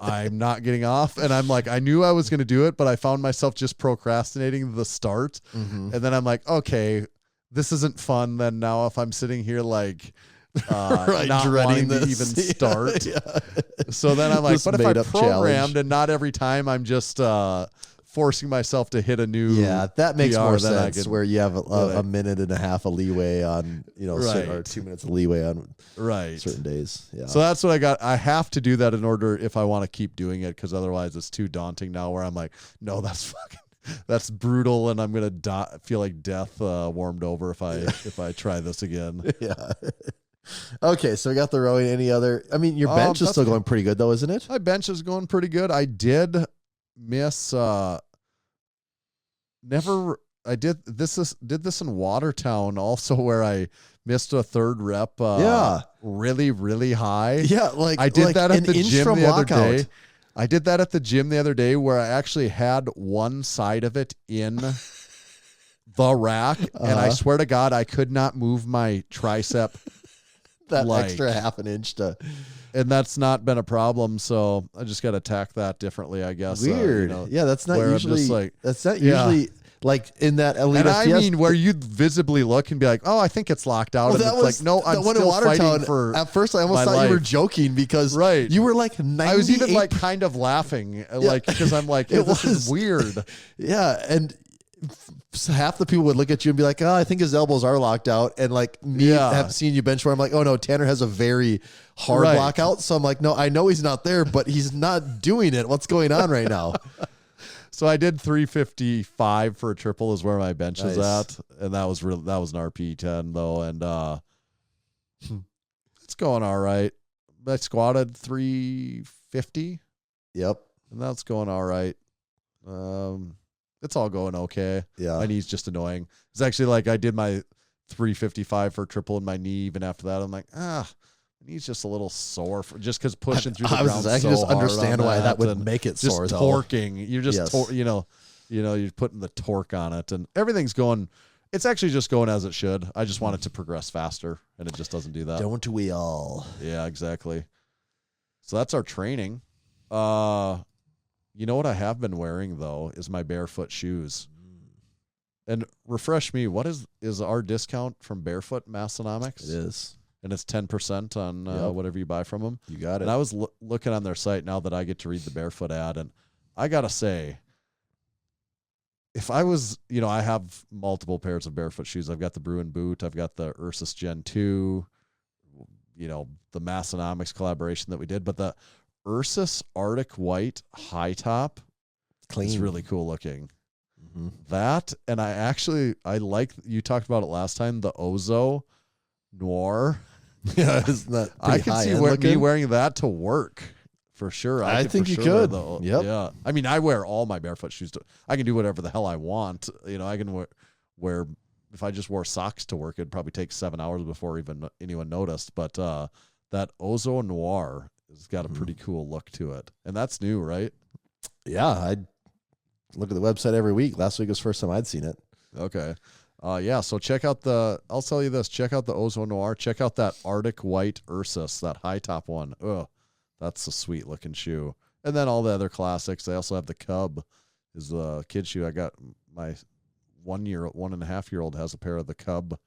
I'm not getting off. And I'm like, I knew I was going to do it, but I found myself just procrastinating the start. And then I'm like, okay, this isn't fun. Then now if I'm sitting here like not wanting to even start. So then I'm like, but if I programmed and not every time I'm just forcing myself to hit a new that makes PR, more sense where you have a minute and a half of leeway on or 2 minutes of leeway on certain days. So that's what I got. I have to do that in order if I want to keep doing it, because otherwise it's too daunting now where I'm like, no, that's brutal and I'm gonna feel like death warmed over if I try this again. Okay, so we got the rowing. Any other? I mean, your bench is still going pretty good though, isn't it? My bench is going pretty good. I did miss I did this in Watertown also, where I missed a third rep. Really, really high. Yeah, like I did like that at an the inch gym from the other lockout. day. I did that at the gym the other day, where I actually had one side of it in the rack, and I swear to God, I could not move my tricep. That like- extra half an inch to And that's not been a problem, so I just got to attack that differently, I guess. weird. Yeah, that's not where I'm usually just like- that's not Yeah. usually like in that elite And I FTS. mean, where you visibly look and be like, "Oh, I think it's locked out," Well, and that it's was like, "No, the I'm one in still Watertown. fighting for." At first, I almost my thought you were life. joking because Right. you were like 98. I was even like kind of laughing, like because I'm like, It "This was. is weird." Yeah, and half the people would look at you and be like, "Oh, I think his elbows are locked out." And like me, Yeah. have seen you bench where I'm like, "Oh no, Tanner has a very hard Right. lockout." So I'm like, "No, I know he's not there, but he's not doing it. What's going on right now?" So I did 355 for a triple is where my bench is Nice. at, and that was an RP 10 though, and it's going all right. I squatted 350, Yep. and that's going all right. It's all going okay. Yeah. My knee's just annoying. It's actually like I did my 355 for a triple in my knee. Even after that, I'm like, my knee's just a little sore just because pushing through the ground. I can so just hard understand on why that would and make it just sore though. torquing. You're just Yes. you're putting the torque on it, and everything's going. It's actually just going as it should. I just want it to progress faster, and it just doesn't do that. Don't we all? Yeah, exactly. So that's our training. You know what I have been wearing though is my barefoot shoes. And refresh me, what is our discount from Barefoot Massenomics? It is. And it's 10% on Yep. whatever you buy from them. You got it. And I was looking on their site now that I get to read the Barefoot ad, and I gotta say, if I was, I have multiple pairs of barefoot shoes. I've got the Bruin boot. I've got the Ursus Gen 2, the Massenomics collaboration that we did. But the Ursus Arctic White high top Clean. is really cool looking. Mhm. That, and I like, you talked about it last time, the Ozo Noir. Yeah, isn't that I pretty can see high-end me looking? wearing that to work. For sure. I could think for you sure could. wear Yep. Yeah. I mean, I wear all my barefoot shoes. I can do whatever the hell I want. I can wear if I just wore socks to work, it'd probably take 7 hours before even anyone noticed. But that Ozo Noir has got a pretty cool look to it. And that's new, right? Yeah, I look at the website every week. Last week was the first time I'd seen it. Okay. Yeah, so check out I'll tell you this, check out the Ozo Noir. Check out that Arctic White Ursus, that high top one. Ugh. That's a sweet looking shoe. And then all the other classics. They also have the Cub, is the kid shoe. I got my 1.5-year-old has a pair of the Cub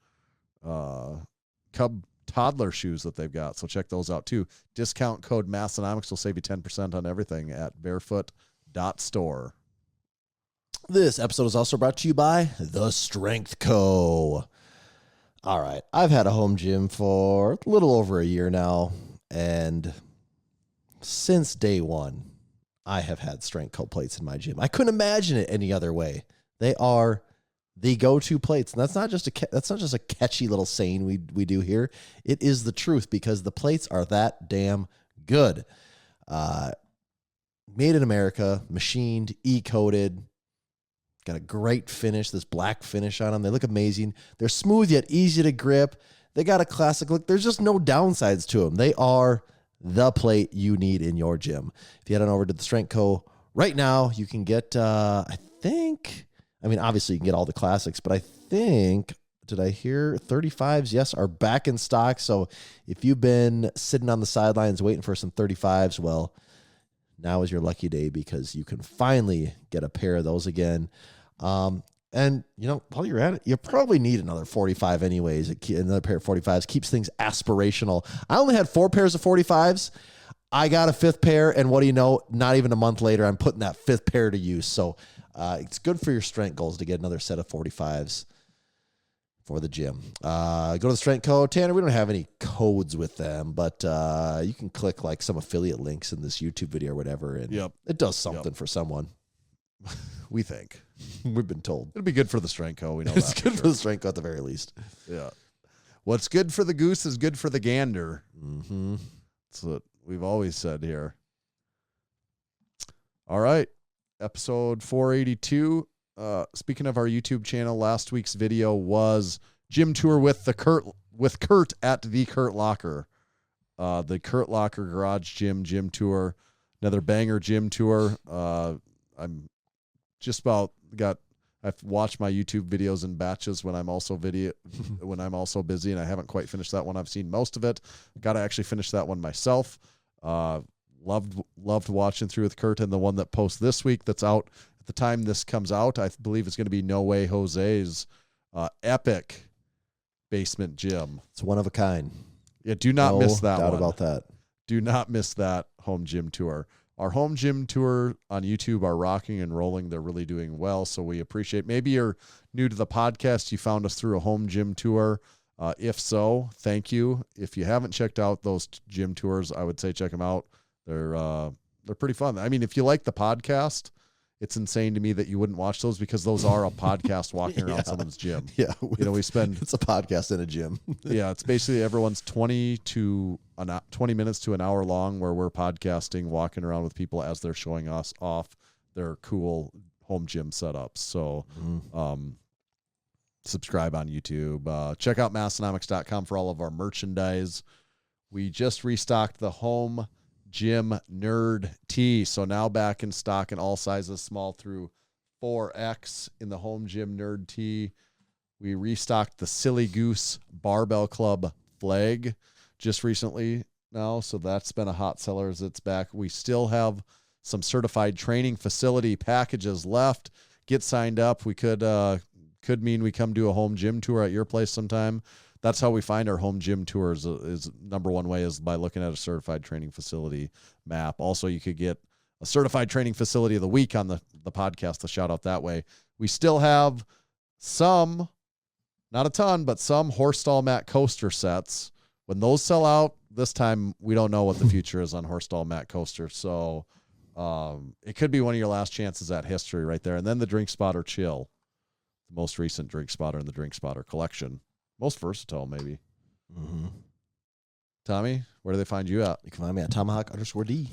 toddler shoes that they've got. So check those out too. Discount code Massenomics will save you 10% on everything at barefoot.store. This episode is also brought to you by The Strength Co. All right, I've had a home gym for a little over a year now, and since day one, I have had Strength Co plates in my gym. I couldn't imagine it any other way. They are the go-to plates, and that's not just a catchy little saying we do here. It is the truth because the plates are that damn good. Made in America, machined, E-coated. Got a great finish, this black finish on them. They look amazing. They're smooth yet easy to grip. They got a classic look. There's just no downsides to them. They are the plate you need in your gym. If you head on over to the Strength Co. right now, you can get, obviously you can get all the classics, but I think, did I hear 35s? Yes, are back in stock. So if you've been sitting on the sidelines waiting for some 35s, well, now is your lucky day because you can finally get a pair of those again. And, while you're at it, you probably need another 45 anyways. Another pair of 45s keeps things aspirational. I only had 4 pairs of 45s. I got a 5th pair, and what do you know? Not even a month later, I'm putting that 5th pair to use. So it's good for your strength goals to get another set of 45s for the gym. Go to the Strength Co. Tanner, we don't have any codes with them, but you can click like some affiliate links in this YouTube video or whatever, and it does something for someone. We think. We've been told. It'll be good for the Strength Co. We know It's that. good for the Strength Co. at the very least. Yeah. What's good for the goose is good for the gander. Mm-hmm. That's what we've always said here. All right. Episode 482. speaking of our YouTube channel, last week's video was gym tour with Kurt at the Kurt Locker. The Kurt Locker Garage Gym tour. Another banger gym tour. I'm just about I've watched my YouTube videos in batches when I'm also busy, and I haven't quite finished that one. I've seen most of it. Got to actually finish that one myself. Loved watching through with Kurt, and the one that posts this week that's out at the time this comes out, I believe it's going to be No Way Jose's epic basement gym. It's one of a kind. Yeah, do not miss that one. No doubt one. about that. Do not miss that home gym tour. Our home gym tour on YouTube are rocking and rolling. They're really doing well, so we appreciate. Maybe you're new to the podcast. You found us through a home gym tour. If so, thank you. If you haven't checked out those gym tours, I would say check them out. They're pretty fun. I mean, if you like the podcast, it's insane to me that you wouldn't watch those, because those are a podcast walking around someone's gym. Yeah. We spend. It's a podcast in a gym. Yeah, it's basically everyone's 20 minutes to an hour long, where we're podcasting, walking around with people as they're showing us off their cool home gym setups. So subscribe on YouTube. Check out Massenomics.com for all of our merchandise. We just restocked the home gym nerd tee. So now back in stock in all sizes, small through 4X in the home gym nerd tee. We restocked the Silly Goose Barbell Club flag just recently now, so that's been a hot seller as it's back. We still have some certified training facility packages left. Get signed up. We could mean we come do a home gym tour at your place sometime. That's how we find our home gym tours. Is number one way is by looking at a certified training facility map. Also, you could get a certified training facility of the week on the podcast, to shout out that way. We still have some, not a ton, but some horse stall mat coaster sets. When those sell out this time, we don't know what the future is on horse stall mat coasters. So it could be one of your last chances at history right there. And then the Drink Spotter Chill, the most recent Drink Spotter in the Drink Spotter collection. Most versatile, maybe. Mm-hmm. Tommy, where do they find you at? You can find me at Tomahawk_D. You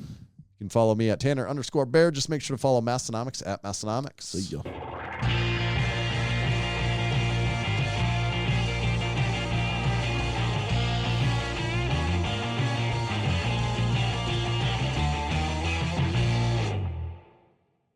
can follow me at Tanner_Bear. Just make sure to follow Massenomics at Massenomics. See ya.